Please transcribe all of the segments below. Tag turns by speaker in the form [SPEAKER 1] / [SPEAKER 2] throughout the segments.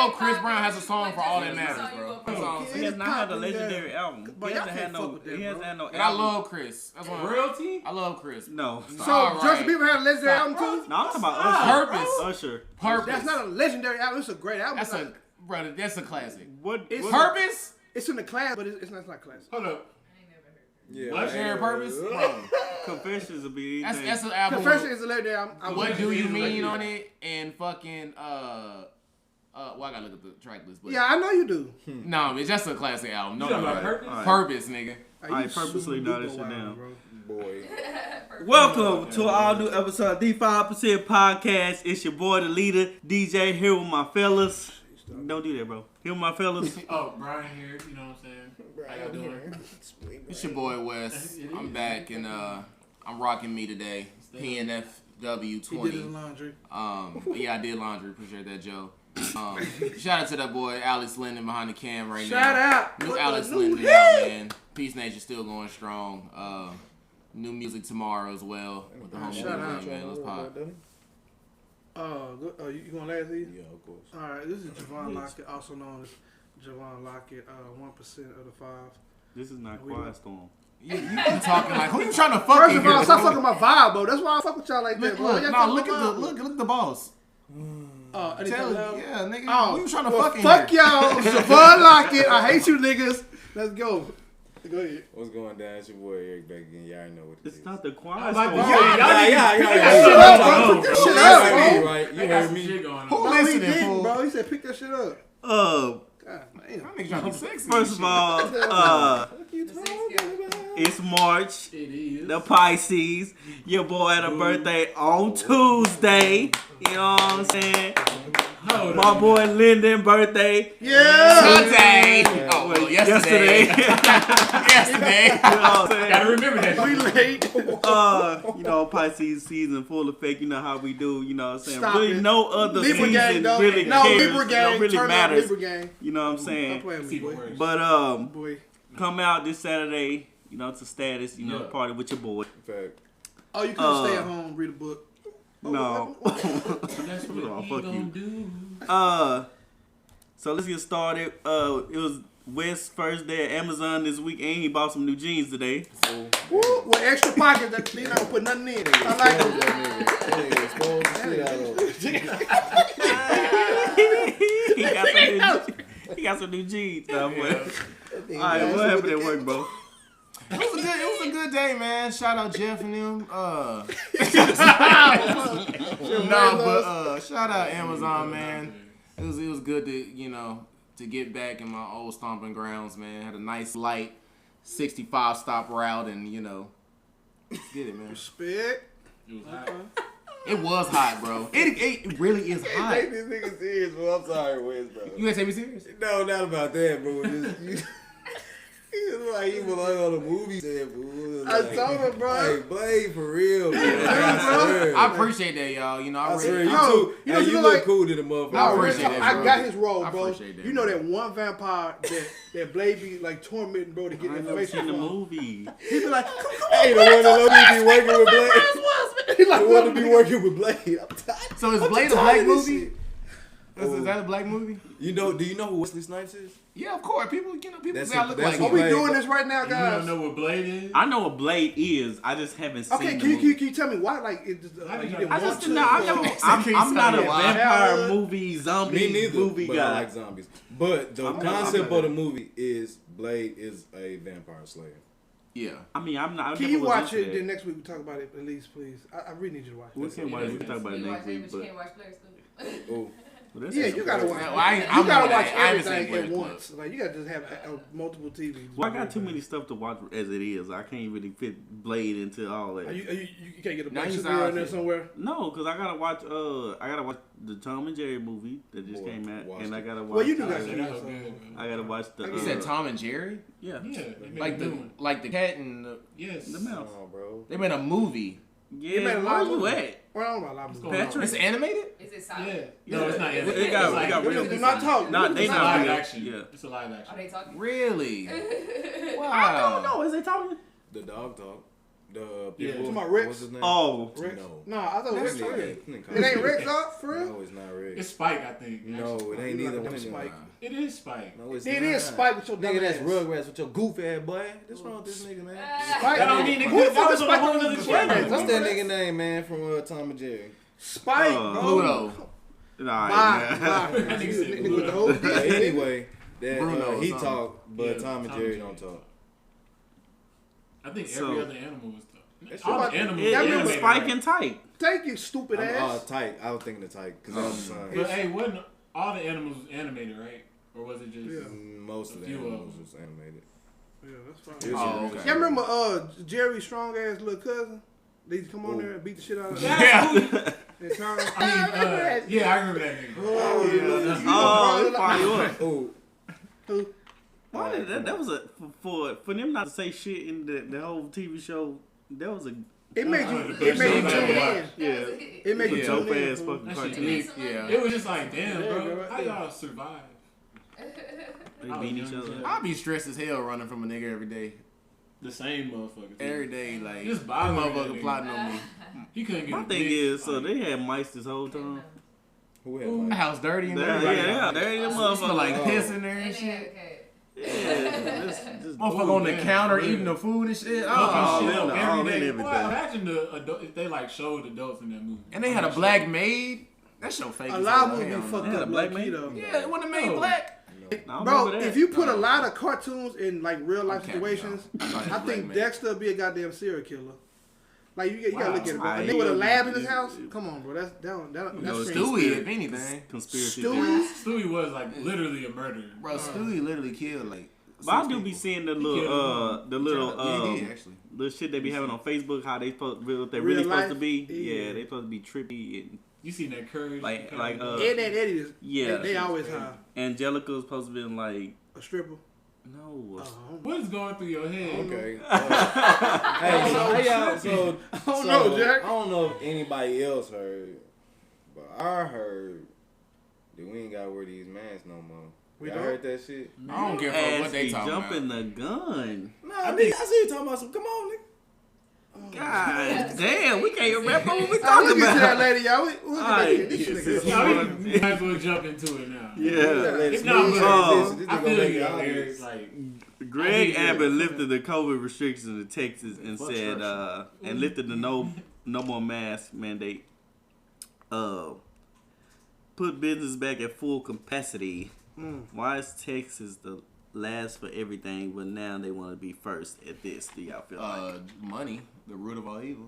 [SPEAKER 1] know Chris Brown has a song for All That Matters, bro.
[SPEAKER 2] He has not had a legendary album. He hasn't had no. He hasn't had no.
[SPEAKER 1] And I love Chris. That's one.
[SPEAKER 3] Royalty?
[SPEAKER 1] I love Chris.
[SPEAKER 2] No.
[SPEAKER 4] So Justin Bieber had a legendary album too?
[SPEAKER 2] No, I'm talking about Usher.
[SPEAKER 1] Purpose.
[SPEAKER 2] Usher.
[SPEAKER 4] That's not a legendary album. It's a great album.
[SPEAKER 1] That's a classic.
[SPEAKER 4] Purpose? It's in the class, but it's not classic.
[SPEAKER 3] Hold up.
[SPEAKER 1] Yeah, legendary Purpose? Bro.
[SPEAKER 2] Confessions will be anything.
[SPEAKER 1] That's an album.
[SPEAKER 4] Confession is a legendary album.
[SPEAKER 1] What Do You Mean on it? And fucking, well, I gotta look at the track list. But
[SPEAKER 4] yeah, I know you do.
[SPEAKER 1] No, it's just a classic album. No,
[SPEAKER 3] Purpose?
[SPEAKER 1] Purpose, nigga.
[SPEAKER 2] I purposely know this shit down.
[SPEAKER 5] Boy.
[SPEAKER 2] Welcome to an all new episode of D5% Podcast. It's your boy, the leader, DeeJay, here with my fellas. Don't do that, bro. Here with my fellas.
[SPEAKER 3] Oh, Brian here. You know what I'm saying? How y'all doing?
[SPEAKER 1] It's your boy Wes. I'm back and I'm rocking me today. PNFW 20.
[SPEAKER 4] He did his laundry.
[SPEAKER 1] Yeah, I did laundry. Appreciate that, Joe. Shout out to that boy Alex Linden behind the cam right now.
[SPEAKER 4] Shout out.
[SPEAKER 1] New Alex Linden out, man. Peace Nation still going strong. New music tomorrow as well. With the homie man. Let's pop.
[SPEAKER 4] You going last season?
[SPEAKER 5] Yeah, of course.
[SPEAKER 4] All right, this is Johvan Lockett, also known as Johvan Lockett, 1% of the 5.
[SPEAKER 2] This is not Quiet Storm.
[SPEAKER 1] You keep talking like, who you trying to fuck?
[SPEAKER 4] First of all, stop fucking my vibe, bro. That's why I fuck with y'all like that, bro.
[SPEAKER 1] Look at the boss.
[SPEAKER 4] I
[SPEAKER 1] Tell yeah, nigga. Who you trying to fuck in
[SPEAKER 4] fuck
[SPEAKER 1] here?
[SPEAKER 4] y'all, Johvan Lockett. I hate you niggas. Let's go. Go ahead.
[SPEAKER 5] What's going down? It's your boy Airrick back again. Y'all already know what it is.
[SPEAKER 2] It's not the Quiet
[SPEAKER 3] Storm.
[SPEAKER 2] Storm.
[SPEAKER 4] Pick that shit up, bro.
[SPEAKER 5] You heard me.
[SPEAKER 1] Who listening, fool?
[SPEAKER 4] Bro, he said pick that shit up.
[SPEAKER 1] God damn. That nigga trying to be sexy.
[SPEAKER 2] First of all, it's March.
[SPEAKER 3] It is.
[SPEAKER 2] The Pisces. Your boy had a birthday on Tuesday. You know what I'm saying? My boy Lyndon birthday.
[SPEAKER 4] Yeah.
[SPEAKER 1] Sunday. Oh, well, yesterday.
[SPEAKER 2] Yesterday. You know what I'm saying?
[SPEAKER 3] Gotta remember that.
[SPEAKER 4] We late.
[SPEAKER 2] You know, Pisces season full effect. You know how we do. You know what I'm saying?
[SPEAKER 4] Stop
[SPEAKER 2] really,
[SPEAKER 4] it.
[SPEAKER 2] no other
[SPEAKER 4] Libra
[SPEAKER 2] season
[SPEAKER 4] gang, though.
[SPEAKER 2] really
[SPEAKER 4] No,
[SPEAKER 2] cares.
[SPEAKER 4] Libra gang.
[SPEAKER 2] Really
[SPEAKER 4] Turn
[SPEAKER 2] matters.
[SPEAKER 4] up Libra gang.
[SPEAKER 2] You know what I'm saying?
[SPEAKER 4] Stop playing with me, boy.
[SPEAKER 2] But
[SPEAKER 4] Boy.
[SPEAKER 2] come out this Saturday. You know, to status. You know,
[SPEAKER 3] Yeah.
[SPEAKER 2] party with your boy.
[SPEAKER 5] Fact.
[SPEAKER 4] Oh, you couldn't stay at home, read a book.
[SPEAKER 2] No.
[SPEAKER 3] That's what
[SPEAKER 2] Fuck
[SPEAKER 3] he
[SPEAKER 2] you.
[SPEAKER 3] gonna do.
[SPEAKER 2] So let's get started. It was West's first day at Amazon this week, and he bought some new jeans today.
[SPEAKER 4] Woo, with extra pockets that they not put nothing in. I like it.
[SPEAKER 5] Expose the shit out of
[SPEAKER 2] he got some new jeans. Nah, boy. All right, what happened at work, bro?
[SPEAKER 1] It was a good day, man. Shout out Jeff and them. Shout out Amazon, man. It was good to get back in my old stomping grounds, man. Had a nice light 65 stop route, and let's get it, man.
[SPEAKER 4] Respect.
[SPEAKER 3] It was hot.
[SPEAKER 1] It was hot, bro. It really is hot.
[SPEAKER 5] Take this nigga serious, bro. I'm sorry, Wes, bro.
[SPEAKER 1] You gonna take me serious?
[SPEAKER 5] No, not about that, bro. He was like he was like on the movie set, bro.
[SPEAKER 4] I told him, bro.
[SPEAKER 5] Hey, Blade, for real, bro.
[SPEAKER 1] I appreciate that, y'all.
[SPEAKER 5] I swear,
[SPEAKER 4] Yo,
[SPEAKER 5] you look
[SPEAKER 4] like,
[SPEAKER 5] cool to the motherfucker.
[SPEAKER 1] I appreciate that,
[SPEAKER 4] I
[SPEAKER 1] bro.
[SPEAKER 4] got his role,
[SPEAKER 1] I
[SPEAKER 4] bro.
[SPEAKER 1] appreciate that,
[SPEAKER 4] You know
[SPEAKER 1] bro.
[SPEAKER 4] that one vampire that Blade be like tormenting, bro, to get
[SPEAKER 2] I
[SPEAKER 4] that
[SPEAKER 2] never
[SPEAKER 4] face
[SPEAKER 2] seen the
[SPEAKER 4] on.
[SPEAKER 2] movie.
[SPEAKER 4] He be like, come
[SPEAKER 5] Hey, the one that be working with Blade.
[SPEAKER 4] He like,
[SPEAKER 5] The one that be working with Blade. I'm tired.
[SPEAKER 1] So is
[SPEAKER 5] I'm
[SPEAKER 1] Blade a
[SPEAKER 5] tired
[SPEAKER 1] black
[SPEAKER 5] of this
[SPEAKER 1] movie?
[SPEAKER 5] shit.
[SPEAKER 1] Is that a black movie?
[SPEAKER 5] Do you know who Wesley Snipes is?
[SPEAKER 1] Yeah, of course. People
[SPEAKER 5] That's
[SPEAKER 1] gotta
[SPEAKER 5] it.
[SPEAKER 1] look
[SPEAKER 5] That's
[SPEAKER 1] like
[SPEAKER 5] what
[SPEAKER 4] are we
[SPEAKER 1] him.
[SPEAKER 5] Blade-
[SPEAKER 4] doing this right now,
[SPEAKER 3] You
[SPEAKER 4] guys?
[SPEAKER 3] don't know what Blade is?
[SPEAKER 2] I know what Blade is. I just haven't seen
[SPEAKER 4] Okay,
[SPEAKER 2] the
[SPEAKER 4] can
[SPEAKER 2] movie.
[SPEAKER 4] you tell me why? Like, you didn't
[SPEAKER 2] I
[SPEAKER 4] want
[SPEAKER 2] just
[SPEAKER 4] to?
[SPEAKER 2] didn't know. I'm not a
[SPEAKER 1] Why?
[SPEAKER 2] vampire movie zombie
[SPEAKER 5] Me neither.
[SPEAKER 2] movie
[SPEAKER 5] but
[SPEAKER 2] guy.
[SPEAKER 5] I like zombies. But the concept of the movie is Blade is a vampire slayer.
[SPEAKER 1] Yeah.
[SPEAKER 2] I mean, I'm not. I
[SPEAKER 4] Can
[SPEAKER 2] never
[SPEAKER 4] you
[SPEAKER 2] was
[SPEAKER 4] watch
[SPEAKER 2] into
[SPEAKER 4] it?
[SPEAKER 2] that.
[SPEAKER 4] Then next week we talk about it, at least, please. I really need you to watch
[SPEAKER 2] We
[SPEAKER 4] it.
[SPEAKER 2] can watch. We can talk about it next week. But
[SPEAKER 5] Oh,
[SPEAKER 2] well, that's
[SPEAKER 4] Yeah, you gotta watch.
[SPEAKER 1] Well,
[SPEAKER 4] You
[SPEAKER 1] I'm
[SPEAKER 4] gotta
[SPEAKER 1] on
[SPEAKER 4] watch
[SPEAKER 1] that. I haven't seen
[SPEAKER 4] everything at
[SPEAKER 1] Bullet Club.
[SPEAKER 4] once. Like, you gotta just have multiple TVs.
[SPEAKER 2] Well, I got too many stuff to watch as it is. I can't really fit Blade into all that.
[SPEAKER 4] You can't get a
[SPEAKER 1] Now
[SPEAKER 4] bunch
[SPEAKER 1] you
[SPEAKER 4] of
[SPEAKER 1] sound
[SPEAKER 4] in there
[SPEAKER 1] like it.
[SPEAKER 4] somewhere.
[SPEAKER 2] No, because I gotta watch. The Tom and Jerry movie that just
[SPEAKER 5] Boy,
[SPEAKER 2] came out,
[SPEAKER 5] watched
[SPEAKER 2] and I
[SPEAKER 5] it.
[SPEAKER 2] gotta watch.
[SPEAKER 4] Well, you do
[SPEAKER 3] Yeah,
[SPEAKER 4] got
[SPEAKER 3] that
[SPEAKER 4] some.
[SPEAKER 3] was good.
[SPEAKER 2] I gotta watch the.
[SPEAKER 1] You said Tom and Jerry?
[SPEAKER 2] Yeah.
[SPEAKER 3] Yeah, they made
[SPEAKER 1] Like
[SPEAKER 3] a new one.
[SPEAKER 1] the cat and
[SPEAKER 3] Yes.
[SPEAKER 2] The mouse.
[SPEAKER 5] no, bro.
[SPEAKER 1] they made a movie.
[SPEAKER 2] Yeah.
[SPEAKER 4] made a
[SPEAKER 2] Where
[SPEAKER 4] lot
[SPEAKER 2] you
[SPEAKER 4] of-
[SPEAKER 2] at?
[SPEAKER 4] Well, I don't know about
[SPEAKER 3] going on?
[SPEAKER 2] Patrick.
[SPEAKER 1] It's animated?
[SPEAKER 6] Is it
[SPEAKER 3] Yeah.
[SPEAKER 6] silent?
[SPEAKER 3] No, it's not.
[SPEAKER 2] It got-
[SPEAKER 3] It's
[SPEAKER 2] it got
[SPEAKER 3] like-
[SPEAKER 2] real-
[SPEAKER 4] Do not talk.
[SPEAKER 2] Nah, they
[SPEAKER 3] It's a
[SPEAKER 2] not
[SPEAKER 3] live
[SPEAKER 2] real.
[SPEAKER 3] action.
[SPEAKER 2] Yeah.
[SPEAKER 3] It's a live
[SPEAKER 6] Are
[SPEAKER 3] action.
[SPEAKER 6] they talking?
[SPEAKER 1] Really?
[SPEAKER 2] I
[SPEAKER 1] Wow.
[SPEAKER 2] don't know. Is they talking?
[SPEAKER 5] The dog talk. The
[SPEAKER 3] Yeah.
[SPEAKER 5] people.
[SPEAKER 4] To my Rex?
[SPEAKER 5] What's his name?
[SPEAKER 2] Oh,
[SPEAKER 4] Rex?
[SPEAKER 5] No.
[SPEAKER 4] No, I thought it was
[SPEAKER 5] That
[SPEAKER 4] Rex.
[SPEAKER 5] nigga-
[SPEAKER 4] It ain't Rex up for real?
[SPEAKER 5] No, it's not Rex.
[SPEAKER 3] It's Spike, I think.
[SPEAKER 5] No,
[SPEAKER 3] actually.
[SPEAKER 5] it ain't
[SPEAKER 4] You
[SPEAKER 5] either
[SPEAKER 4] like
[SPEAKER 5] one of them.
[SPEAKER 4] Spike.
[SPEAKER 3] It is Spike.
[SPEAKER 5] No, it's
[SPEAKER 4] It
[SPEAKER 5] not.
[SPEAKER 4] is Spike with your dumb
[SPEAKER 5] Nigga, that's
[SPEAKER 4] ass.
[SPEAKER 5] Rugrats with your goof ass boy. What's wrong with this nigga, man?
[SPEAKER 4] Spike.
[SPEAKER 3] That don't mean
[SPEAKER 4] Who the
[SPEAKER 3] that
[SPEAKER 4] fuck
[SPEAKER 3] was
[SPEAKER 4] is
[SPEAKER 3] on a
[SPEAKER 4] Spike
[SPEAKER 3] whole
[SPEAKER 4] on
[SPEAKER 3] nother
[SPEAKER 4] the
[SPEAKER 3] channel.
[SPEAKER 4] Rugrats?
[SPEAKER 5] What's that nigga name, man, from Tom and Jerry?
[SPEAKER 4] Spike.
[SPEAKER 1] Pluto.
[SPEAKER 2] nah,
[SPEAKER 4] Bye.
[SPEAKER 3] That nigga said
[SPEAKER 4] Nigga with the whole
[SPEAKER 5] Yeah, anyway, that
[SPEAKER 1] Bruno or
[SPEAKER 5] he
[SPEAKER 1] something.
[SPEAKER 5] talk, but
[SPEAKER 3] Yeah,
[SPEAKER 5] Tom and
[SPEAKER 3] Tom
[SPEAKER 5] Jerry
[SPEAKER 3] and
[SPEAKER 5] don't
[SPEAKER 3] Jerry.
[SPEAKER 5] talk.
[SPEAKER 3] I think
[SPEAKER 2] So-
[SPEAKER 3] every other animal was tough.
[SPEAKER 5] That's
[SPEAKER 3] All
[SPEAKER 4] what-
[SPEAKER 3] the animals.
[SPEAKER 2] It
[SPEAKER 4] That
[SPEAKER 2] is
[SPEAKER 4] remember-
[SPEAKER 2] Spike and Tyke.
[SPEAKER 4] Take your stupid ass.
[SPEAKER 5] Tight. I was thinking of Tight because that was the son.
[SPEAKER 3] But hey, wasn't all the animals was animated, right? Or was it just?
[SPEAKER 4] Yeah.
[SPEAKER 5] Most of
[SPEAKER 3] A
[SPEAKER 5] the
[SPEAKER 3] few of
[SPEAKER 5] animals
[SPEAKER 3] them.
[SPEAKER 5] was animated.
[SPEAKER 4] Yeah, that's
[SPEAKER 5] It
[SPEAKER 4] fine.
[SPEAKER 5] was
[SPEAKER 1] Oh,
[SPEAKER 5] just-
[SPEAKER 1] okay.
[SPEAKER 4] Y'all remember Jerry's strong ass little cousin? They used to come on there and beat the shit out of him.
[SPEAKER 3] Yeah.
[SPEAKER 4] And Charles.
[SPEAKER 3] I mean, yeah, I remember that nigga.
[SPEAKER 4] Oh, yeah.
[SPEAKER 2] Oh, it fire you up.
[SPEAKER 5] Oh,
[SPEAKER 4] Who?
[SPEAKER 2] Why did that was a for them not to say shit in the whole TV show. That was a
[SPEAKER 4] It made you
[SPEAKER 3] Uh-uh.
[SPEAKER 4] tune in.
[SPEAKER 2] yeah.
[SPEAKER 4] It made you
[SPEAKER 1] Yeah.
[SPEAKER 4] tune
[SPEAKER 2] Dope
[SPEAKER 4] in.
[SPEAKER 2] ass
[SPEAKER 4] fool.
[SPEAKER 2] fucking
[SPEAKER 3] That shit
[SPEAKER 2] cartoon.
[SPEAKER 3] big.
[SPEAKER 1] Yeah.
[SPEAKER 3] It was just like, damn,
[SPEAKER 4] Yeah,
[SPEAKER 3] bro,
[SPEAKER 4] bro,
[SPEAKER 3] how
[SPEAKER 4] right
[SPEAKER 3] y'all survive?
[SPEAKER 2] They beat each other.
[SPEAKER 1] I'd be stressed as hell running from a nigga every day.
[SPEAKER 3] The same motherfucker. too.
[SPEAKER 1] Every day, like,
[SPEAKER 3] Just
[SPEAKER 1] that
[SPEAKER 3] bothering that
[SPEAKER 1] motherfucker
[SPEAKER 3] nigga.
[SPEAKER 1] plotting on me.
[SPEAKER 3] He couldn't get
[SPEAKER 2] My
[SPEAKER 3] a
[SPEAKER 2] thing
[SPEAKER 3] dick.
[SPEAKER 2] is, so
[SPEAKER 3] Like,
[SPEAKER 2] they had mice this whole time.
[SPEAKER 5] who had
[SPEAKER 1] My
[SPEAKER 5] Mike?
[SPEAKER 1] house dirty and
[SPEAKER 2] Yeah,
[SPEAKER 1] everything.
[SPEAKER 2] yeah, there you
[SPEAKER 1] Smell
[SPEAKER 2] motherfucker.
[SPEAKER 1] like
[SPEAKER 5] Oh.
[SPEAKER 1] piss in there and shit.
[SPEAKER 6] Okay.
[SPEAKER 2] Yeah, just
[SPEAKER 1] Motherfucker
[SPEAKER 3] Ooh,
[SPEAKER 1] on the
[SPEAKER 3] damn,
[SPEAKER 1] counter
[SPEAKER 3] for real.
[SPEAKER 1] eating the food and shit.
[SPEAKER 2] Oh,
[SPEAKER 1] Oh,
[SPEAKER 3] shit
[SPEAKER 2] all
[SPEAKER 3] up
[SPEAKER 2] in
[SPEAKER 3] every day.
[SPEAKER 2] everything.
[SPEAKER 3] Boy, imagine the adult, if they like showed adults in that movie.
[SPEAKER 1] and they had a black maid. That show fake.
[SPEAKER 4] A
[SPEAKER 1] as
[SPEAKER 4] lot
[SPEAKER 1] hell.
[SPEAKER 4] of movies
[SPEAKER 1] Hell
[SPEAKER 4] be
[SPEAKER 1] no.
[SPEAKER 4] fucked
[SPEAKER 2] Yeah,
[SPEAKER 4] up
[SPEAKER 2] Black
[SPEAKER 4] low key
[SPEAKER 2] Man.
[SPEAKER 4] though.
[SPEAKER 1] Yeah, it wasn't made
[SPEAKER 3] No.
[SPEAKER 1] black.
[SPEAKER 2] I
[SPEAKER 4] Bro,
[SPEAKER 2] remember that.
[SPEAKER 4] if you put a lot of cartoons in like real life
[SPEAKER 1] Okay,
[SPEAKER 4] situations,
[SPEAKER 1] no.
[SPEAKER 4] I
[SPEAKER 1] Black
[SPEAKER 4] think
[SPEAKER 1] man.
[SPEAKER 4] Dexter would be a goddamn serial killer. Like you gotta look at it, bro.
[SPEAKER 2] Wow.
[SPEAKER 4] A nigga with a lab in his
[SPEAKER 2] Yeah.
[SPEAKER 4] house. Come on, bro. That's
[SPEAKER 2] know,
[SPEAKER 4] that's
[SPEAKER 1] Stewie, if anything.
[SPEAKER 2] conspiracy.
[SPEAKER 4] Stewie.
[SPEAKER 3] Stewie was like literally a murderer.
[SPEAKER 1] Bro, Stewie literally killed like.
[SPEAKER 2] But I
[SPEAKER 1] 6
[SPEAKER 2] do be
[SPEAKER 1] people.
[SPEAKER 2] seeing the
[SPEAKER 3] killed
[SPEAKER 2] little
[SPEAKER 1] Yeah, he did actually.
[SPEAKER 2] little shit they be having on Facebook. How they supposed what they
[SPEAKER 4] Real
[SPEAKER 2] really
[SPEAKER 4] life?
[SPEAKER 2] supposed to be.
[SPEAKER 4] Yeah.
[SPEAKER 2] Yeah, they supposed to be trippy and
[SPEAKER 3] You seen that courage?
[SPEAKER 2] Like,
[SPEAKER 4] Ed and Eddie is.
[SPEAKER 2] yeah.
[SPEAKER 4] They always high.
[SPEAKER 2] Angelica's supposed to be like
[SPEAKER 4] A stripper.
[SPEAKER 2] no.
[SPEAKER 3] what is going through your head?
[SPEAKER 5] Okay. Hey, so how y'all? So I
[SPEAKER 4] don't know, Jack.
[SPEAKER 5] I don't know if anybody else heard, but I heard that we ain't gotta wear these masks no more.
[SPEAKER 4] We
[SPEAKER 5] Y'all
[SPEAKER 4] don't?
[SPEAKER 5] heard that shit?
[SPEAKER 1] I don't give a fuck
[SPEAKER 2] Ass
[SPEAKER 1] what they
[SPEAKER 2] be
[SPEAKER 1] talking
[SPEAKER 2] jumping
[SPEAKER 1] about.
[SPEAKER 2] the gun.
[SPEAKER 5] Nah, I see you talking about some. Come on, nigga.
[SPEAKER 2] God damn, we can't remember what we
[SPEAKER 4] We'll
[SPEAKER 2] talking
[SPEAKER 4] get to that
[SPEAKER 2] about.
[SPEAKER 4] later, y'all. We'll get back to this shit.
[SPEAKER 3] Now we might as well jump into it now.
[SPEAKER 2] Yeah.
[SPEAKER 5] Let's
[SPEAKER 3] No,
[SPEAKER 5] move
[SPEAKER 3] but-
[SPEAKER 5] on. This
[SPEAKER 3] I
[SPEAKER 5] nigga
[SPEAKER 3] feel
[SPEAKER 5] make
[SPEAKER 3] you,
[SPEAKER 5] it
[SPEAKER 3] Eric.
[SPEAKER 5] obvious.
[SPEAKER 3] Like,
[SPEAKER 2] Greg
[SPEAKER 3] I
[SPEAKER 2] Abbott
[SPEAKER 3] think
[SPEAKER 2] lifted the COVID restrictions in Texas and said and lifted the no more mask mandate. Put business back at full capacity. Why is Texas the last for everything, but now they want to be first at this? Do y'all feel like?
[SPEAKER 1] Money, the root of all evil.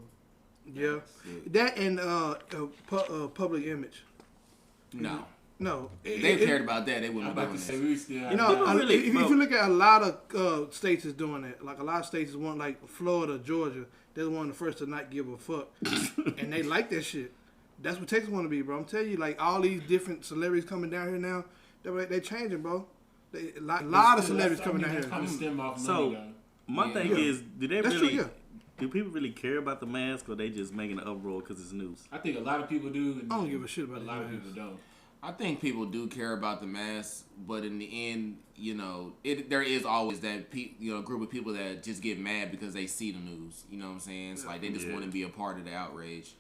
[SPEAKER 4] Yeah. That and public image.
[SPEAKER 1] No,
[SPEAKER 4] No.
[SPEAKER 1] if they cared about that, they
[SPEAKER 3] I'm
[SPEAKER 1] wouldn't be
[SPEAKER 3] about to
[SPEAKER 1] doing
[SPEAKER 3] say
[SPEAKER 1] this.
[SPEAKER 3] we still.
[SPEAKER 4] You know,
[SPEAKER 2] People really-
[SPEAKER 4] if you look at a lot of states is doing that. Like a lot of states is one, like Florida, Georgia. They're one of the first to not give a fuck, and they like that shit. That's what Texas want to be, bro. I'm telling you, like all these different celebrities coming down here now, they changing, bro. A lot of celebrities coming down
[SPEAKER 3] That's kind of
[SPEAKER 4] here.
[SPEAKER 3] stem off
[SPEAKER 2] So-
[SPEAKER 3] money, though.
[SPEAKER 2] My
[SPEAKER 1] Yeah.
[SPEAKER 2] thing
[SPEAKER 4] Yeah.
[SPEAKER 2] is, do they
[SPEAKER 4] That's
[SPEAKER 2] really?
[SPEAKER 4] true, yeah.
[SPEAKER 2] Do people really care about the mask, or they just making an uproar because it's news?
[SPEAKER 3] I think a lot of people do. And
[SPEAKER 4] I don't give a shit about
[SPEAKER 3] a
[SPEAKER 4] the
[SPEAKER 3] lot of
[SPEAKER 4] mask.
[SPEAKER 3] people don't.
[SPEAKER 1] I think people do care about the mask, but in the end, you know, there is always that group of people that just get mad because they see the news. You know what I'm saying? It's like they just
[SPEAKER 2] Yeah.
[SPEAKER 1] want to be a part of the outrage.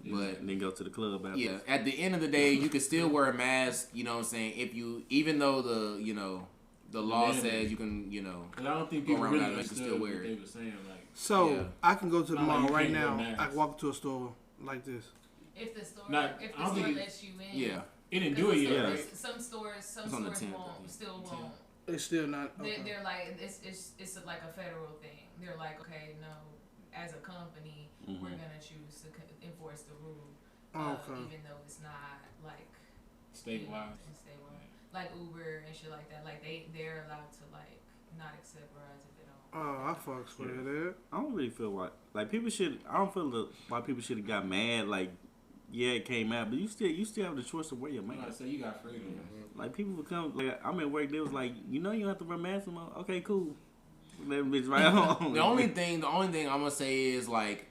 [SPEAKER 1] But
[SPEAKER 2] And then go to the club after.
[SPEAKER 1] yeah, at the end of the day, you can still wear a mask. You know what I'm saying? Even though the law
[SPEAKER 3] Yeah.
[SPEAKER 1] says you can,
[SPEAKER 3] But I don't think
[SPEAKER 1] Go
[SPEAKER 3] people
[SPEAKER 1] around
[SPEAKER 3] really
[SPEAKER 1] that, they can
[SPEAKER 3] understood
[SPEAKER 1] still
[SPEAKER 3] what
[SPEAKER 1] wear it.
[SPEAKER 3] they were saying. Like,
[SPEAKER 4] So
[SPEAKER 1] Yeah.
[SPEAKER 4] I can go to the
[SPEAKER 3] Not like
[SPEAKER 4] mall
[SPEAKER 3] you
[SPEAKER 4] right
[SPEAKER 3] can't wear
[SPEAKER 4] now.
[SPEAKER 3] masks.
[SPEAKER 4] I can walk into a store like this.
[SPEAKER 6] If the store,
[SPEAKER 3] Not-
[SPEAKER 6] if
[SPEAKER 3] I
[SPEAKER 6] the
[SPEAKER 3] don't
[SPEAKER 6] store
[SPEAKER 3] think it-
[SPEAKER 6] lets you in.
[SPEAKER 1] yeah.
[SPEAKER 3] it didn't do it yet.
[SPEAKER 2] Yeah.
[SPEAKER 3] Right?
[SPEAKER 6] Some stores
[SPEAKER 1] It's on the 10th,
[SPEAKER 6] won't,
[SPEAKER 1] I think.
[SPEAKER 6] still
[SPEAKER 3] 10th.
[SPEAKER 6] won't.
[SPEAKER 4] It's still not. Okay.
[SPEAKER 6] They're like it's like a federal thing. They're like, okay, no, as a company, we're gonna choose to enforce the rule,
[SPEAKER 4] Okay.
[SPEAKER 6] even though it's not like
[SPEAKER 3] Statewide.
[SPEAKER 6] statewide, like Uber and shit like that. Like they're allowed to like not accept rides if they don't.
[SPEAKER 4] Oh, I fucks with it.
[SPEAKER 2] I don't really feel like people should. I don't feel why people should have got mad. Like, yeah, it came out, but you still have the choice to wear your
[SPEAKER 3] I
[SPEAKER 2] mask.
[SPEAKER 3] say you got freedom.
[SPEAKER 2] Like people would come. Like I'm at work, they was like, you know, you don't have to wear masks no more. Okay, cool. That bitch right on.
[SPEAKER 1] The only thing I'm gonna say is like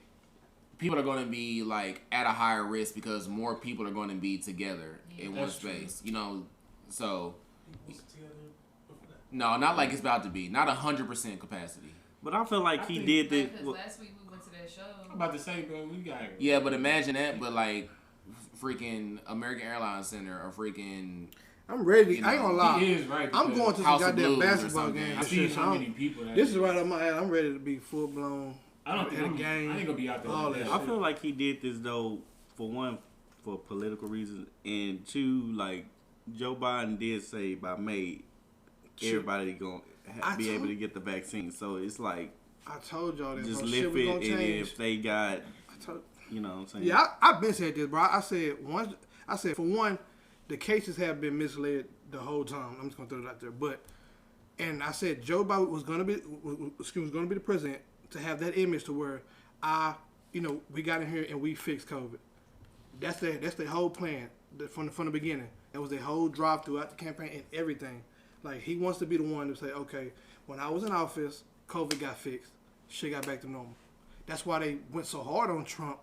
[SPEAKER 1] people are gonna be like at a higher risk because more people are gonna be together in one
[SPEAKER 3] That's true.
[SPEAKER 1] space. You know, so no, not like it's about to be. Not 100% capacity.
[SPEAKER 2] But I feel like
[SPEAKER 3] I
[SPEAKER 2] he
[SPEAKER 3] think-
[SPEAKER 2] did
[SPEAKER 6] Because
[SPEAKER 2] this.
[SPEAKER 6] last week we went to the that show.
[SPEAKER 3] I'm about to say, bro, we got.
[SPEAKER 1] Yeah, but imagine that, but like freaking American Airlines Center or freaking.
[SPEAKER 4] I'm ready.
[SPEAKER 1] You
[SPEAKER 4] I ain't
[SPEAKER 1] know,
[SPEAKER 4] gonna lie.
[SPEAKER 3] He is right.
[SPEAKER 4] I'm going to some
[SPEAKER 1] House of
[SPEAKER 4] goddamn
[SPEAKER 1] Blues or
[SPEAKER 4] basketball
[SPEAKER 1] something.
[SPEAKER 4] game.
[SPEAKER 3] I
[SPEAKER 4] and
[SPEAKER 3] see
[SPEAKER 4] shit,
[SPEAKER 3] so
[SPEAKER 4] so
[SPEAKER 3] many people.
[SPEAKER 4] this is right up my alley. I'm ready to be full blown.
[SPEAKER 3] I don't
[SPEAKER 4] at
[SPEAKER 3] think
[SPEAKER 4] a
[SPEAKER 3] I'm,
[SPEAKER 4] game.
[SPEAKER 3] I ain't gonna be out there.
[SPEAKER 4] all
[SPEAKER 3] with
[SPEAKER 4] that
[SPEAKER 3] that.
[SPEAKER 2] I feel like he did this though for one, for political reasons, and two, like Joe Biden did say by May, everybody gonna be able to get the vaccine. So it's like
[SPEAKER 4] I told y'all that.
[SPEAKER 2] just
[SPEAKER 4] bro.
[SPEAKER 2] lift
[SPEAKER 4] Shit was
[SPEAKER 2] it,
[SPEAKER 4] gonna
[SPEAKER 2] and
[SPEAKER 4] change.
[SPEAKER 2] if they got,
[SPEAKER 4] I told-
[SPEAKER 2] you know what I'm saying?
[SPEAKER 4] Yeah, I've been saying this, bro. I said once. I said for one, the cases have been misled the whole time. I'm just gonna throw it out there, but and I said Joe Biden was gonna be the president to have that image to where we got in here and we fixed COVID. That's the whole plan from the beginning. That was the whole drive throughout the campaign and everything. Like he wants to be the one to say, okay, when I was in office, COVID got fixed, shit got back to normal. That's why they went so hard on Trump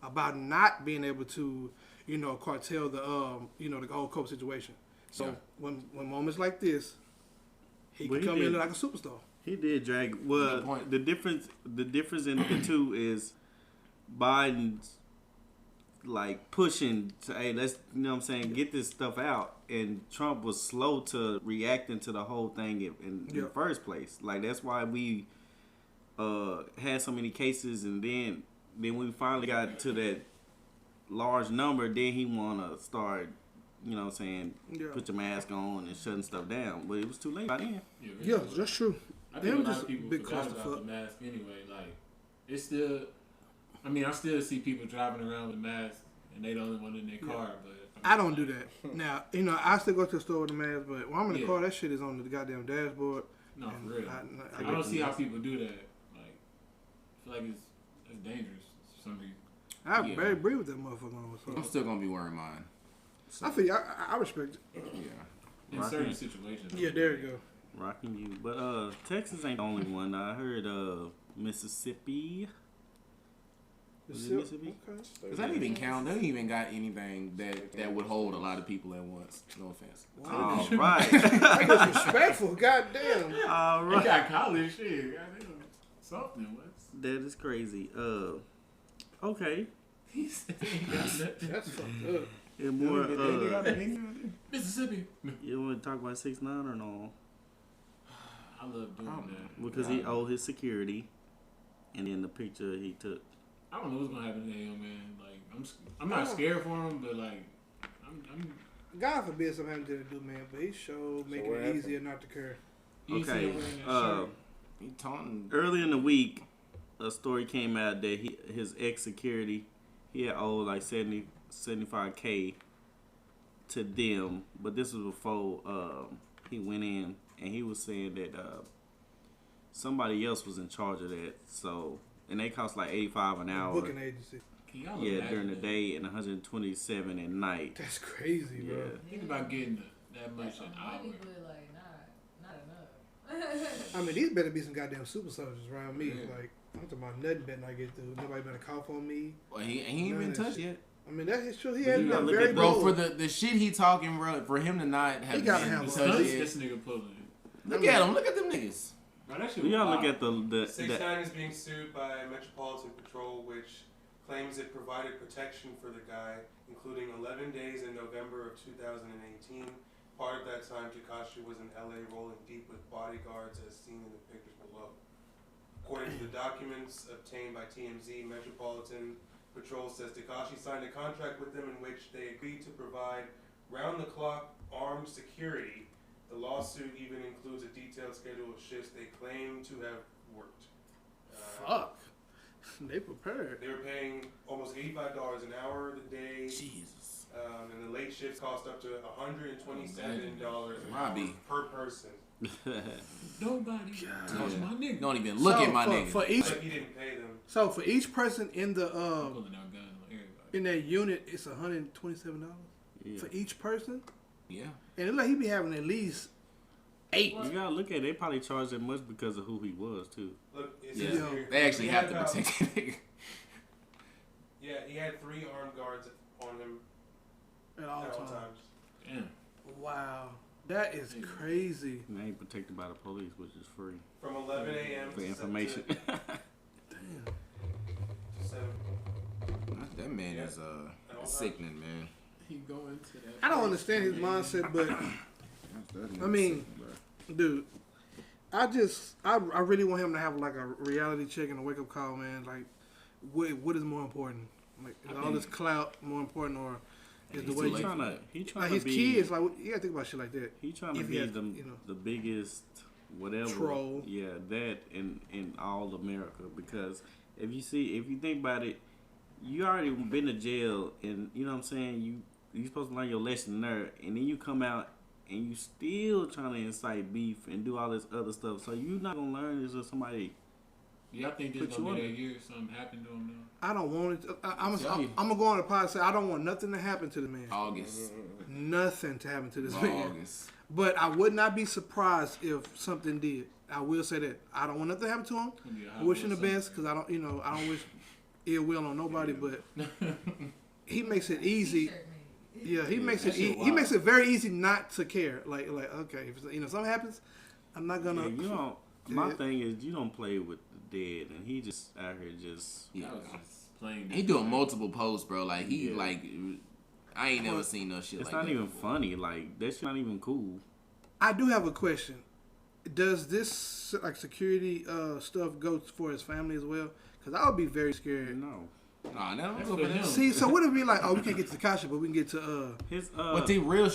[SPEAKER 4] about not being able to, cartel the the whole COVID situation. So when moments like this, he
[SPEAKER 2] Well,
[SPEAKER 4] can
[SPEAKER 2] he
[SPEAKER 4] come in
[SPEAKER 2] did.
[SPEAKER 4] like a superstar.
[SPEAKER 2] He did drag.
[SPEAKER 1] Good
[SPEAKER 2] Well,
[SPEAKER 1] point.
[SPEAKER 2] the difference in the two is Biden's like pushing to, hey, let's, what I'm saying, get this stuff out, and Trump was slow to reacting to the whole thing in the first place. Like that's why we had so many cases, and then we finally got to that large number. Then he wanna start, put your mask on and shutting stuff down, but it was too late by then.
[SPEAKER 4] Yeah, that's true.
[SPEAKER 3] I
[SPEAKER 4] Them
[SPEAKER 3] think a lot
[SPEAKER 4] just
[SPEAKER 3] of people
[SPEAKER 4] big
[SPEAKER 3] forgot
[SPEAKER 4] clusterfuck.
[SPEAKER 3] about the mask anyway. Like, it's still. I mean, I still see people driving around with masks, and they the only one in their car. But
[SPEAKER 4] I don't do that. Now, I still go to the store with the mask, but when I'm in the
[SPEAKER 3] Yeah.
[SPEAKER 4] car, that shit is on the goddamn dashboard.
[SPEAKER 3] No,
[SPEAKER 4] and
[SPEAKER 3] for real.
[SPEAKER 4] I
[SPEAKER 3] I don't see how people do that. Like, I feel like it's dangerous for some reason.
[SPEAKER 4] I
[SPEAKER 1] Yeah.
[SPEAKER 4] barely breathe with that motherfucker on.
[SPEAKER 1] I'm
[SPEAKER 4] So.
[SPEAKER 1] still gonna be wearing mine. So,
[SPEAKER 4] I feel I respect it.
[SPEAKER 1] yeah.
[SPEAKER 3] In
[SPEAKER 2] Right.
[SPEAKER 3] certain situations.
[SPEAKER 4] Yeah, there you go.
[SPEAKER 2] Rocking you, but Texas ain't the only one. I heard Mississippi. Was it Mississippi?
[SPEAKER 4] Okay.
[SPEAKER 1] Does that even count? They don't even got anything that would hold a lot of people at once. No offense.
[SPEAKER 2] All right,
[SPEAKER 4] Disrespectful, goddamn.
[SPEAKER 2] all
[SPEAKER 3] They
[SPEAKER 2] right.
[SPEAKER 3] got college shit. Goddamn. Something. What's
[SPEAKER 2] That is crazy. Okay.
[SPEAKER 3] he said? He got nothing.
[SPEAKER 4] That's fucked up.
[SPEAKER 2] And more.
[SPEAKER 3] Mississippi.
[SPEAKER 2] You want to talk about 6ix9ine or no?
[SPEAKER 3] I love doing that.
[SPEAKER 2] Because he owed his security, and then the picture he took.
[SPEAKER 3] I don't know what's gonna happen to him, man. Like, I'm not scared for him, but like, I'm
[SPEAKER 4] God forbid something happened to the dude, man, but he showed making
[SPEAKER 5] what
[SPEAKER 4] it
[SPEAKER 5] happened?
[SPEAKER 4] easier not to care.
[SPEAKER 3] you see
[SPEAKER 2] Okay.
[SPEAKER 3] him wearing that shirt.
[SPEAKER 1] He taunting.
[SPEAKER 2] Early in the week, a story came out that his ex security, he had owed like 75K to them, but this was before he went in, and he was saying that somebody else was in charge of that. So, and they cost like $85 an hour.
[SPEAKER 4] Booking agency.
[SPEAKER 3] Can y'all
[SPEAKER 2] Yeah,
[SPEAKER 3] imagine
[SPEAKER 2] during the
[SPEAKER 3] that?
[SPEAKER 2] day and $127 at night.
[SPEAKER 4] That's crazy,
[SPEAKER 2] Yeah.
[SPEAKER 4] bro.
[SPEAKER 3] Think about getting that much
[SPEAKER 6] That's
[SPEAKER 3] an
[SPEAKER 6] some
[SPEAKER 3] hour.
[SPEAKER 6] money, but like not enough.
[SPEAKER 4] I mean, these better be some goddamn super soldiers around me.
[SPEAKER 3] Yeah.
[SPEAKER 4] Like, I'm talking about nothing better not get through. Nobody better cough on me.
[SPEAKER 1] Well, he ain't
[SPEAKER 4] None
[SPEAKER 1] been
[SPEAKER 4] of that
[SPEAKER 1] touched
[SPEAKER 4] shit.
[SPEAKER 1] yet.
[SPEAKER 4] I mean, that is true. He
[SPEAKER 2] But
[SPEAKER 4] has
[SPEAKER 2] you gotta
[SPEAKER 4] been
[SPEAKER 2] look
[SPEAKER 4] very
[SPEAKER 2] at-
[SPEAKER 1] Bro,
[SPEAKER 4] bold.
[SPEAKER 1] for the shit he talking, bro, for him to not have
[SPEAKER 4] He gotta
[SPEAKER 1] been
[SPEAKER 4] have
[SPEAKER 3] The
[SPEAKER 4] a
[SPEAKER 1] touched
[SPEAKER 3] stunts
[SPEAKER 1] yet.
[SPEAKER 3] this nigga pulling.
[SPEAKER 1] Look at him. Look at them niggas.
[SPEAKER 3] Bro, that shit
[SPEAKER 2] We gotta
[SPEAKER 3] was
[SPEAKER 2] look at
[SPEAKER 3] wild.
[SPEAKER 2] the
[SPEAKER 7] 6ix9ine is being sued by Metropolitan Patrol, which claims it provided protection for the guy, including 11 days in November of 2018. Part of that time, Tekashi was in LA rolling deep with bodyguards as seen in the pictures below. According to the documents obtained by TMZ, Metropolitan Patrol says Tekashi signed a contract with them in which they agreed to provide round-the-clock armed security. The lawsuit even includes a detailed schedule of shifts they claim to have worked.
[SPEAKER 4] Fuck. They prepared.
[SPEAKER 7] They were paying almost $85 an hour a day,
[SPEAKER 1] Jesus.
[SPEAKER 7] and the late shifts cost up to $127
[SPEAKER 1] Robbie.
[SPEAKER 7] per person.
[SPEAKER 3] Nobody touch my nigga.
[SPEAKER 1] Don't even look at my
[SPEAKER 4] for,
[SPEAKER 1] nigga.
[SPEAKER 4] For each,
[SPEAKER 7] But he didn't pay them.
[SPEAKER 4] so for each person in the
[SPEAKER 3] Pulling out guns on everybody.
[SPEAKER 4] in that unit, it's $127
[SPEAKER 2] Yeah.
[SPEAKER 4] for each person.
[SPEAKER 1] Yeah.
[SPEAKER 4] And it like he be having at least 8.
[SPEAKER 2] You gotta look at it. They probably charged that much because of who he was too.
[SPEAKER 7] Look, it
[SPEAKER 1] Yeah.
[SPEAKER 7] says here,
[SPEAKER 1] They actually
[SPEAKER 7] he
[SPEAKER 1] have
[SPEAKER 7] had
[SPEAKER 1] to
[SPEAKER 7] about-
[SPEAKER 1] protect that nigga.
[SPEAKER 7] Yeah, he had 3 armed guards on him
[SPEAKER 4] at all
[SPEAKER 7] at all
[SPEAKER 4] times.
[SPEAKER 7] times.
[SPEAKER 3] Damn.
[SPEAKER 4] Wow, that is crazy.
[SPEAKER 2] And they ain't protected by the police, which is free
[SPEAKER 7] From 11 a.m.
[SPEAKER 2] for
[SPEAKER 7] to
[SPEAKER 2] information.
[SPEAKER 4] Damn.
[SPEAKER 1] is sickening, man.
[SPEAKER 3] He going to that.
[SPEAKER 4] I don't understand his mindset, but I mean, dude, I really want him to have like a reality check and a wake up call, man. Like, what is more important? Like, is all this clout more important, or is the way
[SPEAKER 2] he trying
[SPEAKER 4] like his
[SPEAKER 2] be,
[SPEAKER 4] kids? Like, you gotta think about shit like that.
[SPEAKER 2] He trying to be the biggest whatever
[SPEAKER 4] troll.
[SPEAKER 2] Yeah, that in all America, because if you think about it, you already been to jail, and you know what I'm saying, you supposed to learn your lesson there, and then you come out and you still trying to incite beef and do all this other stuff. So you not gonna learn is just somebody.
[SPEAKER 3] Yeah, I think this gonna be that year something happened to him now.
[SPEAKER 4] I don't want it. I'm gonna go on the pod and say I don't want nothing to happen to the man.
[SPEAKER 1] August.
[SPEAKER 4] Nothing to happen to this man.
[SPEAKER 1] August.
[SPEAKER 4] But I would not be surprised if something did. I will say that I don't want nothing to happen to him. I wish him the best because I don't wish ill will on nobody. But he makes it easy. Yeah, he makes it. He makes it very easy not to care. Like okay, if something happens, I'm not gonna.
[SPEAKER 2] Yeah, my thing is you don't play with the dead, and he just out here just.
[SPEAKER 3] Yeah, just playing.
[SPEAKER 1] He doing multiple posts, bro. Like he like. I ain't never seen no shit like that.
[SPEAKER 2] It's not even funny. Like, that's not even cool.
[SPEAKER 4] I do have a question. Does this, like, security stuff go for his family as well? Because I would be very scared.
[SPEAKER 2] No.
[SPEAKER 1] Nah, no,
[SPEAKER 3] That's for him.
[SPEAKER 4] See, so what if we like, we can't get to Tekashi, but we can get to,
[SPEAKER 2] his,
[SPEAKER 1] but real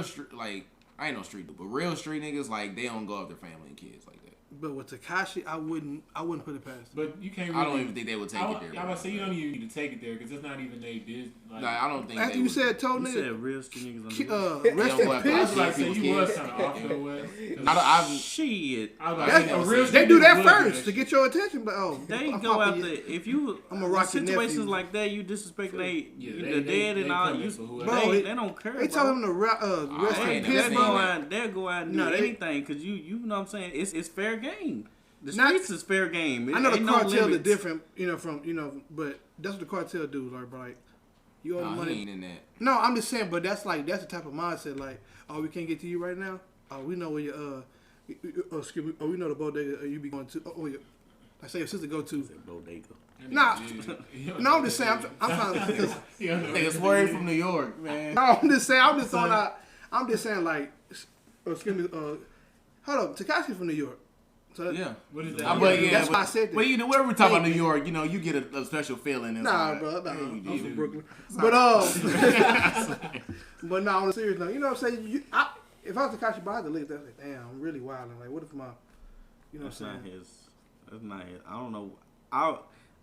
[SPEAKER 1] street, like, I ain't no street dude, but real street niggas, like, they don't go after family and kids like that.
[SPEAKER 4] But with Tekashi, I wouldn't put it past him.
[SPEAKER 3] But you can't. Really,
[SPEAKER 1] I don't even think they would take it there.
[SPEAKER 3] I was say you don't even need to take it there because it's not even their business. Like,
[SPEAKER 1] Nah, I don't think.
[SPEAKER 4] After you said told
[SPEAKER 2] you
[SPEAKER 4] nigga,
[SPEAKER 2] said real street niggas.
[SPEAKER 4] rest in
[SPEAKER 1] They don't
[SPEAKER 4] peace.
[SPEAKER 3] I was like,
[SPEAKER 1] People's
[SPEAKER 3] you was
[SPEAKER 1] kids.
[SPEAKER 3] kind of off the way.
[SPEAKER 2] Shit.
[SPEAKER 4] They do that first to get your attention, but
[SPEAKER 2] they go out there. If you
[SPEAKER 4] I'm a rock
[SPEAKER 2] situations
[SPEAKER 4] nephew.
[SPEAKER 2] like that, you disrespect the
[SPEAKER 3] they
[SPEAKER 2] dead and all. They don't care.
[SPEAKER 4] They tell him to rest in peace.
[SPEAKER 2] They'll go out and do anything because you know what I'm saying. It's fair game. The streets is fair game.
[SPEAKER 4] I know the cartel are different, but that's what the cartel do, like, bro. Like, you owe the money.
[SPEAKER 1] He ain't in that.
[SPEAKER 4] No, I'm just saying, but that's the type of mindset. Like, oh, we can't get to you right now. Oh, we know where you excuse me. Oh, we know the bodega you be going to. Oh, yeah. I say your sister go to.
[SPEAKER 2] Bodega.
[SPEAKER 4] Nah, no, I'm just saying. I'm trying to.
[SPEAKER 1] Niggas worried from New York, man.
[SPEAKER 4] No, I'm just saying. I'm just saying, like, excuse me. Hold up, Tekashi from New York. So
[SPEAKER 1] Yeah.
[SPEAKER 3] What is that?
[SPEAKER 4] That's why I said that.
[SPEAKER 1] But whenever we talk about New York, you get a special feeling.
[SPEAKER 4] Nah, bro. Nah, I'm
[SPEAKER 1] you
[SPEAKER 4] from
[SPEAKER 1] do.
[SPEAKER 4] Brooklyn. But but no, on a serious note, you know what I'm saying? If I was Tekashi, I had to look at that like, damn, I'm really wilding. Like, what if my, you know what I'm saying?
[SPEAKER 2] That's not his. I don't know. I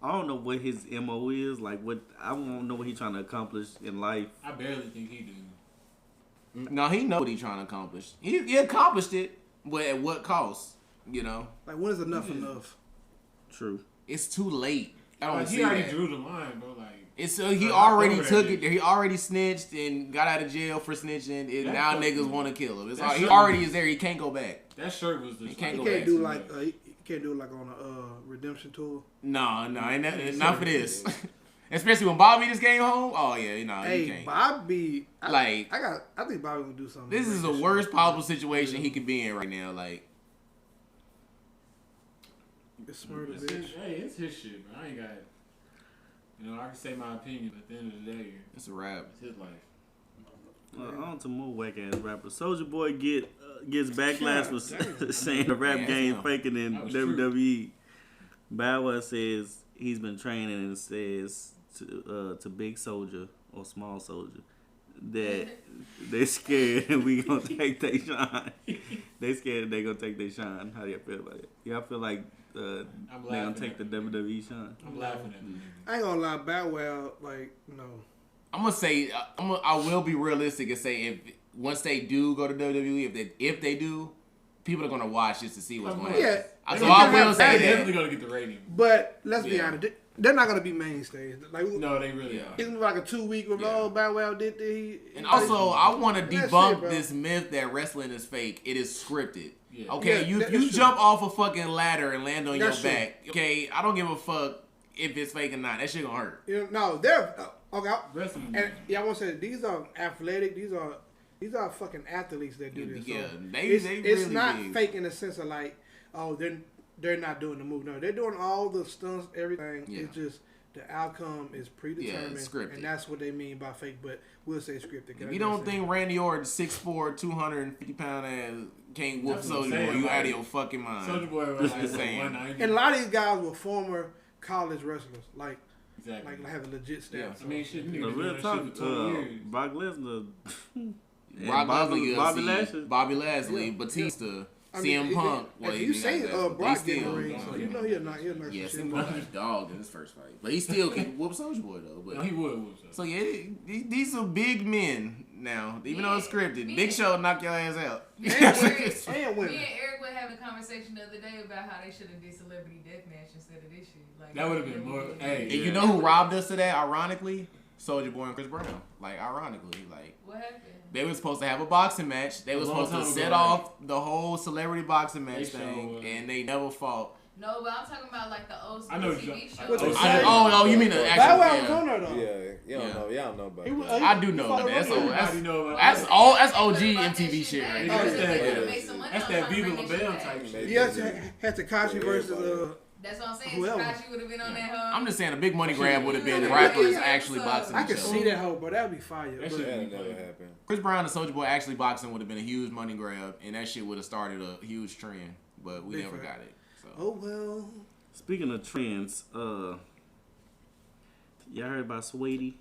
[SPEAKER 2] don't know what his MO is. Like, I don't know what he's trying to accomplish in life.
[SPEAKER 3] I barely think he do.
[SPEAKER 1] No, he know what he's trying to accomplish. He accomplished it, but at what cost?
[SPEAKER 4] Like, when is enough enough?
[SPEAKER 2] True.
[SPEAKER 1] It's too late. I don't see
[SPEAKER 3] he already
[SPEAKER 1] that.
[SPEAKER 3] drew the line, bro. Like,
[SPEAKER 1] It's he already took it. He already snitched and got out of jail for snitching, and now niggas want to kill him. He already is there. He can't go back.
[SPEAKER 3] that shirt was the.
[SPEAKER 1] He can't
[SPEAKER 4] He
[SPEAKER 1] go
[SPEAKER 4] can't
[SPEAKER 1] back.
[SPEAKER 4] do like he can't do it like on a redemption tour.
[SPEAKER 1] No, ain't not for this. Especially when Bobby just came home. Oh yeah, you
[SPEAKER 4] Hey,
[SPEAKER 1] can't.
[SPEAKER 4] Bobby,
[SPEAKER 1] Like,
[SPEAKER 4] I think Bobby gonna do something.
[SPEAKER 1] This is the worst possible situation he could be in right now. Like,
[SPEAKER 4] It's murder,
[SPEAKER 3] It's
[SPEAKER 4] bitch.
[SPEAKER 3] it's his shit, bro. I ain't got. I can say my opinion, but at the end of the day,
[SPEAKER 1] it's a wrap.
[SPEAKER 3] it's his life.
[SPEAKER 2] On to more whack ass rappers. Soulja Boy gets backlash for saying the rap game faking in
[SPEAKER 3] That was
[SPEAKER 2] WWE. Bow Wow says he's been training and says to Big Soldier or Small Soldier that they scared we gonna take their shine. They scared they gonna take their shine. How do y'all feel about it? Y'all feel like they gonna take the WWE shine?
[SPEAKER 3] I'm laughing at him.
[SPEAKER 4] I ain't gonna lie, Bow Wow, like, no.
[SPEAKER 1] I'm gonna say I will be realistic and say if once they do go to WWE, if they do, people are gonna watch just to see what's going on.
[SPEAKER 4] Yeah.
[SPEAKER 1] So I will
[SPEAKER 3] They're
[SPEAKER 1] say
[SPEAKER 3] definitely
[SPEAKER 1] that.
[SPEAKER 3] gonna get the rating.
[SPEAKER 4] But let's be
[SPEAKER 1] Yeah.
[SPEAKER 4] honest, they're not gonna be mainstays. Like,
[SPEAKER 3] No, they really are.
[SPEAKER 4] it's gonna be like a 2-week with Bow Wow did the.
[SPEAKER 1] And also, I want to
[SPEAKER 4] That's
[SPEAKER 1] debunk
[SPEAKER 4] it, bro.
[SPEAKER 1] this myth that wrestling is fake. It is scripted.
[SPEAKER 3] Yeah.
[SPEAKER 1] Okay,
[SPEAKER 4] Yeah,
[SPEAKER 1] you
[SPEAKER 4] that's
[SPEAKER 1] jump off a fucking ladder and land on
[SPEAKER 4] That's
[SPEAKER 1] your
[SPEAKER 4] true.
[SPEAKER 1] back. Okay, I don't give a fuck if it's fake or not. That shit gonna hurt.
[SPEAKER 4] No, they're okay.
[SPEAKER 3] Wrestling.
[SPEAKER 4] And I want to say these are athletic. These are fucking athletes that do this.
[SPEAKER 1] Yeah,
[SPEAKER 4] So
[SPEAKER 1] they
[SPEAKER 4] it's
[SPEAKER 1] really
[SPEAKER 4] not
[SPEAKER 1] big.
[SPEAKER 4] fake in the sense of like, oh, they're not doing the move. No, they're doing all the stunts, everything.
[SPEAKER 1] Yeah.
[SPEAKER 4] It's just the outcome is predetermined,
[SPEAKER 1] scripted.
[SPEAKER 4] and that's what they mean by fake. But we'll say scripted.
[SPEAKER 1] If you don't think Randy Orton, 6'4", 250-pound ass can't whoop Soulja Boy, you out of your fucking mind.
[SPEAKER 3] Soulja Boy was like
[SPEAKER 1] Insane.
[SPEAKER 3] 190.
[SPEAKER 4] And a lot of these guys were former college wrestlers, like
[SPEAKER 3] Exactly.
[SPEAKER 4] have a legit staff.
[SPEAKER 1] Yeah.
[SPEAKER 3] I mean, shit,
[SPEAKER 2] The
[SPEAKER 3] niggas
[SPEAKER 2] real
[SPEAKER 3] doing
[SPEAKER 2] talk,
[SPEAKER 3] shit for 20 years.
[SPEAKER 2] Brock Lesnar, and
[SPEAKER 1] Brock Lesnar,
[SPEAKER 2] Bobby
[SPEAKER 1] UFC,
[SPEAKER 2] Lashley.
[SPEAKER 1] Bobby Lashley,
[SPEAKER 4] Yeah.
[SPEAKER 1] Batista,
[SPEAKER 4] I mean,
[SPEAKER 1] CM Punk.
[SPEAKER 4] If you seen Brock
[SPEAKER 1] Brock
[SPEAKER 4] get in the ring, so you know he'll not
[SPEAKER 1] Yeah,
[SPEAKER 4] some shit.
[SPEAKER 1] CM Punk was a dog in his first fight, but he still can whoop Soulja Boy though. But
[SPEAKER 3] No, he would whoop
[SPEAKER 1] so yeah, these are big men now, even though it's scripted. Big Show knock your ass out.
[SPEAKER 4] And
[SPEAKER 6] Me
[SPEAKER 4] women.
[SPEAKER 6] and Eric were having a conversation the other day about how they should have did Celebrity Deathmatch instead of this shit. Like
[SPEAKER 3] That would have been more. Hey,
[SPEAKER 1] And you know who robbed us of that? Ironically, Soulja Boy and Chris Brown. Like ironically, like.
[SPEAKER 6] What happened?
[SPEAKER 1] They were supposed to have a boxing match. They were
[SPEAKER 3] long
[SPEAKER 1] supposed to
[SPEAKER 3] time
[SPEAKER 1] set
[SPEAKER 3] ago,
[SPEAKER 1] off the whole celebrity boxing match
[SPEAKER 3] They
[SPEAKER 1] thing,
[SPEAKER 3] showed-
[SPEAKER 1] and they never fought.
[SPEAKER 6] No, but I'm talking about like the old
[SPEAKER 3] I know
[SPEAKER 6] TV
[SPEAKER 3] John-
[SPEAKER 6] show.
[SPEAKER 4] What's it
[SPEAKER 3] Oh,
[SPEAKER 4] say?
[SPEAKER 1] Oh, you mean the
[SPEAKER 4] Bow
[SPEAKER 1] actual?
[SPEAKER 4] Wow was
[SPEAKER 1] Yeah.
[SPEAKER 4] on there though.
[SPEAKER 5] Yeah,
[SPEAKER 1] Yeah.
[SPEAKER 5] y'all know about
[SPEAKER 4] He was-
[SPEAKER 5] that.
[SPEAKER 1] I do know
[SPEAKER 4] Follow
[SPEAKER 1] that. That's
[SPEAKER 4] him.
[SPEAKER 1] all.
[SPEAKER 3] Everybody know about
[SPEAKER 1] That's
[SPEAKER 3] that.
[SPEAKER 1] all. That's OG
[SPEAKER 6] They could've
[SPEAKER 1] MTV
[SPEAKER 6] brought
[SPEAKER 1] shit
[SPEAKER 6] that
[SPEAKER 1] right
[SPEAKER 6] shit
[SPEAKER 1] there.
[SPEAKER 6] back.
[SPEAKER 3] That's
[SPEAKER 6] They
[SPEAKER 3] that-
[SPEAKER 6] could've made some money
[SPEAKER 3] That's
[SPEAKER 6] on
[SPEAKER 3] that
[SPEAKER 6] trying to
[SPEAKER 3] Viva
[SPEAKER 6] bring
[SPEAKER 3] La
[SPEAKER 6] that shit
[SPEAKER 3] Belle
[SPEAKER 6] back.
[SPEAKER 3] type shit.
[SPEAKER 4] You had Tekashi versus
[SPEAKER 6] That's what I'm saying.
[SPEAKER 4] Whoever.
[SPEAKER 6] Tekashi would have been on that hoe.
[SPEAKER 1] I'm just saying a big money grab would have been rappers actually boxing
[SPEAKER 4] I
[SPEAKER 1] each
[SPEAKER 4] can
[SPEAKER 1] other.
[SPEAKER 4] see that hoe, bro. That'd be fire.
[SPEAKER 3] That
[SPEAKER 4] But
[SPEAKER 3] shit-
[SPEAKER 5] That never happened.
[SPEAKER 1] Chris Brown and Soulja Boy actually boxing would have been a huge money grab, and that shit would have started a huge trend, but we
[SPEAKER 4] Big
[SPEAKER 1] never
[SPEAKER 4] fact.
[SPEAKER 1] got it. So.
[SPEAKER 4] oh well.
[SPEAKER 2] Speaking of trends, y'all heard about Sweetie?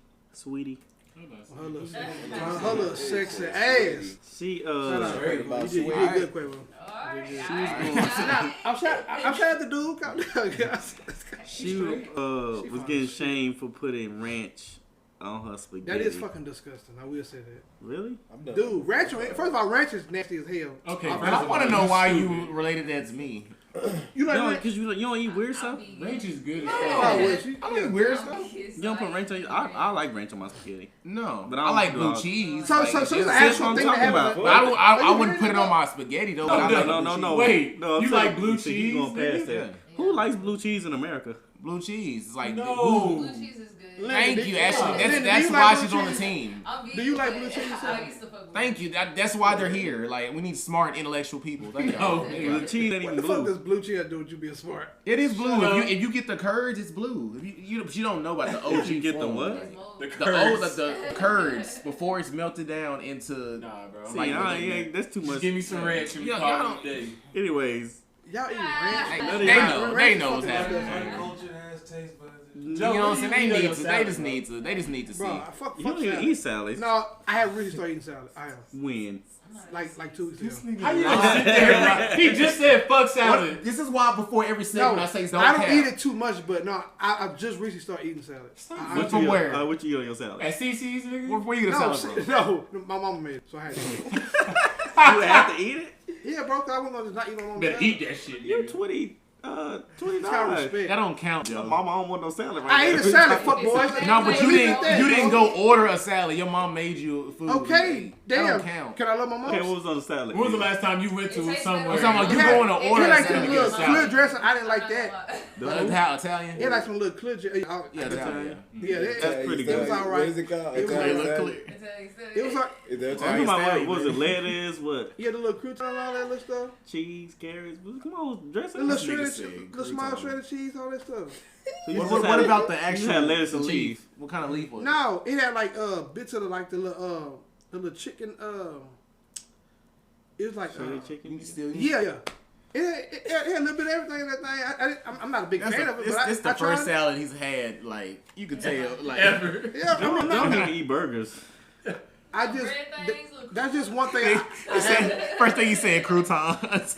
[SPEAKER 4] Her little sexy ass.
[SPEAKER 2] She
[SPEAKER 4] Shout out,
[SPEAKER 5] heard
[SPEAKER 4] Quavo.
[SPEAKER 5] about
[SPEAKER 4] You did good, Quavo.
[SPEAKER 6] Alright.
[SPEAKER 4] I'm shout out the dude. Calm down, guys.
[SPEAKER 2] she was getting shamed for putting ranch on her spaghetti.
[SPEAKER 4] That is fucking disgusting. I will say that.
[SPEAKER 2] Really?
[SPEAKER 5] I'm done.
[SPEAKER 4] Dude, ranch. First of all, ranch is nasty as hell.
[SPEAKER 3] Okay,
[SPEAKER 1] And I want to know why you related that to me.
[SPEAKER 4] You like
[SPEAKER 2] No,
[SPEAKER 4] ranch?
[SPEAKER 2] because you don't eat weird stuff.
[SPEAKER 3] Ranch is good as
[SPEAKER 4] Oh,
[SPEAKER 3] fuck.
[SPEAKER 4] well, she-
[SPEAKER 1] I don't eat weird stuff.
[SPEAKER 2] You don't put ranch on. I like ranch on my spaghetti.
[SPEAKER 1] No,
[SPEAKER 2] But
[SPEAKER 1] but
[SPEAKER 2] I
[SPEAKER 1] I
[SPEAKER 2] don't
[SPEAKER 1] like
[SPEAKER 2] do
[SPEAKER 1] blue
[SPEAKER 2] all-
[SPEAKER 1] cheese.
[SPEAKER 4] So
[SPEAKER 1] like,
[SPEAKER 4] it's an
[SPEAKER 1] just-
[SPEAKER 4] actual
[SPEAKER 2] what I'm
[SPEAKER 4] thing to
[SPEAKER 2] talking
[SPEAKER 4] have.
[SPEAKER 2] about.
[SPEAKER 1] But I
[SPEAKER 4] Are you
[SPEAKER 1] wouldn't put it
[SPEAKER 4] really
[SPEAKER 1] on my spaghetti though.
[SPEAKER 3] No,
[SPEAKER 1] but I like
[SPEAKER 3] no,
[SPEAKER 1] blue cheese.
[SPEAKER 3] Wait,
[SPEAKER 2] No, I'm
[SPEAKER 3] you
[SPEAKER 2] saying
[SPEAKER 3] like blue
[SPEAKER 2] so you
[SPEAKER 3] cheese?
[SPEAKER 2] going past
[SPEAKER 3] nigga?
[SPEAKER 2] that. Who likes blue cheese in America?
[SPEAKER 1] Blue cheese. It's like
[SPEAKER 3] No.
[SPEAKER 6] Blue cheese is good.
[SPEAKER 1] Thank you. Actually,
[SPEAKER 4] Linda, do
[SPEAKER 1] that's
[SPEAKER 4] you
[SPEAKER 1] why
[SPEAKER 4] like
[SPEAKER 1] she's
[SPEAKER 4] blue
[SPEAKER 1] on the
[SPEAKER 4] cheese?
[SPEAKER 1] team.
[SPEAKER 6] I'm vegan,
[SPEAKER 4] Do you like
[SPEAKER 6] but
[SPEAKER 4] blue cheese?
[SPEAKER 6] I used to fuck with
[SPEAKER 1] Thank you. That's why they're here. Like we need smart, intellectual people. Thank
[SPEAKER 3] No,
[SPEAKER 1] you.
[SPEAKER 2] Blue cheese ain't
[SPEAKER 4] What
[SPEAKER 2] even
[SPEAKER 4] the fuck
[SPEAKER 2] blue.
[SPEAKER 4] does blue cheese do with you being smart?
[SPEAKER 1] It is blue.
[SPEAKER 3] Shut up.
[SPEAKER 1] If you get the curds, it's blue. If you don't know about the OG.
[SPEAKER 2] You get the
[SPEAKER 1] form.
[SPEAKER 2] what?
[SPEAKER 6] It's mold.
[SPEAKER 3] The
[SPEAKER 1] The curds before it's melted down into.
[SPEAKER 3] Nah, bro.
[SPEAKER 2] See,
[SPEAKER 1] Like,
[SPEAKER 2] that's too
[SPEAKER 3] Just
[SPEAKER 2] much.
[SPEAKER 3] give me some ranch and we
[SPEAKER 1] Yeah,
[SPEAKER 3] call
[SPEAKER 1] y'all
[SPEAKER 3] it a day.
[SPEAKER 2] Anyways,
[SPEAKER 4] Y'all eat
[SPEAKER 1] They
[SPEAKER 4] ranch?
[SPEAKER 1] they know what's
[SPEAKER 4] Ranch is
[SPEAKER 1] happening.
[SPEAKER 4] fucking
[SPEAKER 7] Uncultured ass taste buds.
[SPEAKER 1] You know what I'm saying? They
[SPEAKER 3] You
[SPEAKER 1] need
[SPEAKER 3] know
[SPEAKER 1] to.
[SPEAKER 3] your
[SPEAKER 1] They just
[SPEAKER 3] salad,
[SPEAKER 1] need to. They just need to see.
[SPEAKER 4] Bro, fuck
[SPEAKER 2] you don't even
[SPEAKER 4] salad.
[SPEAKER 2] eat salads.
[SPEAKER 4] No, I have really started eating salad. I have.
[SPEAKER 2] When?
[SPEAKER 4] Like 2 weeks
[SPEAKER 3] This
[SPEAKER 4] ago.
[SPEAKER 3] nigga, how you gonna sit there and like, he just said fuck salad.
[SPEAKER 1] This is why before every segment
[SPEAKER 4] No,
[SPEAKER 1] I say don't
[SPEAKER 4] I don't
[SPEAKER 1] cap.
[SPEAKER 4] eat it too much, but no, I've just recently started eating salad.
[SPEAKER 2] What
[SPEAKER 1] From
[SPEAKER 2] you
[SPEAKER 1] where?
[SPEAKER 2] What you eat on your salad?
[SPEAKER 3] At CC's, nigga?
[SPEAKER 1] Where you get a
[SPEAKER 4] No,
[SPEAKER 1] salad from?
[SPEAKER 4] no, my mama made it, so I had to eat it.
[SPEAKER 2] You have to eat it?
[SPEAKER 4] Yeah, bro, 'cause I wasn't gonna just not eat on my
[SPEAKER 3] Better
[SPEAKER 4] salad.
[SPEAKER 3] eat that shit,
[SPEAKER 2] You're
[SPEAKER 3] nigga.
[SPEAKER 2] 29.
[SPEAKER 4] It's kind of respect.
[SPEAKER 1] That don't count,
[SPEAKER 2] Yo,
[SPEAKER 1] Joe.
[SPEAKER 2] mama, I don't want no salad right
[SPEAKER 4] I ate
[SPEAKER 2] now.
[SPEAKER 4] a salad, fuck boys.
[SPEAKER 1] No, but you
[SPEAKER 4] Leave
[SPEAKER 1] didn't.
[SPEAKER 4] it there,
[SPEAKER 1] You didn't
[SPEAKER 4] bro.
[SPEAKER 1] go order a salad. Your mom made you food.
[SPEAKER 4] Okay,
[SPEAKER 1] That
[SPEAKER 4] damn.
[SPEAKER 1] don't count.
[SPEAKER 4] Can I love my mom?
[SPEAKER 2] Okay, what was on the salad?
[SPEAKER 3] When was the last time you went
[SPEAKER 6] It
[SPEAKER 3] to
[SPEAKER 6] tastes
[SPEAKER 3] somewhere?
[SPEAKER 6] better.
[SPEAKER 1] I'm talking about you
[SPEAKER 4] Yeah.
[SPEAKER 1] going to
[SPEAKER 4] He
[SPEAKER 1] order a
[SPEAKER 4] like some
[SPEAKER 1] salad.
[SPEAKER 4] little
[SPEAKER 1] Get a
[SPEAKER 4] clear
[SPEAKER 1] salad.
[SPEAKER 4] dressing. I didn't like that.
[SPEAKER 1] Italian.
[SPEAKER 4] He like some little clear dressing.
[SPEAKER 1] Yeah, Italian.
[SPEAKER 4] Yeah,
[SPEAKER 2] That's pretty
[SPEAKER 4] It
[SPEAKER 2] good.
[SPEAKER 4] was all right.
[SPEAKER 5] What is it called?
[SPEAKER 4] It was
[SPEAKER 5] Italian
[SPEAKER 4] all right.
[SPEAKER 5] salad?
[SPEAKER 4] It was like,
[SPEAKER 5] Is that
[SPEAKER 2] I'm
[SPEAKER 5] Italian
[SPEAKER 2] talking about
[SPEAKER 5] salad?
[SPEAKER 2] what was it? Lettuce, what?
[SPEAKER 4] yeah, the little crouton and all that little stuff.
[SPEAKER 2] Cheese, carrots. Come on, dress
[SPEAKER 4] The
[SPEAKER 2] it.
[SPEAKER 4] little
[SPEAKER 1] nigga
[SPEAKER 4] shredded,
[SPEAKER 1] said
[SPEAKER 4] the small
[SPEAKER 1] crouton.
[SPEAKER 4] shredded cheese, all that stuff.
[SPEAKER 2] So you
[SPEAKER 1] What,
[SPEAKER 2] just
[SPEAKER 1] what
[SPEAKER 2] had-
[SPEAKER 1] about the
[SPEAKER 2] you
[SPEAKER 1] actual
[SPEAKER 2] had lettuce
[SPEAKER 1] the
[SPEAKER 2] and
[SPEAKER 1] leaf?
[SPEAKER 2] cheese?
[SPEAKER 1] What kind of leaf was it?
[SPEAKER 4] No, it had like bits of the little chicken. It was like
[SPEAKER 2] Shredded chicken?
[SPEAKER 1] You still
[SPEAKER 4] yeah. It had a little bit of everything in that thing. I'm not a big
[SPEAKER 1] That's
[SPEAKER 4] fan
[SPEAKER 1] a,
[SPEAKER 4] of it,
[SPEAKER 1] it's,
[SPEAKER 4] but
[SPEAKER 1] it's
[SPEAKER 4] I
[SPEAKER 1] the
[SPEAKER 4] tried
[SPEAKER 1] first
[SPEAKER 4] it.
[SPEAKER 1] salad he's had. Like you could tell. Like
[SPEAKER 3] Ever.
[SPEAKER 4] Yeah, I'm
[SPEAKER 2] Y'all
[SPEAKER 4] not.
[SPEAKER 2] niggas eat burgers.
[SPEAKER 4] I just
[SPEAKER 6] Bread things look
[SPEAKER 4] that's just one thing. I
[SPEAKER 1] He said- first thing he said, croutons.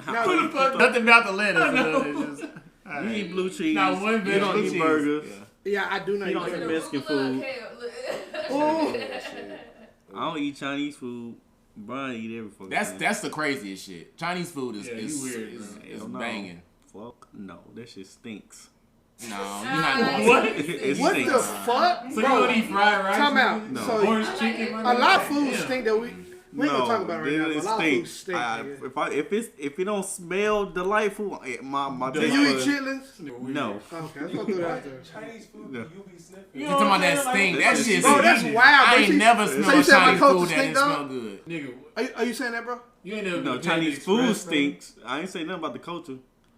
[SPEAKER 4] now,
[SPEAKER 3] Who the fuck?
[SPEAKER 1] Nothing about the lettuce.
[SPEAKER 3] I know.
[SPEAKER 1] It's just,
[SPEAKER 2] You eat blue cheese.
[SPEAKER 3] Not one
[SPEAKER 2] You
[SPEAKER 3] bit
[SPEAKER 2] don't
[SPEAKER 3] blue
[SPEAKER 2] eat
[SPEAKER 3] cheese.
[SPEAKER 2] burgers.
[SPEAKER 4] yeah, I do not
[SPEAKER 2] You
[SPEAKER 4] eat
[SPEAKER 2] don't eat
[SPEAKER 4] burgers.
[SPEAKER 2] Mexican food.
[SPEAKER 4] Oh,
[SPEAKER 2] I don't eat Chinese food. Brian eat every fucking thing.
[SPEAKER 1] That's the craziest shit. Chinese food is
[SPEAKER 3] Yeah, you weird, bro.
[SPEAKER 1] is
[SPEAKER 2] Hell no.
[SPEAKER 1] banging.
[SPEAKER 2] Fuck no, that shit stinks.
[SPEAKER 1] No, you're not going.
[SPEAKER 3] What?
[SPEAKER 2] It
[SPEAKER 4] what
[SPEAKER 2] stinks.
[SPEAKER 4] the fuck,
[SPEAKER 3] So you
[SPEAKER 4] bro?
[SPEAKER 3] don't eat fried rice?
[SPEAKER 4] Time out.
[SPEAKER 2] No.
[SPEAKER 4] So
[SPEAKER 3] Orange chicken?
[SPEAKER 4] a lot of food
[SPEAKER 3] Yeah.
[SPEAKER 4] stink that we ain't gonna talk about it right now. But a lot of food stink. nigga.
[SPEAKER 2] If it don't smell delightful, my
[SPEAKER 4] Do
[SPEAKER 2] taste
[SPEAKER 4] you eat
[SPEAKER 2] buds-
[SPEAKER 4] chitlins?
[SPEAKER 2] No.
[SPEAKER 4] Okay, let's go through that out there.
[SPEAKER 7] Chinese food,
[SPEAKER 2] Yeah.
[SPEAKER 7] you'll be sniffing.
[SPEAKER 1] You talking about that stink? That shit.
[SPEAKER 4] Bro, that's wild.
[SPEAKER 1] I
[SPEAKER 4] bro.
[SPEAKER 1] ain't
[SPEAKER 4] You-
[SPEAKER 1] never
[SPEAKER 4] so you
[SPEAKER 1] smelled
[SPEAKER 4] said my
[SPEAKER 1] Chinese
[SPEAKER 4] culture
[SPEAKER 1] food that
[SPEAKER 4] stink,
[SPEAKER 1] didn't
[SPEAKER 4] dog?
[SPEAKER 1] smell good.
[SPEAKER 3] Nigga,
[SPEAKER 4] Are you saying that, bro?
[SPEAKER 3] you ain't never
[SPEAKER 2] No,
[SPEAKER 3] been to
[SPEAKER 2] Chinese
[SPEAKER 3] Express,
[SPEAKER 2] food
[SPEAKER 3] bro?
[SPEAKER 2] stinks. I ain't saying nothing about the culture.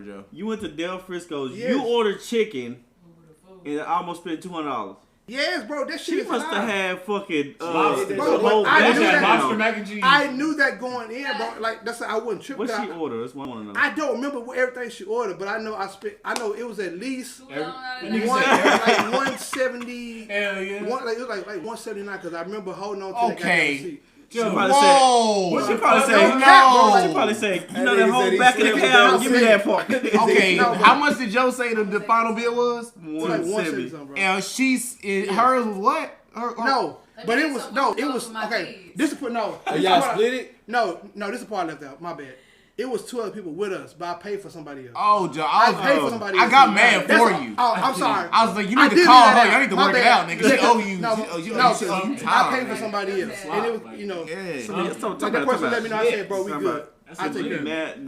[SPEAKER 1] Camper Joe.
[SPEAKER 2] You went to Del Frisco's.
[SPEAKER 4] Yes.
[SPEAKER 2] You ordered chicken,
[SPEAKER 6] Food with food.
[SPEAKER 2] and I almost spent $200.
[SPEAKER 4] Yes, bro, that shit
[SPEAKER 2] She
[SPEAKER 4] is
[SPEAKER 2] must
[SPEAKER 4] high.
[SPEAKER 2] have had fucking
[SPEAKER 3] Lobster.
[SPEAKER 2] the
[SPEAKER 4] Bro,
[SPEAKER 2] whole
[SPEAKER 4] I
[SPEAKER 3] That's
[SPEAKER 4] knew
[SPEAKER 3] that
[SPEAKER 4] that.
[SPEAKER 3] lobster mac and cheese.
[SPEAKER 4] I knew that going in, bro. Like that's I wouldn't trip.
[SPEAKER 2] What she
[SPEAKER 4] I,
[SPEAKER 2] ordered? That's what I want to know.
[SPEAKER 4] I don't remember what everything she ordered, but I know I know it was at least
[SPEAKER 6] Too long out of
[SPEAKER 3] Every-
[SPEAKER 6] that.
[SPEAKER 4] one, like 170.
[SPEAKER 3] Hell yeah.
[SPEAKER 4] It was like 179 because I remember holding on to that
[SPEAKER 1] Okay.
[SPEAKER 4] goddamn seat.
[SPEAKER 2] She probably
[SPEAKER 1] Whoa!
[SPEAKER 2] said, she probably said,
[SPEAKER 1] No.
[SPEAKER 2] she probably said, you know
[SPEAKER 5] That
[SPEAKER 2] that
[SPEAKER 5] nigga
[SPEAKER 2] whole
[SPEAKER 5] said he
[SPEAKER 2] back of the
[SPEAKER 5] said
[SPEAKER 2] cow,
[SPEAKER 5] that
[SPEAKER 2] give me that part.
[SPEAKER 1] Okay,
[SPEAKER 4] No,
[SPEAKER 1] how much did Joe say the final bill was?
[SPEAKER 4] It's like 170
[SPEAKER 2] 170.
[SPEAKER 4] something, bro.
[SPEAKER 1] And hers was what?
[SPEAKER 4] No,
[SPEAKER 6] Let
[SPEAKER 4] but
[SPEAKER 6] me
[SPEAKER 4] it
[SPEAKER 6] get
[SPEAKER 4] was
[SPEAKER 6] some
[SPEAKER 4] no,
[SPEAKER 6] food
[SPEAKER 4] it was
[SPEAKER 6] for my
[SPEAKER 4] okay.
[SPEAKER 6] kids.
[SPEAKER 4] This is no.
[SPEAKER 5] Oh,
[SPEAKER 4] this
[SPEAKER 5] y'all
[SPEAKER 4] is part I-
[SPEAKER 5] split it?
[SPEAKER 4] No, this is the part I left out. My bad. It was 2 other people with us, but I paid for somebody else.
[SPEAKER 1] Oh, Joe,
[SPEAKER 4] I paid for somebody
[SPEAKER 1] I
[SPEAKER 4] else.
[SPEAKER 1] got mad
[SPEAKER 4] That's
[SPEAKER 1] for
[SPEAKER 4] all-
[SPEAKER 1] you.
[SPEAKER 4] Oh, I'm sorry.
[SPEAKER 1] I was like, you
[SPEAKER 4] I
[SPEAKER 1] need
[SPEAKER 4] did
[SPEAKER 1] to
[SPEAKER 4] leave
[SPEAKER 1] call
[SPEAKER 4] that
[SPEAKER 1] her. Y'all need to
[SPEAKER 4] My
[SPEAKER 1] work it
[SPEAKER 4] bad.
[SPEAKER 1] out, nigga. She owe you.
[SPEAKER 4] No, I paid for somebody else, and it was, you know,
[SPEAKER 1] Yeah.
[SPEAKER 4] like that person let me know. I said, bro, we good. I take care of it.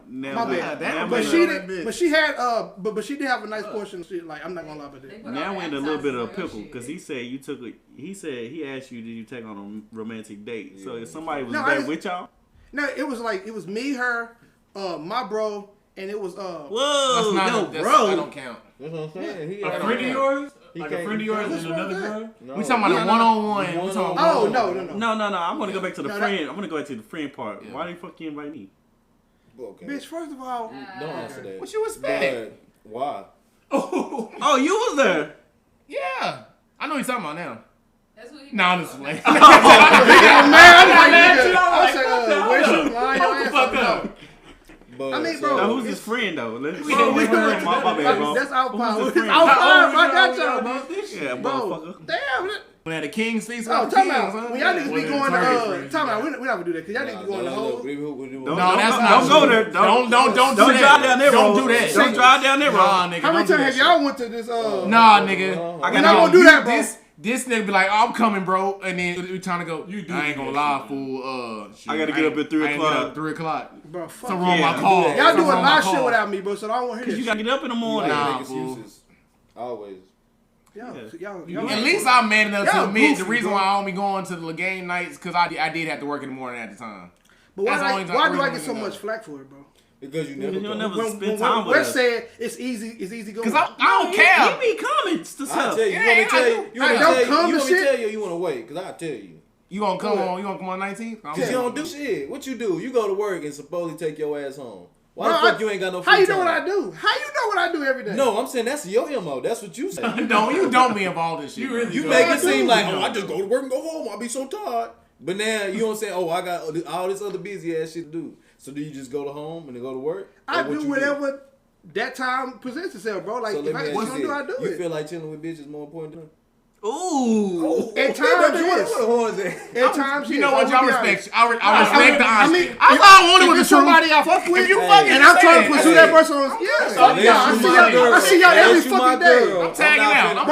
[SPEAKER 2] Now,
[SPEAKER 4] My bad.
[SPEAKER 1] damn,
[SPEAKER 4] But
[SPEAKER 1] man.
[SPEAKER 4] she did. But she had. But she did have a nice portion of shit. Like I'm not gonna lie about that.
[SPEAKER 2] now we're in a little bit of a pickle because he said you took a. He said he asked you, did you take on a romantic date? So if somebody was
[SPEAKER 4] No,
[SPEAKER 2] there
[SPEAKER 4] I just-
[SPEAKER 2] with y'all,
[SPEAKER 4] No, it was me, her, my bro, and it was
[SPEAKER 2] whoa,
[SPEAKER 1] That's
[SPEAKER 2] yo,
[SPEAKER 1] not, that's,
[SPEAKER 2] bro.
[SPEAKER 1] I don't count.
[SPEAKER 5] That's what I'm saying. He
[SPEAKER 3] A
[SPEAKER 5] had
[SPEAKER 3] friend of yours?
[SPEAKER 5] He
[SPEAKER 3] Like a
[SPEAKER 5] can't-
[SPEAKER 3] friend of yours
[SPEAKER 4] What's
[SPEAKER 3] and
[SPEAKER 4] wrong with
[SPEAKER 3] another
[SPEAKER 4] that?
[SPEAKER 3] girl?
[SPEAKER 5] No.
[SPEAKER 1] We talking about a one-on-one. We talking about
[SPEAKER 4] Oh
[SPEAKER 1] one-on-one.
[SPEAKER 4] no.
[SPEAKER 2] No. I'm gonna go back to the
[SPEAKER 4] No,
[SPEAKER 2] friend. I'm gonna go back to the friend part.
[SPEAKER 1] Yeah.
[SPEAKER 2] Why the fuck you invite me?
[SPEAKER 5] Okay.
[SPEAKER 4] Bitch, first of all,
[SPEAKER 5] Don't answer that.
[SPEAKER 1] What you expect?
[SPEAKER 5] But why?
[SPEAKER 2] Oh, you was there.
[SPEAKER 1] Yeah. I know what you're talking about now.
[SPEAKER 6] That's what he
[SPEAKER 1] Nah, I'm just playing.
[SPEAKER 4] I said, where's your line? Your ass
[SPEAKER 3] fuck
[SPEAKER 4] up.
[SPEAKER 3] up.
[SPEAKER 5] But,
[SPEAKER 4] I mean, bro,
[SPEAKER 2] Now who's his friend though? Let's
[SPEAKER 4] My bad, bro. That's our
[SPEAKER 2] Who's
[SPEAKER 4] power.
[SPEAKER 2] his friend?
[SPEAKER 4] Our power. I got y'all, bro.
[SPEAKER 2] Yeah,
[SPEAKER 4] Bro,
[SPEAKER 2] motherfucker.
[SPEAKER 4] damn.
[SPEAKER 1] When at the King's feast,
[SPEAKER 4] Oh,
[SPEAKER 1] with the
[SPEAKER 4] time
[SPEAKER 1] Kings,
[SPEAKER 4] out.
[SPEAKER 1] huh?
[SPEAKER 4] When y'all niggas be
[SPEAKER 3] Well,
[SPEAKER 4] going
[SPEAKER 3] Target
[SPEAKER 4] to,
[SPEAKER 3] friends,
[SPEAKER 4] time out.
[SPEAKER 3] yeah.
[SPEAKER 4] We're not gonna do that because y'all niggas be going to hoes.
[SPEAKER 1] No, that's not
[SPEAKER 2] Don't go
[SPEAKER 1] true.
[SPEAKER 2] there.
[SPEAKER 1] Don't do
[SPEAKER 2] Don't
[SPEAKER 1] that.
[SPEAKER 2] drive down that road.
[SPEAKER 1] Don't do that.
[SPEAKER 2] Don't drive down that road.
[SPEAKER 1] Nah, nigga.
[SPEAKER 4] How many
[SPEAKER 1] don't do
[SPEAKER 4] times have
[SPEAKER 1] that
[SPEAKER 4] y'all went to this?
[SPEAKER 1] Nah, nigga.
[SPEAKER 2] I
[SPEAKER 4] We're
[SPEAKER 2] got
[SPEAKER 4] not
[SPEAKER 2] no.
[SPEAKER 4] gonna do that, bro.
[SPEAKER 1] This nigga be like, oh, I'm coming, bro. And then we trying to go.
[SPEAKER 3] You do
[SPEAKER 1] I ain't gonna
[SPEAKER 3] that
[SPEAKER 1] lie,
[SPEAKER 3] shit,
[SPEAKER 1] fool. Shit,
[SPEAKER 2] I gotta get
[SPEAKER 1] I
[SPEAKER 2] up at
[SPEAKER 1] ain't-
[SPEAKER 2] 3
[SPEAKER 1] I ain't get
[SPEAKER 2] o'clock.
[SPEAKER 1] up 3 o'clock.
[SPEAKER 4] Bro, fuck.
[SPEAKER 1] Something wrong with my
[SPEAKER 5] Yeah,
[SPEAKER 1] car.
[SPEAKER 5] do that.
[SPEAKER 4] Y'all
[SPEAKER 1] Something
[SPEAKER 4] doing a
[SPEAKER 1] wrong with
[SPEAKER 4] lot
[SPEAKER 1] my
[SPEAKER 4] of shit
[SPEAKER 1] car.
[SPEAKER 4] without me, bro. So I don't want to hear
[SPEAKER 2] You
[SPEAKER 4] this.
[SPEAKER 2] gotta get up in the morning.
[SPEAKER 1] Nah,
[SPEAKER 5] Make
[SPEAKER 1] fool.
[SPEAKER 5] excuses. Always.
[SPEAKER 4] Y'all.
[SPEAKER 1] At least I'm man enough to
[SPEAKER 4] Y'all
[SPEAKER 1] admit the
[SPEAKER 4] goofy,
[SPEAKER 1] reason
[SPEAKER 4] bro.
[SPEAKER 1] why I don't be going to the game nights because I did have to work in the morning at the time.
[SPEAKER 4] But
[SPEAKER 1] That's the
[SPEAKER 4] why
[SPEAKER 1] only time-
[SPEAKER 4] do I
[SPEAKER 1] reason
[SPEAKER 4] get so
[SPEAKER 1] we
[SPEAKER 4] much
[SPEAKER 1] know.
[SPEAKER 4] flack for it, bro?
[SPEAKER 5] Because you never
[SPEAKER 2] You'll
[SPEAKER 5] go.
[SPEAKER 2] never
[SPEAKER 4] When
[SPEAKER 2] spend time with
[SPEAKER 4] West
[SPEAKER 2] us.
[SPEAKER 4] said it's easy going.
[SPEAKER 1] Because I don't care.
[SPEAKER 2] He be coming to
[SPEAKER 5] I
[SPEAKER 2] stuff.
[SPEAKER 5] tell you,
[SPEAKER 1] Yeah,
[SPEAKER 5] you want me to tell
[SPEAKER 1] I
[SPEAKER 5] you?
[SPEAKER 1] do.
[SPEAKER 5] You want me
[SPEAKER 4] Hey, don't
[SPEAKER 5] to
[SPEAKER 4] come
[SPEAKER 5] tell you? You
[SPEAKER 4] to
[SPEAKER 5] want me to
[SPEAKER 4] shit.
[SPEAKER 5] tell you? Or you want to wait? Because I tell you.
[SPEAKER 1] You gonna come on? You gonna come on 19th?
[SPEAKER 5] Cause you don't do shit. What you do? You go to work and supposedly take your ass home. Why
[SPEAKER 4] Bro,
[SPEAKER 5] the fuck you ain't got no free
[SPEAKER 4] How you
[SPEAKER 5] time?
[SPEAKER 4] know what I do? How you know what I do every day?
[SPEAKER 5] No, I'm saying that's your MO. That's what you say.
[SPEAKER 1] No, you don't be involved in shit.
[SPEAKER 3] You really
[SPEAKER 5] You
[SPEAKER 3] go.
[SPEAKER 5] make
[SPEAKER 4] I
[SPEAKER 5] it seem
[SPEAKER 4] do.
[SPEAKER 5] like, oh, I just go to work and go home. I'll be so tired. But now you don't say, oh, I got all this other busy ass shit to do. So do you just go to home and then go to work?
[SPEAKER 4] I
[SPEAKER 5] Or what
[SPEAKER 4] do
[SPEAKER 5] you
[SPEAKER 4] whatever that time presents itself, bro. Like
[SPEAKER 5] So
[SPEAKER 4] if
[SPEAKER 5] let me
[SPEAKER 4] I
[SPEAKER 5] ask
[SPEAKER 4] want to
[SPEAKER 5] you
[SPEAKER 4] do, I
[SPEAKER 5] this.
[SPEAKER 4] do
[SPEAKER 5] You
[SPEAKER 4] it.
[SPEAKER 5] feel like chilling with bitches more important than
[SPEAKER 2] Ooh.
[SPEAKER 4] At times, yes.
[SPEAKER 5] What the horns at?
[SPEAKER 4] At times,
[SPEAKER 1] You
[SPEAKER 4] yes.
[SPEAKER 1] know what?
[SPEAKER 4] I'm
[SPEAKER 1] Y'all
[SPEAKER 4] gonna be
[SPEAKER 1] respect.
[SPEAKER 4] honest.
[SPEAKER 1] I respect the honesty.
[SPEAKER 4] mean,
[SPEAKER 1] I thought I wanted
[SPEAKER 4] if
[SPEAKER 1] with the
[SPEAKER 4] it's
[SPEAKER 1] truth.
[SPEAKER 4] somebody I fuck with,
[SPEAKER 1] If you
[SPEAKER 5] Hey,
[SPEAKER 1] fucking
[SPEAKER 4] and I'm
[SPEAKER 1] say
[SPEAKER 4] trying to
[SPEAKER 1] that,
[SPEAKER 4] pursue
[SPEAKER 1] hey,
[SPEAKER 4] that person on, yeah, fuck
[SPEAKER 5] Unless
[SPEAKER 4] yeah,
[SPEAKER 5] you
[SPEAKER 4] I see
[SPEAKER 5] my
[SPEAKER 4] y'all.
[SPEAKER 5] girl.
[SPEAKER 4] I see y'all
[SPEAKER 5] Unless
[SPEAKER 4] every
[SPEAKER 5] you my
[SPEAKER 4] fucking day.
[SPEAKER 5] girl.
[SPEAKER 1] I'm tagging
[SPEAKER 5] not
[SPEAKER 1] out.
[SPEAKER 5] finna-
[SPEAKER 1] I'm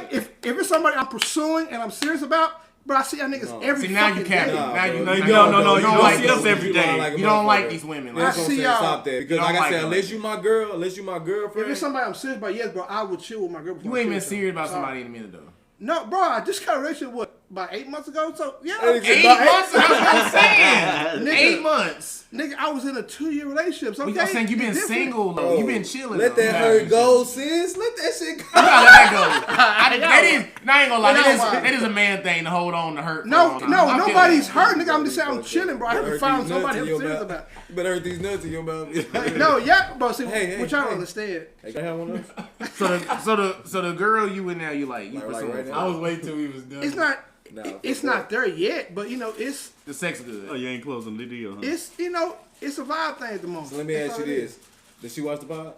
[SPEAKER 4] Bro, if it's somebody I'm pursuing and I'm serious about, bro, I see y'all niggas every
[SPEAKER 1] See, now you
[SPEAKER 4] fucking
[SPEAKER 1] capping.
[SPEAKER 4] day.
[SPEAKER 1] Now you
[SPEAKER 5] bro.
[SPEAKER 1] you
[SPEAKER 2] No,
[SPEAKER 1] don't-
[SPEAKER 2] no,
[SPEAKER 1] you
[SPEAKER 2] you
[SPEAKER 1] don't
[SPEAKER 2] don't
[SPEAKER 1] like
[SPEAKER 2] see us
[SPEAKER 1] them.
[SPEAKER 2] every day.
[SPEAKER 5] Like a
[SPEAKER 1] You don't like
[SPEAKER 5] motherfucker.
[SPEAKER 1] these women.
[SPEAKER 5] That's
[SPEAKER 1] Like,
[SPEAKER 5] what I'm
[SPEAKER 4] see
[SPEAKER 5] saying.
[SPEAKER 4] y'all.
[SPEAKER 5] Stop that. Because
[SPEAKER 1] You don't
[SPEAKER 5] like I
[SPEAKER 1] like
[SPEAKER 5] said,
[SPEAKER 1] them.
[SPEAKER 5] unless you my girl, unless you my
[SPEAKER 4] If
[SPEAKER 5] girlfriend.
[SPEAKER 4] it's somebody I'm serious about, yes, bro, I would chill with my girl.
[SPEAKER 1] you ain't been serious about somebody in a minute though.
[SPEAKER 4] No, bro, I just got a relationship, what, about 8 months ago? So, yeah.
[SPEAKER 5] Hey,
[SPEAKER 1] 8 months? That's what I'm saying.
[SPEAKER 4] Nigga.
[SPEAKER 1] 8 months.
[SPEAKER 4] Nigga, I was in a 2-year relationship. So,
[SPEAKER 1] We
[SPEAKER 4] okay,
[SPEAKER 1] I'm saying you been
[SPEAKER 4] it's different.
[SPEAKER 1] single though. You been chilling.
[SPEAKER 5] Let
[SPEAKER 1] though.
[SPEAKER 5] that hurt go, sis. Let that shit go.
[SPEAKER 1] You gotta let that go. That is, I ain't gonna lie.
[SPEAKER 4] Well, now
[SPEAKER 1] That is a man thing to hold on to hurt. for a
[SPEAKER 4] No,
[SPEAKER 1] long time.
[SPEAKER 4] no,
[SPEAKER 1] I feel
[SPEAKER 4] nobody's
[SPEAKER 1] that.
[SPEAKER 4] hurt, nigga. I'm just saying I'm chilling, bro. I haven't found somebody I'm serious about.
[SPEAKER 5] You better hurt these nuts in your mouth.
[SPEAKER 4] No, yeah, bro. See,
[SPEAKER 5] Hey,
[SPEAKER 4] what y'all
[SPEAKER 5] hey.
[SPEAKER 4] don't understand.
[SPEAKER 5] Hey, can I have one of those?
[SPEAKER 1] So the girl you with now, you like you
[SPEAKER 5] Like
[SPEAKER 1] pursuing
[SPEAKER 5] right
[SPEAKER 3] I was waiting till we was done.
[SPEAKER 4] It's not.
[SPEAKER 5] Nah,
[SPEAKER 4] It's
[SPEAKER 5] fuck
[SPEAKER 4] not there yet, but you know, it's
[SPEAKER 1] the sex good.
[SPEAKER 2] Oh, you ain't closing the deal, huh?
[SPEAKER 4] it's you know, it's a vibe thing at the moment.
[SPEAKER 5] So let me
[SPEAKER 4] That's
[SPEAKER 5] ask
[SPEAKER 4] all
[SPEAKER 5] you
[SPEAKER 4] it
[SPEAKER 5] this.
[SPEAKER 4] is.
[SPEAKER 5] Did she watch the pod?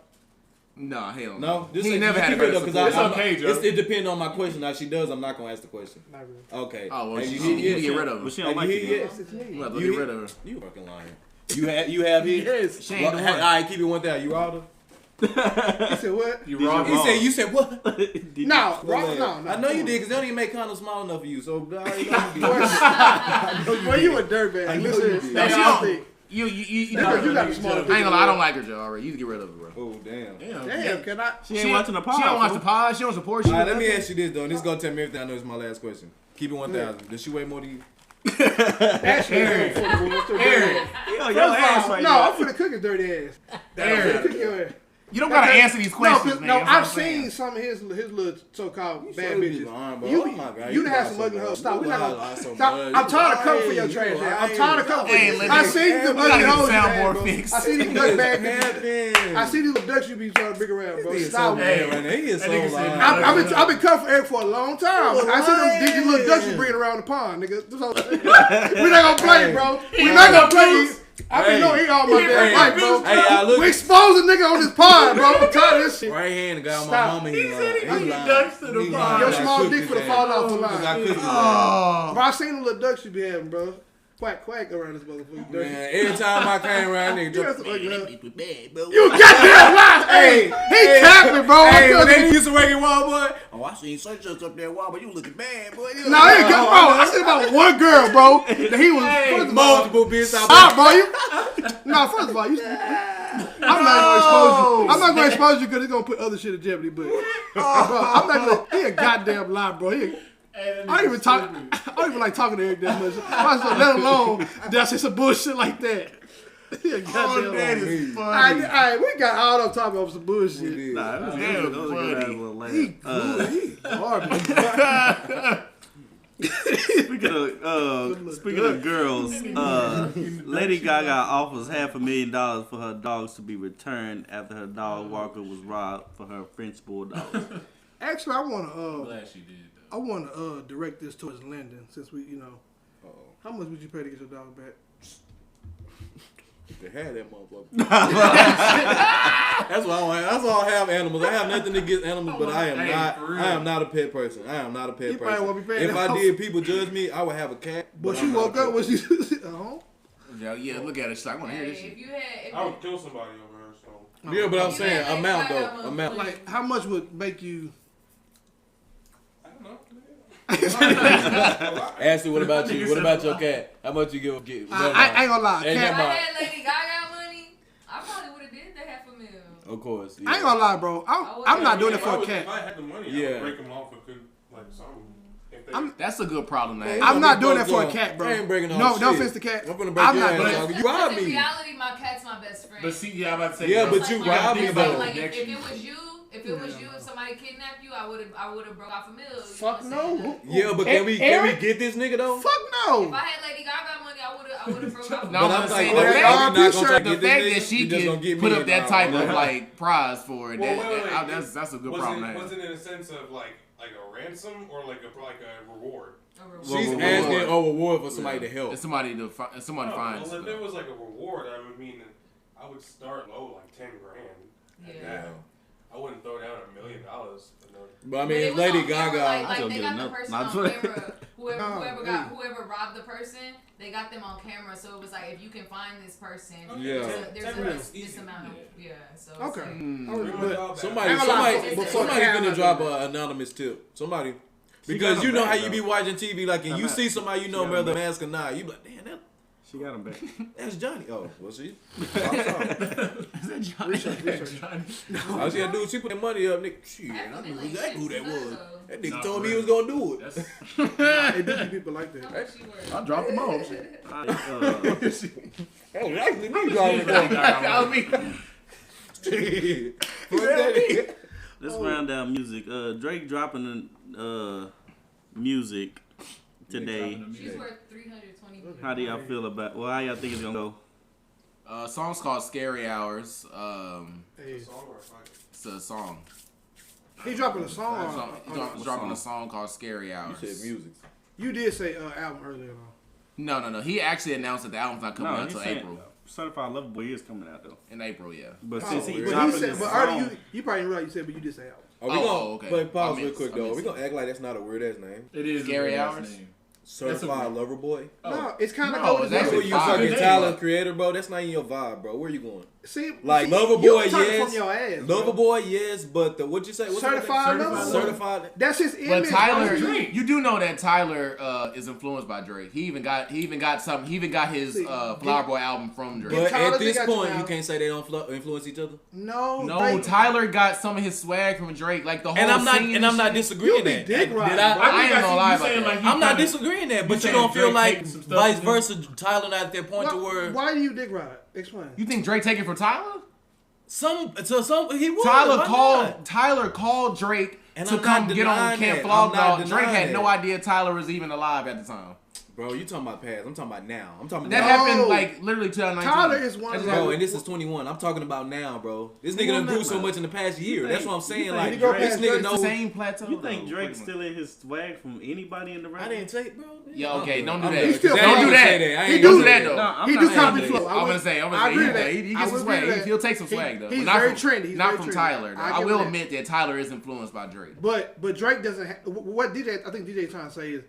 [SPEAKER 1] Nah, hell
[SPEAKER 5] No?
[SPEAKER 1] He
[SPEAKER 5] Just
[SPEAKER 1] ain't never had a
[SPEAKER 5] keep it
[SPEAKER 1] better
[SPEAKER 5] up, 'cause
[SPEAKER 1] support.
[SPEAKER 3] It's okay, Joe.
[SPEAKER 5] It depends on my question. Now, if she does, I'm not going to ask the question.
[SPEAKER 4] Not really.
[SPEAKER 5] Okay.
[SPEAKER 1] Oh well,
[SPEAKER 5] Have
[SPEAKER 1] you
[SPEAKER 5] you
[SPEAKER 1] need
[SPEAKER 5] hit
[SPEAKER 1] to
[SPEAKER 5] yet?
[SPEAKER 1] get rid of her.
[SPEAKER 2] But she
[SPEAKER 5] Have
[SPEAKER 2] don't
[SPEAKER 5] you
[SPEAKER 2] like
[SPEAKER 5] hit
[SPEAKER 2] you.
[SPEAKER 5] yet?
[SPEAKER 4] It's me.
[SPEAKER 1] You have to
[SPEAKER 5] You
[SPEAKER 1] get rid of her.
[SPEAKER 5] You fucking lying. You have hit?
[SPEAKER 4] Yes.
[SPEAKER 1] She ain't the
[SPEAKER 5] All
[SPEAKER 1] one.
[SPEAKER 5] right, keep it 1,000. You out of?
[SPEAKER 4] He said what?
[SPEAKER 3] You
[SPEAKER 2] Did
[SPEAKER 3] wrong.
[SPEAKER 2] you
[SPEAKER 5] You said what?
[SPEAKER 4] No, bro, no.
[SPEAKER 5] I know you did because they don't even make condoms small enough for you. So I already know you did.
[SPEAKER 4] Boy, you a dirtbag.
[SPEAKER 5] know
[SPEAKER 4] Listen,
[SPEAKER 5] you did.
[SPEAKER 4] that's
[SPEAKER 1] She
[SPEAKER 4] all I
[SPEAKER 1] don't-
[SPEAKER 4] think.
[SPEAKER 1] You
[SPEAKER 4] Nigga, you got a small
[SPEAKER 1] I ain't gonna lie, I don't like her, Joe. Already, you can get rid of her, bro.
[SPEAKER 5] Oh damn.
[SPEAKER 4] Damn, can I?
[SPEAKER 2] She ain't watching the pod.
[SPEAKER 1] She don't watch
[SPEAKER 2] fool.
[SPEAKER 1] the pod. She don't support you.
[SPEAKER 5] All right, let me ask you this though. And this is gonna tell me everything I know. Is my last question. Keep it 1,000. Does she weigh more than you?
[SPEAKER 4] Actually,
[SPEAKER 1] Eric.
[SPEAKER 2] Yo, your ass right
[SPEAKER 4] no,
[SPEAKER 2] now.
[SPEAKER 4] I'm finna cook his dirty ass.
[SPEAKER 1] Eric.
[SPEAKER 4] Cook your ass.
[SPEAKER 1] You don't gotta answer these questions,
[SPEAKER 4] no,
[SPEAKER 1] man.
[SPEAKER 4] no,
[SPEAKER 1] That's what I'm
[SPEAKER 4] I've
[SPEAKER 1] saying.
[SPEAKER 4] seen some of his little so-called bad
[SPEAKER 5] so
[SPEAKER 4] bitches.
[SPEAKER 5] lying, bro.
[SPEAKER 4] You,
[SPEAKER 5] Oh my God,
[SPEAKER 4] you
[SPEAKER 5] you
[SPEAKER 4] done had
[SPEAKER 5] lie
[SPEAKER 4] some
[SPEAKER 5] so
[SPEAKER 4] ugly
[SPEAKER 5] much.
[SPEAKER 4] hoes. Stop.
[SPEAKER 5] You
[SPEAKER 4] We not
[SPEAKER 5] lie
[SPEAKER 4] gonna
[SPEAKER 5] so
[SPEAKER 4] stop.
[SPEAKER 5] much.
[SPEAKER 4] I'm tired of
[SPEAKER 5] You
[SPEAKER 4] coming for your
[SPEAKER 5] lying.
[SPEAKER 4] trash
[SPEAKER 5] You
[SPEAKER 4] ass. I'm tired of coming for
[SPEAKER 1] Hey,
[SPEAKER 4] you.
[SPEAKER 1] let
[SPEAKER 4] I
[SPEAKER 1] me-
[SPEAKER 4] seen them
[SPEAKER 1] we
[SPEAKER 4] ugly
[SPEAKER 1] gotta get
[SPEAKER 4] hoes.
[SPEAKER 1] the
[SPEAKER 4] you
[SPEAKER 1] soundboard
[SPEAKER 4] had, bro.
[SPEAKER 1] fixed.
[SPEAKER 4] I see these duck bag. I see these little ducks you be trying to bring around, bro.
[SPEAKER 5] He is so
[SPEAKER 4] Stop.
[SPEAKER 5] mad right now. He is so
[SPEAKER 3] That nigga said
[SPEAKER 5] lying.
[SPEAKER 4] I've been coming for Eric for a long time. I see them dingy little ducks you bring around. around the pond, nigga. We not gonna play, bro. We not gonna play. I mean, no, he all my damn life, bro.
[SPEAKER 5] Hey, y'all look.
[SPEAKER 4] We expose a nigga on this pod, bro. I'm tired of this shit.
[SPEAKER 5] Right hand, the guy on my
[SPEAKER 4] Stop.
[SPEAKER 5] mama.
[SPEAKER 3] He said he
[SPEAKER 5] lying.
[SPEAKER 3] ducks to the
[SPEAKER 5] He
[SPEAKER 3] pond.
[SPEAKER 5] lying.
[SPEAKER 4] Your
[SPEAKER 5] Got
[SPEAKER 4] small
[SPEAKER 5] cookies,
[SPEAKER 4] dick for the
[SPEAKER 5] man.
[SPEAKER 4] fall off the
[SPEAKER 5] Got
[SPEAKER 4] line.
[SPEAKER 5] cookies,
[SPEAKER 4] Bro, I seen the little ducks you be having, bro. Quack around this motherfucker.
[SPEAKER 5] man. Every time I came around, nigga,
[SPEAKER 4] Yes,
[SPEAKER 5] just,
[SPEAKER 4] like that.
[SPEAKER 5] bad, bro.
[SPEAKER 4] You goddamn lie. Hey, he capping, bro.
[SPEAKER 5] Hey,
[SPEAKER 4] I'm
[SPEAKER 5] when
[SPEAKER 4] telling
[SPEAKER 5] they
[SPEAKER 4] you.
[SPEAKER 5] used to work in Walmart, oh, I seen such up there, Walmart. You looking bad, boy. You
[SPEAKER 4] No, he ain't good, bro. I said about one girl, bro. That he was first of all,
[SPEAKER 5] multiple bitches out
[SPEAKER 4] stop, bro. No, first of all, I'm not gonna expose you. I'm not gonna expose you because it's gonna put other shit in jeopardy. But bro, I'm not gonna. He a goddamn lie, bro. I don't even talk. I don't even like talking to Eric that much. Let alone that's just some bullshit like that. He a goddamn
[SPEAKER 3] that
[SPEAKER 4] lie.
[SPEAKER 3] is
[SPEAKER 4] All
[SPEAKER 3] funny.
[SPEAKER 4] right, we got all up talking about some bullshit.
[SPEAKER 2] Nah, that was
[SPEAKER 3] Damn,
[SPEAKER 2] good. That was a good ass
[SPEAKER 3] funny.
[SPEAKER 2] little laugh.
[SPEAKER 4] He garbage.
[SPEAKER 2] Speaking of girls, Lady Gaga offers $500,000 for her dogs to be returned after her dog walker was robbed for her French bulldog.
[SPEAKER 4] Actually, I
[SPEAKER 3] I'm
[SPEAKER 4] wanna
[SPEAKER 3] glad she did
[SPEAKER 4] I want to direct this towards Lyndon, since we, how much would you pay to get your dog back?
[SPEAKER 5] They had that motherfucker. That's why I want. That's why I have animals. I have nothing against animals, but I am not. I am not a pet person. I am not a pet
[SPEAKER 4] You probably
[SPEAKER 5] person.
[SPEAKER 4] won't be paying
[SPEAKER 5] If
[SPEAKER 4] that
[SPEAKER 5] I did, people judge me. I would have a cat.
[SPEAKER 4] But
[SPEAKER 5] I'm
[SPEAKER 4] you
[SPEAKER 5] not
[SPEAKER 4] woke
[SPEAKER 5] a
[SPEAKER 4] up,
[SPEAKER 5] pet
[SPEAKER 4] was you at home?
[SPEAKER 1] Yeah, look at it. She's like, I want to hear this
[SPEAKER 6] Hey,
[SPEAKER 1] shit.
[SPEAKER 6] if you had,
[SPEAKER 7] I would kill somebody over her. So
[SPEAKER 5] person. Yeah, but I'm
[SPEAKER 6] You
[SPEAKER 5] saying
[SPEAKER 6] had
[SPEAKER 5] amount
[SPEAKER 6] Lady
[SPEAKER 5] though.
[SPEAKER 6] Gaga
[SPEAKER 5] Amount.
[SPEAKER 4] Like, how much would make you?
[SPEAKER 7] I don't know.
[SPEAKER 5] Ashley, what about you? What about your cat? How much you get?
[SPEAKER 4] I ain't gonna lie,
[SPEAKER 5] Hey,
[SPEAKER 6] if
[SPEAKER 4] cat,
[SPEAKER 6] I
[SPEAKER 5] never mind.
[SPEAKER 6] had Lady Gaga money, I probably would have did the $500,000.
[SPEAKER 5] Of course. Yeah.
[SPEAKER 4] I ain't gonna lie, bro. I'm not doing it for a
[SPEAKER 7] If
[SPEAKER 4] cat.
[SPEAKER 7] I had the money, I
[SPEAKER 5] Yeah.
[SPEAKER 7] would break them off and could like something. If they,
[SPEAKER 1] That's a good problem, man.
[SPEAKER 4] I'm not doing that for a cat, bro.
[SPEAKER 5] I ain't breaking all
[SPEAKER 4] No,
[SPEAKER 5] shit.
[SPEAKER 4] no offense to cat.
[SPEAKER 5] I'm gonna break
[SPEAKER 4] I'm
[SPEAKER 5] your
[SPEAKER 4] not
[SPEAKER 5] ass
[SPEAKER 4] doing
[SPEAKER 5] off.
[SPEAKER 4] that.
[SPEAKER 5] You robbed
[SPEAKER 6] In
[SPEAKER 5] me.
[SPEAKER 6] reality, my cat's my best friend.
[SPEAKER 3] But see, yeah, I'm about to say.
[SPEAKER 5] Yeah,
[SPEAKER 3] yo,
[SPEAKER 5] but you
[SPEAKER 6] like,
[SPEAKER 5] robbed me,
[SPEAKER 6] if,
[SPEAKER 5] though.
[SPEAKER 6] Like, if
[SPEAKER 3] Connection.
[SPEAKER 6] it was you, if somebody kidnapped you, I would have broke off $1 million.
[SPEAKER 4] Fuck no.
[SPEAKER 5] Yeah, but can we get this nigga though?
[SPEAKER 4] Fuck
[SPEAKER 6] If
[SPEAKER 4] no.
[SPEAKER 6] I had Lady Gaga money, I would have broke off $1
[SPEAKER 1] No,
[SPEAKER 6] million.
[SPEAKER 1] I'm
[SPEAKER 5] I'm
[SPEAKER 1] saying
[SPEAKER 5] like,
[SPEAKER 1] the
[SPEAKER 5] are we not gonna try to
[SPEAKER 1] the
[SPEAKER 5] get this
[SPEAKER 1] fact
[SPEAKER 5] nigga?
[SPEAKER 1] that she
[SPEAKER 5] You just gonna
[SPEAKER 1] can
[SPEAKER 5] get
[SPEAKER 1] put
[SPEAKER 5] me
[SPEAKER 1] up that
[SPEAKER 5] now.
[SPEAKER 1] type of like prize for it,
[SPEAKER 7] Well,
[SPEAKER 1] that, that's a good
[SPEAKER 7] was
[SPEAKER 1] problem,
[SPEAKER 7] it,
[SPEAKER 1] man.
[SPEAKER 7] was it in a sense of like a ransom or like a reward?
[SPEAKER 6] A reward.
[SPEAKER 5] She's
[SPEAKER 2] Reward.
[SPEAKER 5] asking a reward for somebody to help.
[SPEAKER 1] It's somebody to someone
[SPEAKER 7] No,
[SPEAKER 1] finds.
[SPEAKER 7] well, if it was like a reward, I would mean I would start low, like $10,000.
[SPEAKER 6] Yeah.
[SPEAKER 7] Yeah. I wouldn't throw down $1 million.
[SPEAKER 5] But I
[SPEAKER 6] But
[SPEAKER 5] mean,
[SPEAKER 6] it
[SPEAKER 5] it's
[SPEAKER 6] was
[SPEAKER 5] Lady
[SPEAKER 6] on camera,
[SPEAKER 5] Gaga.
[SPEAKER 6] Like
[SPEAKER 2] I'll
[SPEAKER 6] they
[SPEAKER 2] get
[SPEAKER 6] got the
[SPEAKER 2] enough.
[SPEAKER 6] person
[SPEAKER 2] Not
[SPEAKER 6] on
[SPEAKER 2] twenty.
[SPEAKER 6] camera.
[SPEAKER 4] No,
[SPEAKER 6] Whoever robbed the person, they got them on camera. So it was like, if you can find this person,
[SPEAKER 5] Yeah.
[SPEAKER 6] there's this amount. Yeah. So it's
[SPEAKER 4] Okay.
[SPEAKER 6] like-
[SPEAKER 4] All right, but
[SPEAKER 5] Somebody
[SPEAKER 6] Before
[SPEAKER 5] somebody's gonna
[SPEAKER 4] camera,
[SPEAKER 5] drop
[SPEAKER 4] though.
[SPEAKER 5] an anonymous tip. Somebody.
[SPEAKER 2] She
[SPEAKER 5] Because
[SPEAKER 2] got
[SPEAKER 5] you
[SPEAKER 2] him
[SPEAKER 5] know
[SPEAKER 2] back,
[SPEAKER 5] how you
[SPEAKER 2] though.
[SPEAKER 5] be watching TV, like, and you
[SPEAKER 2] I'm
[SPEAKER 5] see
[SPEAKER 2] not-
[SPEAKER 5] somebody you
[SPEAKER 2] she
[SPEAKER 5] know,
[SPEAKER 2] got
[SPEAKER 5] brother,
[SPEAKER 2] him back.
[SPEAKER 5] mask or not, you be like, damn,
[SPEAKER 2] She got him back.
[SPEAKER 5] that's Johnny. Oh, well, she. All she had to do was she put that money up, nigga. Shit, I knew exactly who that was. That nigga
[SPEAKER 3] Nah,
[SPEAKER 5] told
[SPEAKER 3] for
[SPEAKER 5] me he
[SPEAKER 3] real.
[SPEAKER 5] was gonna do it.
[SPEAKER 3] That's,
[SPEAKER 4] it do be people like
[SPEAKER 6] How
[SPEAKER 4] that.
[SPEAKER 6] much you worth?
[SPEAKER 1] I dropped them off. Shit.
[SPEAKER 5] That was actually me driving
[SPEAKER 1] That was me.
[SPEAKER 5] it.
[SPEAKER 2] Let's round down music. Drake dropping music today.
[SPEAKER 6] She's worth $320 million.
[SPEAKER 2] How do y'all feel about? Well, how y'all think it's gonna go?
[SPEAKER 1] Song's called "Scary Hours."
[SPEAKER 4] Hey,
[SPEAKER 1] It's a song.
[SPEAKER 4] he dropping a song.
[SPEAKER 1] He's dropping a song called "Scary
[SPEAKER 5] You
[SPEAKER 1] Hours."
[SPEAKER 5] said music.
[SPEAKER 4] You did say album earlier on.
[SPEAKER 1] No. He actually announced that the album's not coming out
[SPEAKER 2] he's
[SPEAKER 1] until
[SPEAKER 2] saying
[SPEAKER 1] April.
[SPEAKER 2] Certified Lover Boy is coming out though.
[SPEAKER 1] In April, yeah.
[SPEAKER 2] But
[SPEAKER 4] Oh,
[SPEAKER 2] since he
[SPEAKER 4] but you
[SPEAKER 2] dropping
[SPEAKER 4] said,
[SPEAKER 2] this
[SPEAKER 4] but
[SPEAKER 2] song,
[SPEAKER 4] earlier you probably didn't realize you said, but you did say album.
[SPEAKER 5] Oh, we gonna,
[SPEAKER 1] okay.
[SPEAKER 5] But pause
[SPEAKER 1] I
[SPEAKER 5] real
[SPEAKER 1] missed-
[SPEAKER 5] quick
[SPEAKER 1] I
[SPEAKER 5] though.
[SPEAKER 1] missed
[SPEAKER 5] We gonna act like that's not a weird ass name.
[SPEAKER 3] it is
[SPEAKER 1] Scary
[SPEAKER 3] a
[SPEAKER 1] Hours?
[SPEAKER 3] name.
[SPEAKER 5] Certified Lover Boy.
[SPEAKER 4] No, it's kind of
[SPEAKER 1] No,
[SPEAKER 4] like
[SPEAKER 1] it's
[SPEAKER 5] That's
[SPEAKER 1] actually
[SPEAKER 5] where you
[SPEAKER 1] fire.
[SPEAKER 5] fucking
[SPEAKER 3] Name,
[SPEAKER 5] Tyler
[SPEAKER 3] bro.
[SPEAKER 5] creator, bro. That's not in your vibe, bro. Where you going?
[SPEAKER 4] See,
[SPEAKER 5] Like
[SPEAKER 4] see,
[SPEAKER 5] Lover
[SPEAKER 4] you
[SPEAKER 5] Boy,
[SPEAKER 4] talking
[SPEAKER 5] yes.
[SPEAKER 4] from your ass,
[SPEAKER 5] Lover
[SPEAKER 4] bro.
[SPEAKER 5] Boy, yes. But what'd you say? What's the
[SPEAKER 4] Certified
[SPEAKER 5] name?
[SPEAKER 4] Lover Boy.
[SPEAKER 5] Certified.
[SPEAKER 4] That's his image.
[SPEAKER 1] But Tyler,
[SPEAKER 4] bro.
[SPEAKER 1] you do know that Tyler is influenced by Drake. He even got his
[SPEAKER 4] See,
[SPEAKER 1] Flower Boy album from Drake.
[SPEAKER 5] But
[SPEAKER 4] Tyler,
[SPEAKER 5] at
[SPEAKER 4] they
[SPEAKER 5] this
[SPEAKER 4] got you
[SPEAKER 5] point,
[SPEAKER 4] now.
[SPEAKER 5] you can't say they don't influence each other.
[SPEAKER 4] No,
[SPEAKER 1] No, Tyler got some of his swag from Drake, like the whole.
[SPEAKER 5] And I'm not.
[SPEAKER 1] singing
[SPEAKER 5] And I'm not
[SPEAKER 1] shit.
[SPEAKER 5] disagreeing
[SPEAKER 4] You be
[SPEAKER 5] that.
[SPEAKER 4] dick
[SPEAKER 5] Did
[SPEAKER 4] riding,
[SPEAKER 5] I-
[SPEAKER 4] bro.
[SPEAKER 1] I ain't gonna lie about
[SPEAKER 3] saying
[SPEAKER 1] that.
[SPEAKER 3] like he
[SPEAKER 5] I'm not
[SPEAKER 3] kinda-
[SPEAKER 5] disagreeing that, but you
[SPEAKER 3] saying
[SPEAKER 5] don't feel
[SPEAKER 3] Drake
[SPEAKER 5] like
[SPEAKER 3] taking some stuff
[SPEAKER 5] vice
[SPEAKER 3] from him?
[SPEAKER 5] versa. Tyler not at that point to where
[SPEAKER 4] Why do you dick ride? Explain.
[SPEAKER 1] You think Drake taking from Tyler?
[SPEAKER 5] some he was.
[SPEAKER 1] Tyler
[SPEAKER 5] Why
[SPEAKER 1] called
[SPEAKER 5] not?
[SPEAKER 1] Tyler called Drake
[SPEAKER 5] And
[SPEAKER 1] to
[SPEAKER 5] I'm
[SPEAKER 1] come
[SPEAKER 5] not
[SPEAKER 1] get on
[SPEAKER 5] denying
[SPEAKER 1] Camp
[SPEAKER 5] that.
[SPEAKER 1] Flog
[SPEAKER 5] I'm not
[SPEAKER 1] Dog. Drake had
[SPEAKER 5] denying
[SPEAKER 1] no
[SPEAKER 5] that.
[SPEAKER 1] idea Tyler was even alive at the time.
[SPEAKER 5] Bro, you talking about past. I'm talking about now. I'm talking
[SPEAKER 1] That
[SPEAKER 5] about
[SPEAKER 1] happened like literally 2019.
[SPEAKER 4] Tyler is one of
[SPEAKER 1] That's
[SPEAKER 5] Bro,
[SPEAKER 4] those.
[SPEAKER 5] and this is 21. I'm talking about now, bro. This nigga
[SPEAKER 1] Well,
[SPEAKER 5] done grew
[SPEAKER 1] no,
[SPEAKER 5] so
[SPEAKER 1] no.
[SPEAKER 5] much in the past year.
[SPEAKER 2] think-
[SPEAKER 5] That's what I'm saying.
[SPEAKER 2] you
[SPEAKER 5] Like,
[SPEAKER 2] think
[SPEAKER 4] Drake-
[SPEAKER 5] this nigga
[SPEAKER 1] the
[SPEAKER 5] knows.
[SPEAKER 1] same plateau.
[SPEAKER 2] You think
[SPEAKER 1] though,
[SPEAKER 2] Drake's
[SPEAKER 1] pretty
[SPEAKER 2] still in his swag from anybody in the rap?
[SPEAKER 5] I didn't say, bro.
[SPEAKER 1] Yeah, okay, don't do
[SPEAKER 5] I'm
[SPEAKER 1] that.
[SPEAKER 5] good.
[SPEAKER 4] still-
[SPEAKER 5] Don't
[SPEAKER 4] Don't
[SPEAKER 5] do
[SPEAKER 4] do
[SPEAKER 5] that.
[SPEAKER 1] that.
[SPEAKER 5] I
[SPEAKER 4] He
[SPEAKER 5] ain't
[SPEAKER 1] Don't
[SPEAKER 4] do
[SPEAKER 1] do that
[SPEAKER 4] that.
[SPEAKER 1] though.
[SPEAKER 2] No, I'm
[SPEAKER 4] He
[SPEAKER 2] not
[SPEAKER 4] do
[SPEAKER 2] saying
[SPEAKER 4] copy
[SPEAKER 2] that.
[SPEAKER 4] flow.
[SPEAKER 1] I'm gonna say
[SPEAKER 4] I agree with that.
[SPEAKER 1] he
[SPEAKER 4] I
[SPEAKER 1] gets
[SPEAKER 4] will
[SPEAKER 1] some
[SPEAKER 4] agree
[SPEAKER 1] swag.
[SPEAKER 4] with that.
[SPEAKER 1] He'll take some swag though.
[SPEAKER 4] He's
[SPEAKER 1] But not
[SPEAKER 4] very
[SPEAKER 1] from,
[SPEAKER 4] trendy. He's
[SPEAKER 1] not
[SPEAKER 4] very
[SPEAKER 1] from
[SPEAKER 4] trendy.
[SPEAKER 1] Tyler. Though.
[SPEAKER 4] I
[SPEAKER 1] I
[SPEAKER 4] give
[SPEAKER 1] will
[SPEAKER 4] him that.
[SPEAKER 1] admit that Tyler is influenced by Drake.
[SPEAKER 4] But Drake doesn't. What DJ? I think DJ trying to say is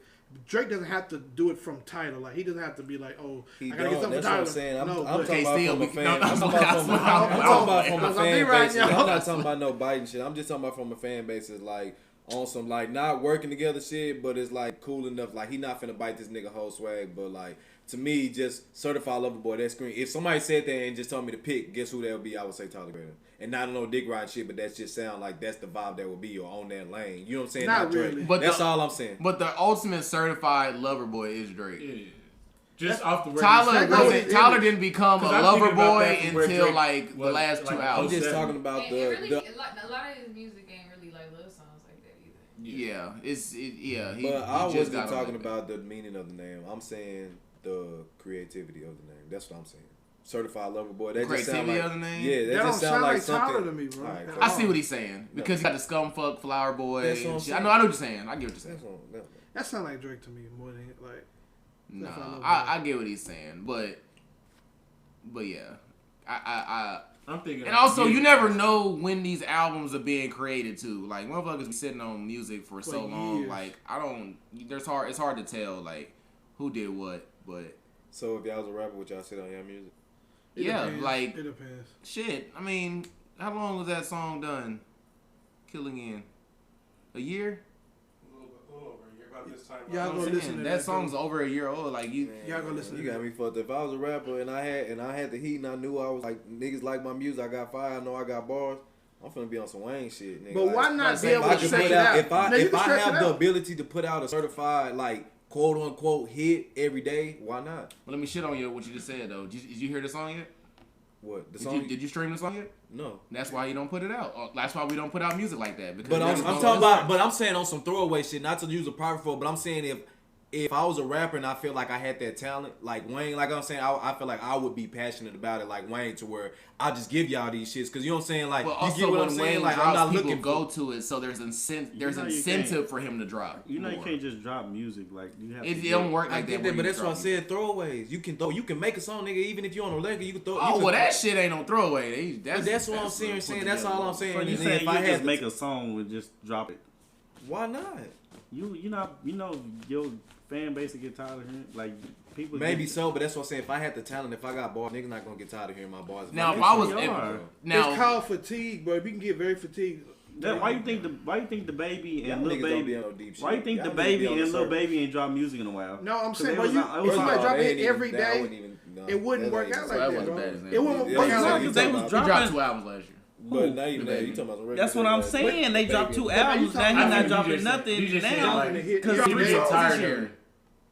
[SPEAKER 4] Drake doesn't have to do it from Tyler. Like he doesn't have to be like, oh,
[SPEAKER 5] He
[SPEAKER 4] I gotta get
[SPEAKER 5] don't.
[SPEAKER 4] something
[SPEAKER 5] That's
[SPEAKER 4] from
[SPEAKER 5] what
[SPEAKER 4] Tyler.
[SPEAKER 5] I'm saying. I'm
[SPEAKER 4] No,
[SPEAKER 5] talking
[SPEAKER 4] but
[SPEAKER 1] Okay,
[SPEAKER 5] about
[SPEAKER 1] still,
[SPEAKER 5] from a
[SPEAKER 1] we-
[SPEAKER 5] fan.
[SPEAKER 1] no,
[SPEAKER 5] I'm talking about
[SPEAKER 1] I'm
[SPEAKER 5] from a
[SPEAKER 4] I'm
[SPEAKER 5] fan
[SPEAKER 4] right,
[SPEAKER 5] basis.
[SPEAKER 4] yo.
[SPEAKER 5] I'm not talking about no biting shit. I'm just talking about from a fan basis, like on some like not working together shit, but it's like cool enough. Like he not finna bite this nigga whole swag, but like to me, just certified lover boy. That screen. If somebody said that and just told me to pick, guess who that would be? I would say Tyler Creator. And not no dick ride shit, but that just sound like that's the vibe that would be or on that lane. You know what I'm saying?
[SPEAKER 4] Not
[SPEAKER 5] Drake.
[SPEAKER 4] really.
[SPEAKER 1] But
[SPEAKER 5] That's
[SPEAKER 1] the-
[SPEAKER 5] all I'm saying.
[SPEAKER 1] But the ultimate certified lover boy is Drake.
[SPEAKER 3] Yeah. Just off the word.
[SPEAKER 1] Tyler
[SPEAKER 4] That goes
[SPEAKER 1] wasn't.
[SPEAKER 4] with
[SPEAKER 1] Tyler
[SPEAKER 4] image.
[SPEAKER 1] didn't become a
[SPEAKER 3] 'Cause I'm
[SPEAKER 1] lover
[SPEAKER 3] thinking about
[SPEAKER 1] boy
[SPEAKER 3] that from where
[SPEAKER 1] until
[SPEAKER 3] Drake
[SPEAKER 1] like the
[SPEAKER 3] was,
[SPEAKER 1] last
[SPEAKER 3] like,
[SPEAKER 1] 2
[SPEAKER 5] I'm
[SPEAKER 1] albums.
[SPEAKER 5] just
[SPEAKER 3] 07.
[SPEAKER 5] talking about
[SPEAKER 6] And it really,
[SPEAKER 5] the
[SPEAKER 6] a lot of his music ain't really like love songs like that either.
[SPEAKER 1] Yeah, yeah. He,
[SPEAKER 5] but I
[SPEAKER 1] he just
[SPEAKER 5] wasn't
[SPEAKER 1] got on
[SPEAKER 5] talking
[SPEAKER 1] that.
[SPEAKER 5] about the meaning of the name. I'm saying the creativity of the name. That's what I'm saying. Certified lover boy. That just sound
[SPEAKER 1] Creativity
[SPEAKER 5] like
[SPEAKER 1] of the name?
[SPEAKER 5] yeah. That,
[SPEAKER 4] That
[SPEAKER 5] just
[SPEAKER 4] don't
[SPEAKER 5] sound
[SPEAKER 4] sound
[SPEAKER 5] like
[SPEAKER 4] like
[SPEAKER 5] something.
[SPEAKER 4] Tyler to me, bro.
[SPEAKER 5] Alright,
[SPEAKER 4] At
[SPEAKER 5] cool.
[SPEAKER 1] I see what he's saying because you got the scumfuck flower boy.
[SPEAKER 5] That's what I'm
[SPEAKER 1] and shit.
[SPEAKER 5] saying.
[SPEAKER 1] I know what you're saying. I get what you're saying.
[SPEAKER 5] That's what-
[SPEAKER 4] That sound like Drake to me more than like.
[SPEAKER 1] No,
[SPEAKER 4] That's what I love
[SPEAKER 1] I get what he's saying, but yeah,
[SPEAKER 3] I'm thinking.
[SPEAKER 1] and also you never know when these albums are being created too. Like motherfuckers be sitting on music for so long.
[SPEAKER 4] years.
[SPEAKER 1] Like I don't. It's hard to tell like who did what, but
[SPEAKER 5] So if y'all was a rapper, would y'all sit on your music?
[SPEAKER 4] It
[SPEAKER 1] yeah,
[SPEAKER 4] depends.
[SPEAKER 1] like
[SPEAKER 4] It depends.
[SPEAKER 1] shit. I mean, how long was that song done? Killing in a year.
[SPEAKER 7] A little over a year, about this time.
[SPEAKER 4] Y'all
[SPEAKER 1] I'm
[SPEAKER 4] go
[SPEAKER 1] saying,
[SPEAKER 4] listen to
[SPEAKER 1] that
[SPEAKER 4] that,
[SPEAKER 1] song's over a year old. Like you,
[SPEAKER 4] Y'all go listen to
[SPEAKER 5] You got
[SPEAKER 4] that.
[SPEAKER 5] me fucked up. If I was a rapper and I had the heat and I knew I was like niggas like my music, I got fire, I know I got bars. I'm finna be on some Wayne shit, nigga.
[SPEAKER 4] But
[SPEAKER 5] Like,
[SPEAKER 4] why not be
[SPEAKER 5] if
[SPEAKER 4] able
[SPEAKER 5] I
[SPEAKER 4] to
[SPEAKER 5] could
[SPEAKER 4] stretch
[SPEAKER 5] put
[SPEAKER 4] it out?
[SPEAKER 5] if I
[SPEAKER 4] Now, you
[SPEAKER 5] if
[SPEAKER 4] can
[SPEAKER 5] I
[SPEAKER 4] stretch
[SPEAKER 5] have
[SPEAKER 4] it
[SPEAKER 5] the
[SPEAKER 4] out.
[SPEAKER 5] ability to put out a certified like quote unquote hit every day, why not?
[SPEAKER 1] well, let me shit on you. What you just said though. Did you hear the song yet?
[SPEAKER 5] What the
[SPEAKER 1] Did
[SPEAKER 5] song?
[SPEAKER 1] you stream the song yet?
[SPEAKER 5] No.
[SPEAKER 1] That's why you don't put it out. That's why we don't put out music like that. Because
[SPEAKER 5] But I'm
[SPEAKER 1] niggas don't
[SPEAKER 5] talking
[SPEAKER 1] listen.
[SPEAKER 5] about. But I'm saying on some throwaway shit, not to use a private for. But I'm saying if I was a rapper and I feel like I had that talent, like Wayne, like I'm saying, I feel like I would be passionate about it, like Wayne, to where I just give y'all these shits, because you know what I'm saying, like
[SPEAKER 1] But
[SPEAKER 5] you
[SPEAKER 1] also
[SPEAKER 5] get what
[SPEAKER 1] when
[SPEAKER 5] I'm saying,
[SPEAKER 1] Wayne
[SPEAKER 5] like
[SPEAKER 1] drops,
[SPEAKER 5] I'm not
[SPEAKER 1] people
[SPEAKER 5] looking
[SPEAKER 1] go
[SPEAKER 5] for.
[SPEAKER 1] to it, so there's
[SPEAKER 2] You know you
[SPEAKER 1] incentive
[SPEAKER 2] can't-
[SPEAKER 1] for him to drop.
[SPEAKER 2] You know you
[SPEAKER 1] more.
[SPEAKER 2] can't just drop music like you have.
[SPEAKER 1] It
[SPEAKER 2] to
[SPEAKER 1] don't work
[SPEAKER 5] I
[SPEAKER 1] like
[SPEAKER 5] get
[SPEAKER 1] that.
[SPEAKER 5] that, but that's why I said throwaways. You can make a song, nigga, even if you on a record, you can throw. you
[SPEAKER 1] Oh
[SPEAKER 5] can
[SPEAKER 1] well,
[SPEAKER 5] throw-
[SPEAKER 1] that shit ain't no throwaway.
[SPEAKER 5] But that's what I'm saying. That's all I'm saying.
[SPEAKER 2] So you
[SPEAKER 5] And
[SPEAKER 2] saying
[SPEAKER 5] if
[SPEAKER 2] you
[SPEAKER 5] I
[SPEAKER 2] just
[SPEAKER 5] had
[SPEAKER 2] make a song and just drop it?
[SPEAKER 5] why not?
[SPEAKER 2] You know your fan base will get tired of hearing like people.
[SPEAKER 5] Maybe so, but that's what I'm saying. If I had the talent, if I got bars, niggas not gonna get tired of hearing my bars.
[SPEAKER 1] Now, if
[SPEAKER 5] my
[SPEAKER 1] I was
[SPEAKER 2] They are.
[SPEAKER 1] now,
[SPEAKER 4] It's called fatigue, bro. You can get very fatigued.
[SPEAKER 2] Why you think the baby
[SPEAKER 5] Y'all
[SPEAKER 2] and Lil
[SPEAKER 5] niggas don't be
[SPEAKER 2] Baby?
[SPEAKER 5] on no deep shit.
[SPEAKER 2] Why you think the
[SPEAKER 5] Y'all niggas
[SPEAKER 2] baby
[SPEAKER 5] be on
[SPEAKER 2] and
[SPEAKER 5] the
[SPEAKER 2] Lil
[SPEAKER 5] surface.
[SPEAKER 2] Baby ain't dropped music in a while?
[SPEAKER 4] No, I'm
[SPEAKER 2] 'Cause
[SPEAKER 4] saying,
[SPEAKER 2] they
[SPEAKER 4] bro,
[SPEAKER 2] was
[SPEAKER 4] you
[SPEAKER 2] on- it
[SPEAKER 4] if
[SPEAKER 2] was
[SPEAKER 4] somebody
[SPEAKER 2] on-
[SPEAKER 4] drop
[SPEAKER 5] they
[SPEAKER 4] it
[SPEAKER 5] ain't even-
[SPEAKER 4] every
[SPEAKER 5] I
[SPEAKER 4] day,
[SPEAKER 5] wouldn't even- no,
[SPEAKER 4] it wouldn't
[SPEAKER 5] that
[SPEAKER 4] work
[SPEAKER 5] ain't
[SPEAKER 4] out
[SPEAKER 5] just-
[SPEAKER 4] like
[SPEAKER 1] that
[SPEAKER 4] that,
[SPEAKER 1] wasn't
[SPEAKER 4] bro.
[SPEAKER 1] bad as
[SPEAKER 4] It wouldn't
[SPEAKER 5] Yeah,
[SPEAKER 4] work
[SPEAKER 5] yeah,
[SPEAKER 4] out
[SPEAKER 5] yeah,
[SPEAKER 4] like
[SPEAKER 5] you
[SPEAKER 2] They
[SPEAKER 4] that.
[SPEAKER 2] was
[SPEAKER 5] about-
[SPEAKER 1] he dropped
[SPEAKER 2] dropping.
[SPEAKER 1] 2 albums last year.
[SPEAKER 5] But now you talking about some regular
[SPEAKER 2] That's what I'm
[SPEAKER 5] shit,
[SPEAKER 2] saying. They
[SPEAKER 5] Baby.
[SPEAKER 2] dropped 2
[SPEAKER 4] But now you
[SPEAKER 2] albums. Now
[SPEAKER 4] talking
[SPEAKER 2] he
[SPEAKER 4] about-
[SPEAKER 2] not
[SPEAKER 3] You
[SPEAKER 2] dropping
[SPEAKER 3] just said-
[SPEAKER 2] nothing
[SPEAKER 3] you just said,
[SPEAKER 2] now
[SPEAKER 3] like,
[SPEAKER 2] because
[SPEAKER 4] you
[SPEAKER 3] You
[SPEAKER 4] already
[SPEAKER 3] get
[SPEAKER 4] dropped
[SPEAKER 3] tired
[SPEAKER 4] this
[SPEAKER 3] of
[SPEAKER 4] year.
[SPEAKER 3] hearing.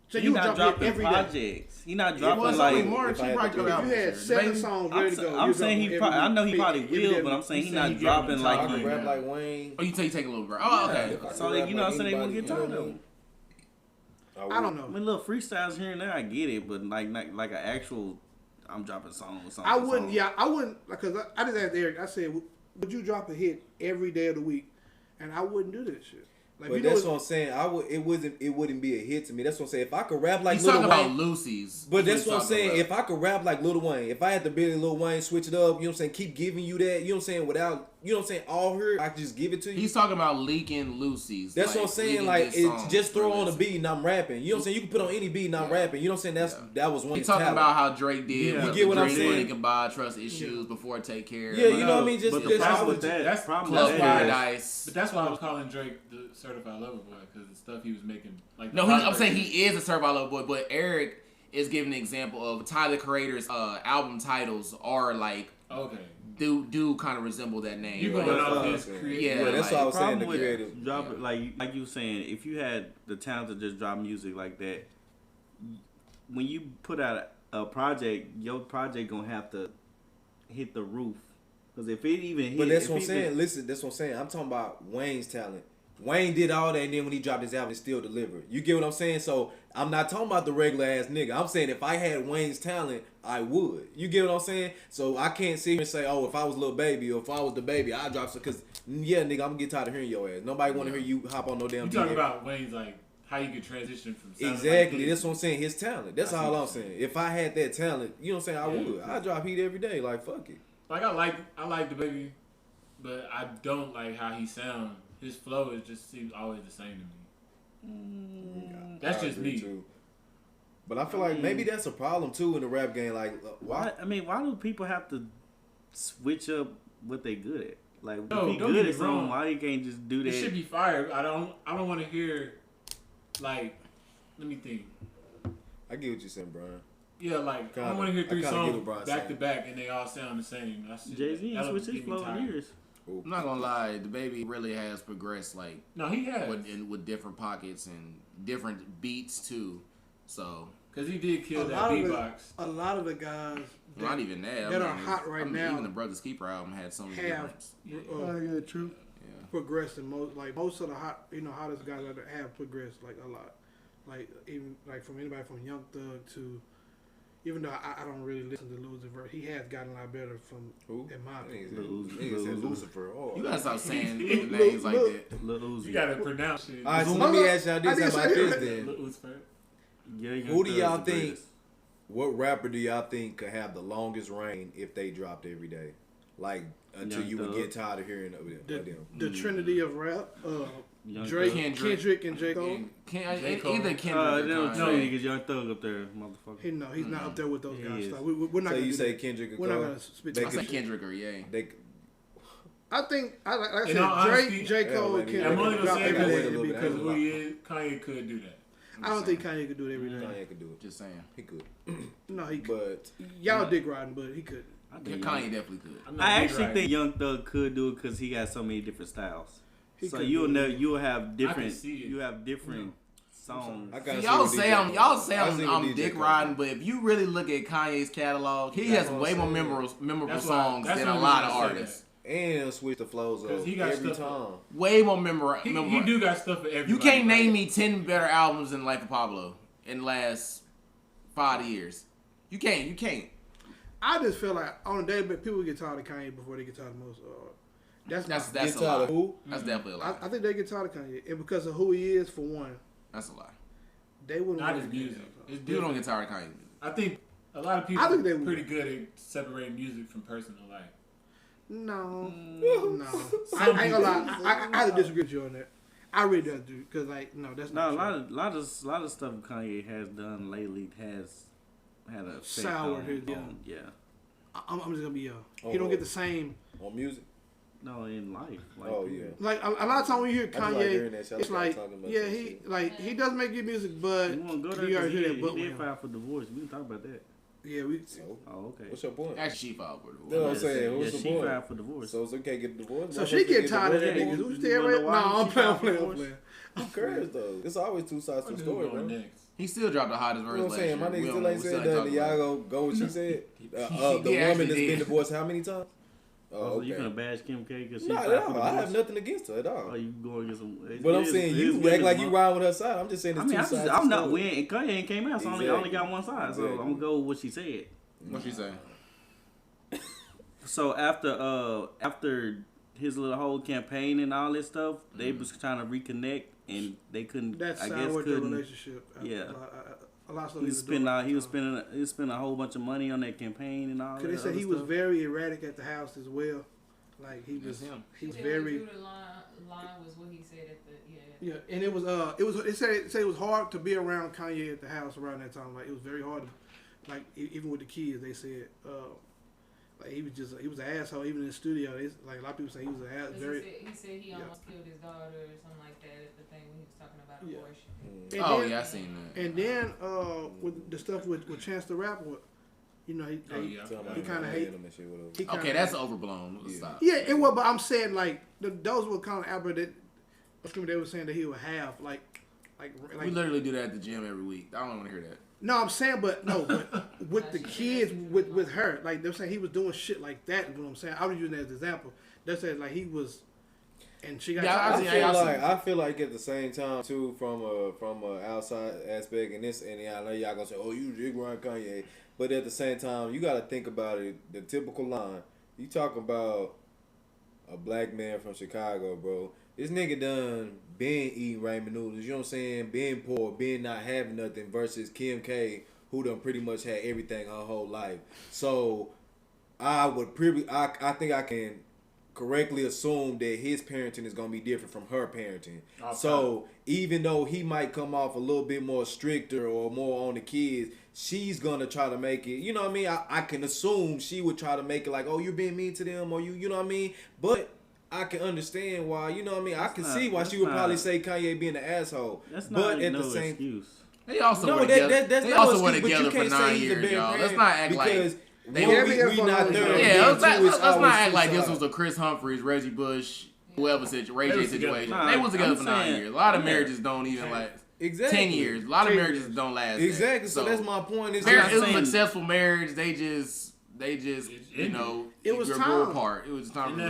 [SPEAKER 4] So
[SPEAKER 2] he
[SPEAKER 4] you
[SPEAKER 2] not
[SPEAKER 4] drop it
[SPEAKER 2] dropping
[SPEAKER 4] every day.
[SPEAKER 2] projects. He not
[SPEAKER 1] It
[SPEAKER 2] dropping
[SPEAKER 1] was
[SPEAKER 2] like.
[SPEAKER 1] only March.
[SPEAKER 5] if I
[SPEAKER 1] He
[SPEAKER 5] had
[SPEAKER 1] probably
[SPEAKER 5] to
[SPEAKER 1] dropped
[SPEAKER 5] do it.
[SPEAKER 1] albums.
[SPEAKER 4] You had
[SPEAKER 1] this
[SPEAKER 4] 7
[SPEAKER 1] year.
[SPEAKER 4] songs
[SPEAKER 2] I'm,
[SPEAKER 4] ready to go.
[SPEAKER 2] I'm
[SPEAKER 4] You
[SPEAKER 2] saying he.
[SPEAKER 4] drop
[SPEAKER 2] Probably, I know he
[SPEAKER 4] every
[SPEAKER 2] probably
[SPEAKER 4] every
[SPEAKER 2] will,
[SPEAKER 4] day.
[SPEAKER 2] but I'm saying he
[SPEAKER 3] He
[SPEAKER 2] not
[SPEAKER 3] said he
[SPEAKER 2] dropping
[SPEAKER 3] getting
[SPEAKER 2] like.
[SPEAKER 5] I can
[SPEAKER 3] tired.
[SPEAKER 5] rap like Wayne.
[SPEAKER 1] Oh, you take a little break. Oh, okay.
[SPEAKER 5] If I
[SPEAKER 2] So
[SPEAKER 5] could rap
[SPEAKER 2] you know what I'm
[SPEAKER 5] like
[SPEAKER 2] saying? They won't
[SPEAKER 5] anybody,
[SPEAKER 2] get
[SPEAKER 5] you know
[SPEAKER 2] tired
[SPEAKER 5] what
[SPEAKER 2] of
[SPEAKER 5] I
[SPEAKER 2] him.
[SPEAKER 5] mean?
[SPEAKER 4] I don't know.
[SPEAKER 2] I mean, little freestyles here and there, I get it, but like an actual, I'm dropping song or something.
[SPEAKER 4] I wouldn't. Yeah, I wouldn't. Because I just asked Eric. I said, would you drop a hit every day of the week? And I wouldn't do that shit. Like,
[SPEAKER 5] But
[SPEAKER 4] you know
[SPEAKER 5] that's
[SPEAKER 4] what-
[SPEAKER 5] what I'm saying. It wouldn't be a hit to me. That's what I'm saying. If I could rap like
[SPEAKER 1] He's
[SPEAKER 5] Lil
[SPEAKER 1] talking about
[SPEAKER 5] Wayne,
[SPEAKER 1] Lucy's.
[SPEAKER 5] but that's what I'm
[SPEAKER 1] he's talking
[SPEAKER 5] saying.
[SPEAKER 1] about.
[SPEAKER 5] If I could rap like Lil Wayne, if I had the ability of Lil Wayne, switch it up, you know what I'm saying, keep giving you that, you know what I'm saying, without, you know what I'm saying, all her, I could just give it to you.
[SPEAKER 1] He's talking about leaking Lucy's.
[SPEAKER 5] That's what I'm saying.
[SPEAKER 1] leaking
[SPEAKER 5] Like,
[SPEAKER 1] his songs
[SPEAKER 5] just throw
[SPEAKER 1] for
[SPEAKER 5] on a
[SPEAKER 1] listen.
[SPEAKER 5] beat and I'm rapping. You know what I'm saying? You can put on any beat and I'm rapping. You know what I'm saying? That was one.
[SPEAKER 1] He's talking about how Drake did.
[SPEAKER 2] Yeah.
[SPEAKER 1] with
[SPEAKER 5] You get what I'm
[SPEAKER 1] Drake
[SPEAKER 5] saying?
[SPEAKER 1] Money Goodbye, Trust Issues, Before Take Care.
[SPEAKER 5] Yeah, you know what I mean? Just
[SPEAKER 2] But the
[SPEAKER 5] just
[SPEAKER 2] problem
[SPEAKER 5] I
[SPEAKER 2] with
[SPEAKER 5] would-
[SPEAKER 2] that,
[SPEAKER 3] that's
[SPEAKER 2] problem
[SPEAKER 1] Club
[SPEAKER 2] with that is,
[SPEAKER 1] Paradise.
[SPEAKER 3] But that's why I was calling Drake the certified lover boy, because the stuff he was making. Like
[SPEAKER 1] No, I'm saying he is a certified lover boy, but Eric is giving an example of Tyler Creator's album titles are like
[SPEAKER 3] Okay.
[SPEAKER 1] do kind of resemble that name.
[SPEAKER 3] You
[SPEAKER 1] Like,
[SPEAKER 3] going off his
[SPEAKER 5] okay.
[SPEAKER 3] creative.
[SPEAKER 1] Yeah,
[SPEAKER 5] Yeah, that's
[SPEAKER 1] like,
[SPEAKER 5] what I was saying.
[SPEAKER 2] problem
[SPEAKER 5] The
[SPEAKER 2] with
[SPEAKER 5] creative.
[SPEAKER 2] drop it, like you were saying, if you had the talent to just drop music like that, when you put out a project, your project gonna have to hit the roof. Because if it even hit,
[SPEAKER 5] But that's
[SPEAKER 2] if
[SPEAKER 5] what I'm
[SPEAKER 2] even-
[SPEAKER 5] saying. Listen, that's what I'm saying. I'm talking about Wayne's talent. Wayne did all that, and then when he dropped his album, it still delivered. You get what I'm saying? So I'm not talking about the regular ass nigga. I'm saying if I had Wayne's talent, I would. You get what I'm saying? So I can't sit here and say, oh, if I was Lil Baby or if I was the Baby, I'd drop some. Because, yeah, nigga, I'm going to get tired of hearing your ass. Nobody want to hear you hop on no damn
[SPEAKER 3] You talking about Wayne's, like, how you could transition from
[SPEAKER 5] exactly.
[SPEAKER 3] Like
[SPEAKER 5] that's what I'm saying. His talent. That's all I'm saying. If I had that talent, you know what I'm saying? I would. I'd drop heat every day. Like, fuck it.
[SPEAKER 3] Like, I like the Baby, but I don't like how he sounds. His flow seems always the same to me. That's just me.
[SPEAKER 5] Too. But I feel like maybe that's a problem too in the rap game. Like,
[SPEAKER 2] why? I mean, why do people have to switch up what they good at? Like,
[SPEAKER 3] No,
[SPEAKER 2] if he
[SPEAKER 3] don't
[SPEAKER 2] good
[SPEAKER 3] get
[SPEAKER 2] at
[SPEAKER 3] me wrong.
[SPEAKER 2] something, why you can't just do that?
[SPEAKER 3] It should be fire. I don't want to hear, like, let me think.
[SPEAKER 5] I get what you're saying, Brian.
[SPEAKER 3] Yeah, like,
[SPEAKER 5] Kinda,
[SPEAKER 3] I don't want to hear
[SPEAKER 5] I
[SPEAKER 3] 3
[SPEAKER 5] kinda get
[SPEAKER 3] songs
[SPEAKER 5] what Brian's
[SPEAKER 3] back
[SPEAKER 5] saying.
[SPEAKER 3] to back and they all sound the same.
[SPEAKER 2] Jay-Z ain't switched his flow in years.
[SPEAKER 1] I'm not gonna lie, the Baby really has progressed, like,
[SPEAKER 3] No, he has.
[SPEAKER 1] with different pockets and different beats too. So
[SPEAKER 3] Because he did kill
[SPEAKER 4] A
[SPEAKER 3] that
[SPEAKER 4] lot of
[SPEAKER 3] beatbox.
[SPEAKER 4] A lot of the guys
[SPEAKER 1] not even that.
[SPEAKER 4] that are hot right now
[SPEAKER 1] Even the Brothers Keeper album had some
[SPEAKER 4] have
[SPEAKER 1] difference.
[SPEAKER 2] True.
[SPEAKER 4] progressed in most of the hottest guys that have progressed like a lot. Like even like from anybody from Young Thug to, even though I don't really listen to Lucifer, he has gotten a lot better from
[SPEAKER 5] Who?
[SPEAKER 4] in my opinion.
[SPEAKER 5] Nigga said Lucifer. Oh.
[SPEAKER 1] You gotta stop saying names like that.
[SPEAKER 2] Lil Uzi.
[SPEAKER 3] You gotta pronounce it.
[SPEAKER 5] All right, so let me ask y'all
[SPEAKER 4] I
[SPEAKER 5] this
[SPEAKER 4] did
[SPEAKER 5] about
[SPEAKER 4] say
[SPEAKER 5] this
[SPEAKER 4] that.
[SPEAKER 5] then.
[SPEAKER 3] Lil Uzi Vert.
[SPEAKER 2] Yeah, Young
[SPEAKER 5] Who do
[SPEAKER 2] Thug's
[SPEAKER 5] y'all
[SPEAKER 2] the
[SPEAKER 5] think?
[SPEAKER 2] greatest.
[SPEAKER 5] What rapper do y'all think could have the longest reign if they dropped every day? Like until
[SPEAKER 2] Young
[SPEAKER 5] you would
[SPEAKER 2] Thug.
[SPEAKER 5] get tired of hearing of them.
[SPEAKER 4] The Trinity of rap,
[SPEAKER 2] Young
[SPEAKER 4] Drake,
[SPEAKER 2] Thug.
[SPEAKER 4] Kendrick, and J. Cole.
[SPEAKER 3] J. Cole.
[SPEAKER 1] Either Kendrick
[SPEAKER 2] No,
[SPEAKER 1] or
[SPEAKER 2] no,
[SPEAKER 1] Kanye.
[SPEAKER 2] niggas Young Thug up there, motherfucker.
[SPEAKER 4] He's not up there with those
[SPEAKER 2] He
[SPEAKER 4] guys.
[SPEAKER 2] is.
[SPEAKER 4] So we're not
[SPEAKER 5] So
[SPEAKER 4] gonna
[SPEAKER 5] you
[SPEAKER 4] do
[SPEAKER 5] say
[SPEAKER 4] that.
[SPEAKER 5] Kendrick and
[SPEAKER 4] We're not
[SPEAKER 5] Cole?
[SPEAKER 4] gonna spit
[SPEAKER 5] They
[SPEAKER 1] I say
[SPEAKER 5] could-
[SPEAKER 1] Kendrick or Ye.
[SPEAKER 5] They
[SPEAKER 4] I think like I
[SPEAKER 3] In
[SPEAKER 4] said,
[SPEAKER 3] all
[SPEAKER 4] Drake,
[SPEAKER 3] honesty,
[SPEAKER 4] J. Cole,
[SPEAKER 5] yeah,
[SPEAKER 4] Kendrick.
[SPEAKER 3] I'm only
[SPEAKER 4] drop
[SPEAKER 3] gonna say
[SPEAKER 4] every
[SPEAKER 5] gotta wait a
[SPEAKER 4] day
[SPEAKER 5] little bit.
[SPEAKER 3] because of
[SPEAKER 4] because
[SPEAKER 3] who he is. Kanye could do that.
[SPEAKER 4] I don't think Kanye could do it every day.
[SPEAKER 5] Kanye could do it.
[SPEAKER 1] Just saying.
[SPEAKER 5] He could.
[SPEAKER 4] No, he could.
[SPEAKER 5] But
[SPEAKER 4] Y'all dick riding, but he could.
[SPEAKER 2] I
[SPEAKER 1] Yeah,
[SPEAKER 2] think
[SPEAKER 1] Kanye definitely could.
[SPEAKER 3] I'm not
[SPEAKER 2] I
[SPEAKER 3] big
[SPEAKER 2] actually
[SPEAKER 3] right.
[SPEAKER 2] think Young Thug could do it because he got so many different styles.
[SPEAKER 4] He
[SPEAKER 2] So
[SPEAKER 4] could
[SPEAKER 2] you'll
[SPEAKER 4] do
[SPEAKER 2] know
[SPEAKER 4] it.
[SPEAKER 2] you'll have different.
[SPEAKER 3] see it.
[SPEAKER 2] You have different songs.
[SPEAKER 5] I kinda see
[SPEAKER 1] Y'all
[SPEAKER 5] what
[SPEAKER 1] say
[SPEAKER 5] DJ
[SPEAKER 1] I'm y'all
[SPEAKER 5] doing.
[SPEAKER 1] say
[SPEAKER 5] I see what
[SPEAKER 1] I'm
[SPEAKER 5] DJ
[SPEAKER 1] dick
[SPEAKER 5] doing.
[SPEAKER 1] riding, but if you really look at Kanye's catalog, he
[SPEAKER 3] That's
[SPEAKER 1] has
[SPEAKER 3] what
[SPEAKER 1] way
[SPEAKER 3] I'm
[SPEAKER 1] more
[SPEAKER 3] saying.
[SPEAKER 1] memorable
[SPEAKER 3] That's why-
[SPEAKER 1] songs
[SPEAKER 3] that's
[SPEAKER 1] than
[SPEAKER 3] the
[SPEAKER 1] a
[SPEAKER 3] only
[SPEAKER 1] lot of
[SPEAKER 3] reason I say
[SPEAKER 1] artists.
[SPEAKER 5] and switch the flows
[SPEAKER 3] 'Cause
[SPEAKER 5] up
[SPEAKER 3] he got
[SPEAKER 5] every
[SPEAKER 3] stuff
[SPEAKER 5] time.
[SPEAKER 1] Way more memorable.
[SPEAKER 3] He do got stuff for everybody.
[SPEAKER 1] You can't
[SPEAKER 3] right?
[SPEAKER 1] name me 10 better albums than Life of Pablo in the last 5 years. You can't.
[SPEAKER 4] I just feel like on a daily basis, people get tired of Kanye before they get tired of most. That's
[SPEAKER 1] That's
[SPEAKER 5] Get
[SPEAKER 1] a
[SPEAKER 5] tired
[SPEAKER 1] lie.
[SPEAKER 5] of who?
[SPEAKER 1] That's definitely a lie.
[SPEAKER 4] I think they get tired of Kanye, and because of who he is, for one,
[SPEAKER 1] That's a lie.
[SPEAKER 4] they wouldn't.
[SPEAKER 3] Not
[SPEAKER 4] want
[SPEAKER 3] his
[SPEAKER 4] to
[SPEAKER 3] music. It's
[SPEAKER 1] People don't
[SPEAKER 3] different.
[SPEAKER 1] get tired of Kanye.
[SPEAKER 3] I think a lot of people
[SPEAKER 4] I think they
[SPEAKER 3] are
[SPEAKER 4] would.
[SPEAKER 3] pretty good at separating music from personal life.
[SPEAKER 4] No, no. I ain't gonna lie. I have to disagree with you on that. I really do because no, that's
[SPEAKER 2] No,
[SPEAKER 4] not
[SPEAKER 2] a
[SPEAKER 4] true.
[SPEAKER 2] lot of stuff Kanye has done lately has had a effect
[SPEAKER 4] Soured
[SPEAKER 2] on,
[SPEAKER 4] his-
[SPEAKER 2] yeah.
[SPEAKER 4] I'm just gonna be he don't get the same.
[SPEAKER 5] On music?
[SPEAKER 2] No, in life. Like,
[SPEAKER 5] Oh, yeah.
[SPEAKER 4] Like a lot of times when you hear
[SPEAKER 5] I just like hearing
[SPEAKER 4] Kanye,
[SPEAKER 5] that shit. I
[SPEAKER 4] it's
[SPEAKER 5] like
[SPEAKER 4] like
[SPEAKER 5] talking about
[SPEAKER 4] yeah,
[SPEAKER 5] that
[SPEAKER 4] he
[SPEAKER 5] shit.
[SPEAKER 4] he does make good music, but
[SPEAKER 2] You want to go there?
[SPEAKER 4] you
[SPEAKER 2] 'Cause
[SPEAKER 4] already
[SPEAKER 2] he,
[SPEAKER 4] hear that. But
[SPEAKER 2] he did
[SPEAKER 4] with
[SPEAKER 2] file
[SPEAKER 4] him.
[SPEAKER 2] for divorce. We can talk about that.
[SPEAKER 4] Yeah, we.
[SPEAKER 5] So,
[SPEAKER 2] Oh, okay.
[SPEAKER 5] what's your point?
[SPEAKER 1] Actually, she filed for
[SPEAKER 5] That's what I'm
[SPEAKER 1] divorce.
[SPEAKER 5] saying.
[SPEAKER 2] Yeah,
[SPEAKER 5] What's the
[SPEAKER 2] she
[SPEAKER 5] point?
[SPEAKER 2] filed for divorce.
[SPEAKER 5] So okay, get divorced.
[SPEAKER 4] So she get tired of that
[SPEAKER 5] divorced.
[SPEAKER 4] nigga. Who's
[SPEAKER 2] You
[SPEAKER 4] still
[SPEAKER 2] wanna
[SPEAKER 4] right?
[SPEAKER 2] know
[SPEAKER 4] No,
[SPEAKER 2] why
[SPEAKER 4] I'm
[SPEAKER 2] she
[SPEAKER 4] playing,
[SPEAKER 2] filed for
[SPEAKER 4] I'm
[SPEAKER 2] divorce?
[SPEAKER 4] playing.
[SPEAKER 5] Who cares though? It's always two sides to
[SPEAKER 3] What
[SPEAKER 5] the
[SPEAKER 3] dude
[SPEAKER 5] story,
[SPEAKER 3] going
[SPEAKER 5] bro.
[SPEAKER 3] next?
[SPEAKER 1] He still dropped the hottest
[SPEAKER 5] You
[SPEAKER 1] verse
[SPEAKER 5] know what I'm
[SPEAKER 1] last
[SPEAKER 5] saying?
[SPEAKER 1] year.
[SPEAKER 5] My nigga
[SPEAKER 1] We
[SPEAKER 5] still
[SPEAKER 1] don't-
[SPEAKER 5] ain't
[SPEAKER 1] we
[SPEAKER 5] said
[SPEAKER 1] still
[SPEAKER 5] nothing.
[SPEAKER 1] ain't
[SPEAKER 5] Y'all
[SPEAKER 1] talking
[SPEAKER 5] go what she said. The
[SPEAKER 1] actually
[SPEAKER 5] woman that's
[SPEAKER 1] did.
[SPEAKER 5] been divorced how many times?
[SPEAKER 2] Oh, so you
[SPEAKER 5] okay.
[SPEAKER 2] gonna bash Kim K because she
[SPEAKER 5] Not
[SPEAKER 2] filed
[SPEAKER 5] at
[SPEAKER 2] for
[SPEAKER 5] all. I have
[SPEAKER 2] divorce?
[SPEAKER 5] nothing against her at all.
[SPEAKER 2] Oh, you going against some?
[SPEAKER 5] But I'm saying you act like you ride with her side. I'm just saying
[SPEAKER 2] I
[SPEAKER 5] it's
[SPEAKER 2] mean,
[SPEAKER 5] two sides.
[SPEAKER 2] I'm
[SPEAKER 5] to
[SPEAKER 2] not
[SPEAKER 5] the
[SPEAKER 2] when
[SPEAKER 5] story.
[SPEAKER 2] and Kanye ain't came out, so I only
[SPEAKER 5] Exactly.
[SPEAKER 2] got one side. So
[SPEAKER 5] Exactly.
[SPEAKER 2] I'm gonna go with what she said.
[SPEAKER 1] What she say?
[SPEAKER 2] So after his little whole campaign and all this stuff, they was trying to reconnect and they couldn't.
[SPEAKER 4] That
[SPEAKER 2] I guess
[SPEAKER 4] sound with the
[SPEAKER 2] couldn't.
[SPEAKER 4] relationship.
[SPEAKER 2] Yeah.
[SPEAKER 4] A lot of stuff
[SPEAKER 2] He was
[SPEAKER 4] to do
[SPEAKER 2] spending.
[SPEAKER 4] with
[SPEAKER 2] He was spending a whole bunch of money on that campaign and all.
[SPEAKER 4] Cause they
[SPEAKER 2] that
[SPEAKER 4] said
[SPEAKER 2] other
[SPEAKER 4] he was
[SPEAKER 2] stuff.
[SPEAKER 4] very erratic at the house as well. Like he was,
[SPEAKER 1] him.
[SPEAKER 4] he was
[SPEAKER 6] She
[SPEAKER 4] very.
[SPEAKER 6] drew the line was what he said at the
[SPEAKER 4] Yeah, and it was it said it was hard to be around Kanye at the house around that time. Like it was very hard to, like even with the kids, they said like he was an asshole even in the studio. It's, like a lot of people say he was an ass. Very.
[SPEAKER 6] He said he almost killed his daughter or something like that at the thing when he was talking about
[SPEAKER 4] Yeah.
[SPEAKER 6] abortion.
[SPEAKER 4] And
[SPEAKER 1] Oh
[SPEAKER 4] then,
[SPEAKER 1] yeah, I seen that.
[SPEAKER 4] And then with the stuff with Chance the Rapper, you know he kinda hate- he kinda,
[SPEAKER 1] Okay, that's overblown.
[SPEAKER 5] Yeah.
[SPEAKER 1] Stop.
[SPEAKER 4] Yeah, it was. But I'm saying like those were kind of Albert that they were saying that he would have like
[SPEAKER 1] We literally do that at the gym every week. I don't want to hear that.
[SPEAKER 4] No, I'm saying, but with the kids, with her, like they're saying he was doing shit like that. Is what I'm saying. I was using that as an example. They said like he was, and she got.
[SPEAKER 1] Yeah,
[SPEAKER 5] I feel like at the same time too, from a outside aspect, and I know y'all gonna say, "Oh, you dig around Kanye," but at the same time, you gotta think about it. The typical line you talk about a black man from Chicago, bro. This nigga done been eating ramen noodles. You know what I'm saying? Being poor, being not having nothing, versus Kim K, who done pretty much had everything her whole life. So I think I can correctly assume that his parenting is gonna be different from her parenting. Okay. So even though he might come off a little bit more stricter or more on the kids, she's gonna try to make it. You know what I mean? I can assume she would try to make it like, oh, you're being mean to them, or you know what I mean? But I can understand why. You know what I mean? I can see why she would probably say Kanye being an asshole.
[SPEAKER 2] That's
[SPEAKER 5] but
[SPEAKER 2] not
[SPEAKER 5] at
[SPEAKER 2] no
[SPEAKER 5] the same
[SPEAKER 2] excuse.
[SPEAKER 1] They also were together. They also were together for 9 years, y'all. Let's not act like.
[SPEAKER 5] We not there.
[SPEAKER 1] Yeah, let's not act like this was a Chris Humphries, Reggie Bush, whoever Ray J situation. They was together for 9 years. A lot of marriages don't even last.
[SPEAKER 5] Exactly.
[SPEAKER 1] 10 years. A lot of marriages don't last.
[SPEAKER 5] Exactly. So that's my point.
[SPEAKER 1] It was a successful marriage. They just you know,
[SPEAKER 4] it was
[SPEAKER 1] grew
[SPEAKER 4] time
[SPEAKER 1] apart. It was time to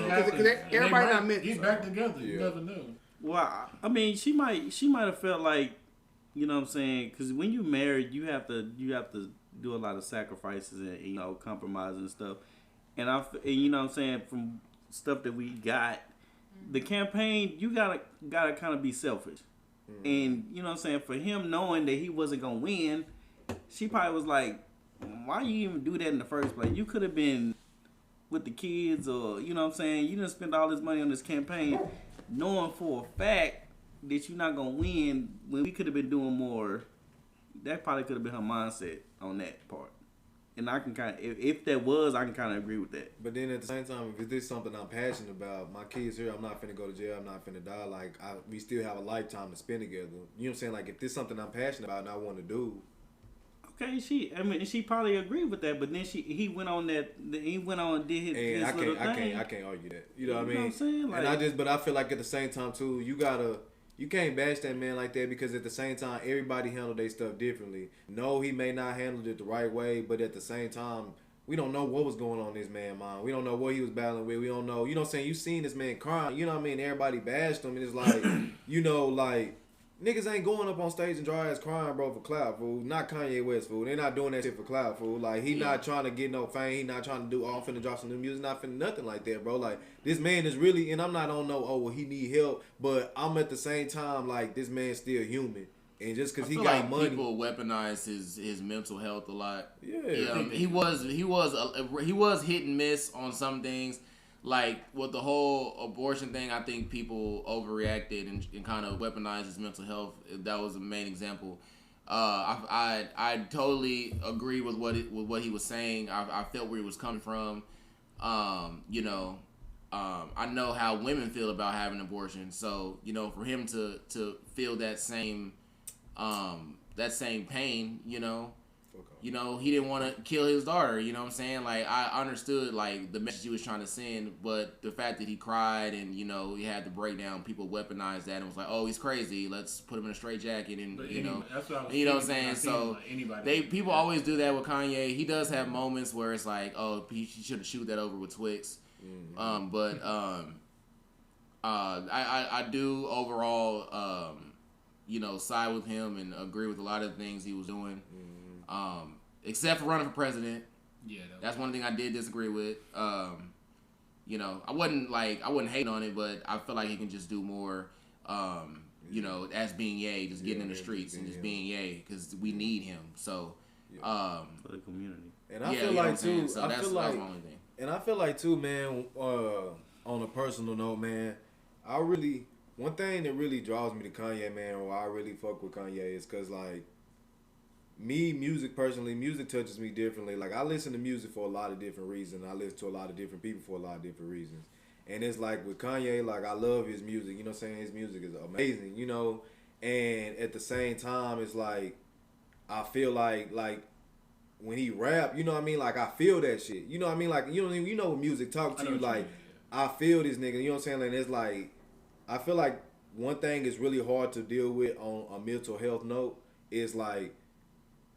[SPEAKER 4] everybody not meant.
[SPEAKER 3] He's back together. You never know.
[SPEAKER 2] Well, I mean, she might have felt like, you know what I'm saying? Because when you married, you have to do a lot of sacrifices and, you know, compromises and stuff. And you know what I'm saying, from stuff that we got, the campaign, you gotta kind of be selfish. And you know what I'm saying, for him knowing that he wasn't gonna win, she probably was like, why you even do that in the first place? You could have been with the kids, or you know what I'm saying, you didn't spend all this money on this campaign knowing for a fact that you're not gonna win, when we could have been doing more. That probably could have been her mindset on that part. And I can kind of, if that was, I can kind of agree with that.
[SPEAKER 5] But then at the same time, if this is something I'm passionate about, my kids here, I'm not finna go to jail, I'm not finna die. Like, we still have a lifetime to spend together. You know what I'm saying? Like, if this is something I'm passionate about and I want to do.
[SPEAKER 2] Okay, she probably agreed with that, but then he went on and did his little thing.
[SPEAKER 5] I can't argue that. You know what I mean?
[SPEAKER 2] What I'm saying? Like,
[SPEAKER 5] but I feel like at the same time too, you can't bash that man like that, because at the same time, everybody handle their stuff differently. No, he may not handle it the right way, but at the same time, we don't know what was going on in this man's mind. We don't know what he was battling with. We don't know. You know what I'm saying? You seen this man crying. You know what I mean? Everybody bashed him, and it's like, you know, like, niggas ain't going up on stage and dry ass crying, bro, for clout, fool. Not Kanye West, fool. They're not doing that shit for clout, fool. Like, he not trying to get no fame. He not trying to do, I'm finna drop some new music. Not finna nothing like that, bro. Like, this man is really, and I'm not on no, well, he need help, but I'm at the same time, like, this man's still human. And just because he got
[SPEAKER 1] like
[SPEAKER 5] money,
[SPEAKER 1] people weaponize his mental health a lot.
[SPEAKER 5] Yeah.
[SPEAKER 1] He was hit and miss on some things. Like, with the whole abortion thing, I think people overreacted and kind of weaponized his mental health. That was the main example. I totally agree with what he was saying. I felt where he was coming from. You know, I know how women feel about having an abortion. So, you know, for him to feel that same pain, you know, he didn't want to kill his daughter. You know what I'm saying? Like, I understood, like, the message he was trying to send, but the fact that he cried and, you know, he had the breakdown, people weaponized that and was like, oh, he's crazy. Let's put him in a straitjacket and,
[SPEAKER 3] but
[SPEAKER 1] you know.
[SPEAKER 3] That's what I was
[SPEAKER 1] you know what I'm saying? So, people always do that with Kanye. He does have moments where it's like, oh, he should shoot that over with Twix. Mm-hmm. I do overall, you know, side with him and agree with a lot of the things he was doing. Mm-hmm. Except for running for president. Yeah, that's one thing I did disagree with. You know, I wasn't hating on it, but I feel like he can just do more. You know, as being Ye, just getting in the streets and just being Ye, because we need him. So,
[SPEAKER 2] for the community.
[SPEAKER 5] And I feel like too.
[SPEAKER 1] So that's my only thing.
[SPEAKER 5] And I feel like too, man. On a personal note, man, one thing that really draws me to Kanye, man, or I really fuck with Kanye, is because, like, me, music touches me differently. Like, I listen to music for a lot of different reasons. I listen to a lot of different people for a lot of different reasons. And it's like with Kanye, like, I love his music. You know what I'm saying? His music is amazing, you know? And at the same time, it's like, I feel like when he rap, you know what I mean? Like, I feel that shit. You know what I mean? Like, you know when music talk to you, like, I feel this nigga. You know what I'm saying? And it's like, I feel like one thing is really hard to deal with on a mental health note is, like,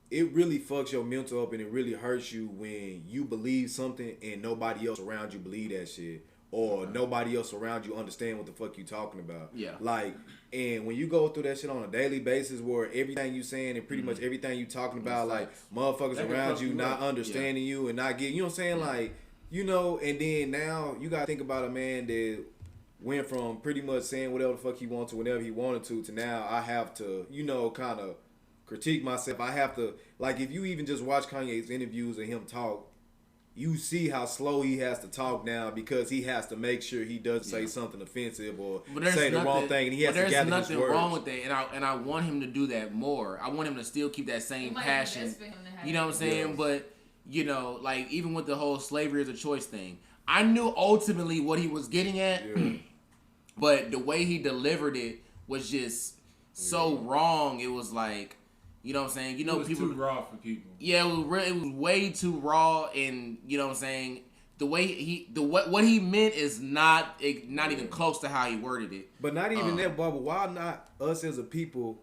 [SPEAKER 5] it really fucks your mental up and it really hurts you when you believe something and nobody else around you believe that shit. or nobody else around you understand what the fuck you talking about.
[SPEAKER 1] Yeah.
[SPEAKER 5] Like, and when you go through that shit on a daily basis where everything you saying and pretty much everything you talking about, like, motherfuckers
[SPEAKER 3] That can
[SPEAKER 5] around
[SPEAKER 3] fuck
[SPEAKER 5] you
[SPEAKER 3] you
[SPEAKER 5] not
[SPEAKER 3] up.
[SPEAKER 5] understanding you and not getting, you know what I'm saying? Like, you know, and then now you got to think about a man that went from pretty much saying whatever the fuck he wanted to whenever he wanted to now I have to, you know, kind of critique myself. I have to, like, if you even just watch Kanye's interviews and him talk, you see how slow he has to talk now because he has to make sure he doesn't say something offensive or say the wrong thing, and he has to gather his words.
[SPEAKER 1] There's nothing wrong with that, and I want him to do that more. I want him to still keep that same passion. You know what I'm saying? But, you know, like, even with the whole slavery is a choice thing, I knew ultimately what he was getting at, but the way he delivered it was just so wrong. It was like, you know what I'm saying? You know,
[SPEAKER 3] it was
[SPEAKER 1] people
[SPEAKER 3] too raw for people.
[SPEAKER 1] Yeah, it was way too raw, and you know what I'm saying. The way what he meant is not even close to how he worded it.
[SPEAKER 5] But not even that, but why not us as a people?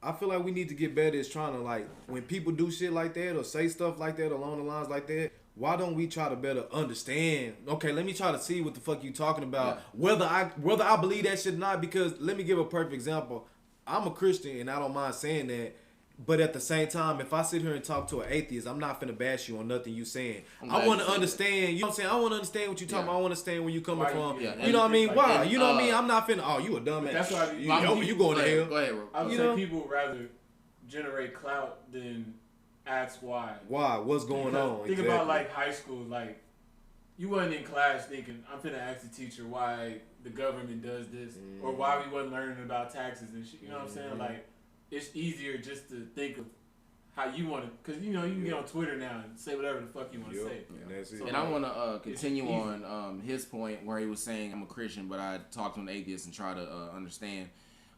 [SPEAKER 5] I feel like we need to get better at trying to, like, when people do shit like that or say stuff like that along the lines like that, why don't we try to better understand? Okay, let me try to see what the fuck you talking about. Yeah. Whether I believe that shit or not, because let me give a perfect example. I'm a Christian and I don't mind saying that. But at the same time, if I sit here and talk to an atheist, I'm not finna bash you on nothing you saying. I want to understand, you know what I'm saying? I want to understand what you talking about. I want to understand where you coming from.
[SPEAKER 1] Yeah.
[SPEAKER 5] You know what I mean?
[SPEAKER 3] Like,
[SPEAKER 5] why? You know what I mean? I'm not finna, oh, you a dumbass.
[SPEAKER 3] That's why
[SPEAKER 5] you going to hell.
[SPEAKER 1] Go ahead, bro.
[SPEAKER 3] I would say people would rather generate clout than ask why.
[SPEAKER 5] Why? What's going on?
[SPEAKER 3] Think about, like, high school. Like, you wasn't in class thinking, I'm finna ask the teacher why the government does this or why we wasn't learning about taxes and shit. You know what I'm saying? Like, it's easier just to think of how you want to, because, you know, you can get on Twitter now and say whatever the fuck you want to say.
[SPEAKER 5] And that's it.
[SPEAKER 1] So, and I want to continue on his point where he was saying, I'm a Christian, but I talk to an atheist and try to understand.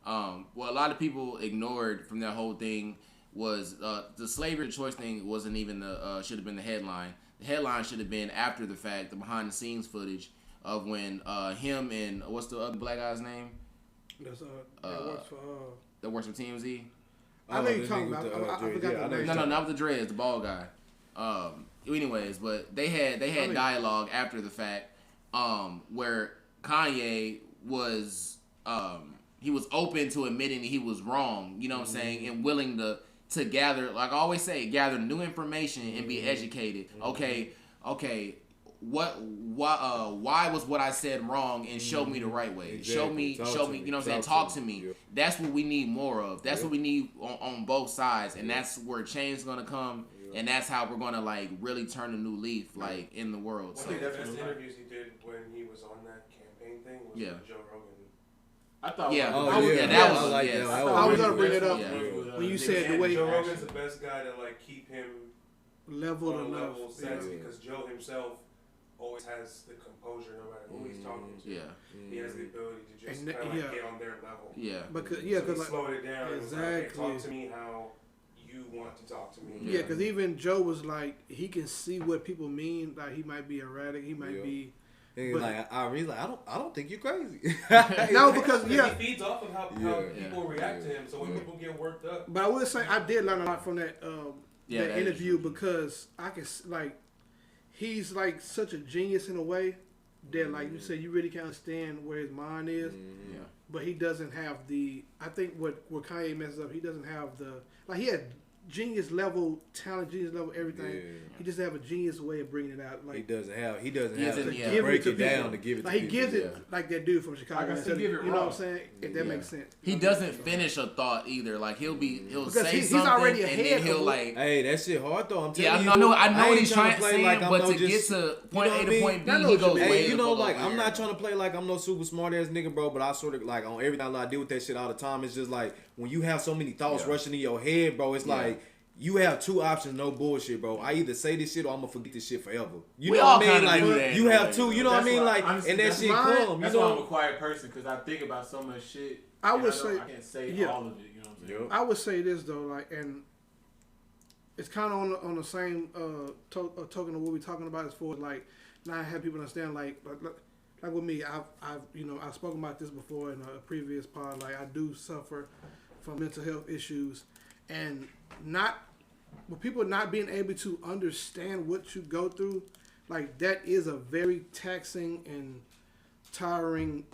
[SPEAKER 1] What a lot of people ignored from that whole thing was the slavery choice thing wasn't even should have been the headline. The headline should have been after the fact, the behind the scenes footage of when him and what's the other black guy's name?
[SPEAKER 4] That's that works for
[SPEAKER 1] TMZ.
[SPEAKER 4] I know you're talking about. I forgot the name.
[SPEAKER 1] No, not with the dreads, the bald guy. Anyways, but they had dialogue after the fact, where Kanye was he was open to admitting that he was wrong. You know what I'm saying, and willing to gather, like I always say, gather new information and be educated. Okay. Why was what I said wrong, and show me the right way.
[SPEAKER 5] Exactly.
[SPEAKER 1] Show me, you know what I'm saying? Talk to me. Yep. That's what we need more of. That's what we need on both sides, and that's where change is gonna come, and that's how we're gonna, like, really turn a new leaf, like, in the world.
[SPEAKER 7] One of the best interviews he did when he was on that campaign thing was with Joe Rogan.
[SPEAKER 3] I thought,
[SPEAKER 4] I was gonna bring it up when you said the way
[SPEAKER 7] Joe Rogan's the best guy to, like, keep him
[SPEAKER 4] level
[SPEAKER 7] sense, because Joe himself always has the composure no matter who he's talking to.
[SPEAKER 1] Yeah.
[SPEAKER 7] He has the ability to just kind of get on their level.
[SPEAKER 1] Yeah.
[SPEAKER 4] Because
[SPEAKER 7] so he slowed it down.
[SPEAKER 4] Exactly.
[SPEAKER 7] Like, talk to me how you want to talk to me.
[SPEAKER 4] Yeah, because even Joe was like, he can see what people mean. Like, he might be erratic. He might be.
[SPEAKER 5] But, like, I don't think you're crazy.
[SPEAKER 4] No, because
[SPEAKER 7] he feeds off of how people react to him. So when people get worked up.
[SPEAKER 4] But I would say I did learn a lot from that that interview, because I can, like, he's like such a genius in a way that, like you said, you really can't understand where his mind is.
[SPEAKER 1] Yeah.
[SPEAKER 4] But he doesn't have I think what Kanye messes up, he doesn't have he had genius level talent, genius level everything. Yeah. He just have a genius way of bringing it out. Like,
[SPEAKER 5] he doesn't have to
[SPEAKER 4] break
[SPEAKER 5] it down to give it to
[SPEAKER 4] people. He gives it like that dude from Chicago. You know what I'm saying? If that makes sense.
[SPEAKER 1] He doesn't finish a thought either. Like, he'll say
[SPEAKER 4] he's
[SPEAKER 1] something
[SPEAKER 4] already
[SPEAKER 1] and
[SPEAKER 4] ahead
[SPEAKER 1] then he'll like.
[SPEAKER 5] Hey, that shit hard though. I'm telling you.
[SPEAKER 1] I know what he's trying to
[SPEAKER 5] play
[SPEAKER 1] say,
[SPEAKER 5] like
[SPEAKER 1] but to get to point A to point B, he goes way.
[SPEAKER 5] Hey, you know, like, I'm not trying to play like I'm no super smart ass nigga, bro. But I sort of, like, on everything I deal with that shit all the time. It's just like when you have so many thoughts rushing in your head, bro. It's like. You have two options, no bullshit, bro. I either say this shit or I'm gonna forget this shit forever. You know what I mean? Like, you have two. You know what I mean? Like, and that shit come.
[SPEAKER 3] That's why I'm a quiet person, because I think about so much shit.
[SPEAKER 4] I would say
[SPEAKER 3] I can't say all of it. You know what I'm saying?
[SPEAKER 4] I would say this though, like, and it's kind of on the same token of what we're talking about, as far as, like, now I have people understand, like with me, I've spoken about this before in a previous pod. Like, I do suffer from mental health issues, and with people not being able to understand what you go through, like that is a very taxing and tiring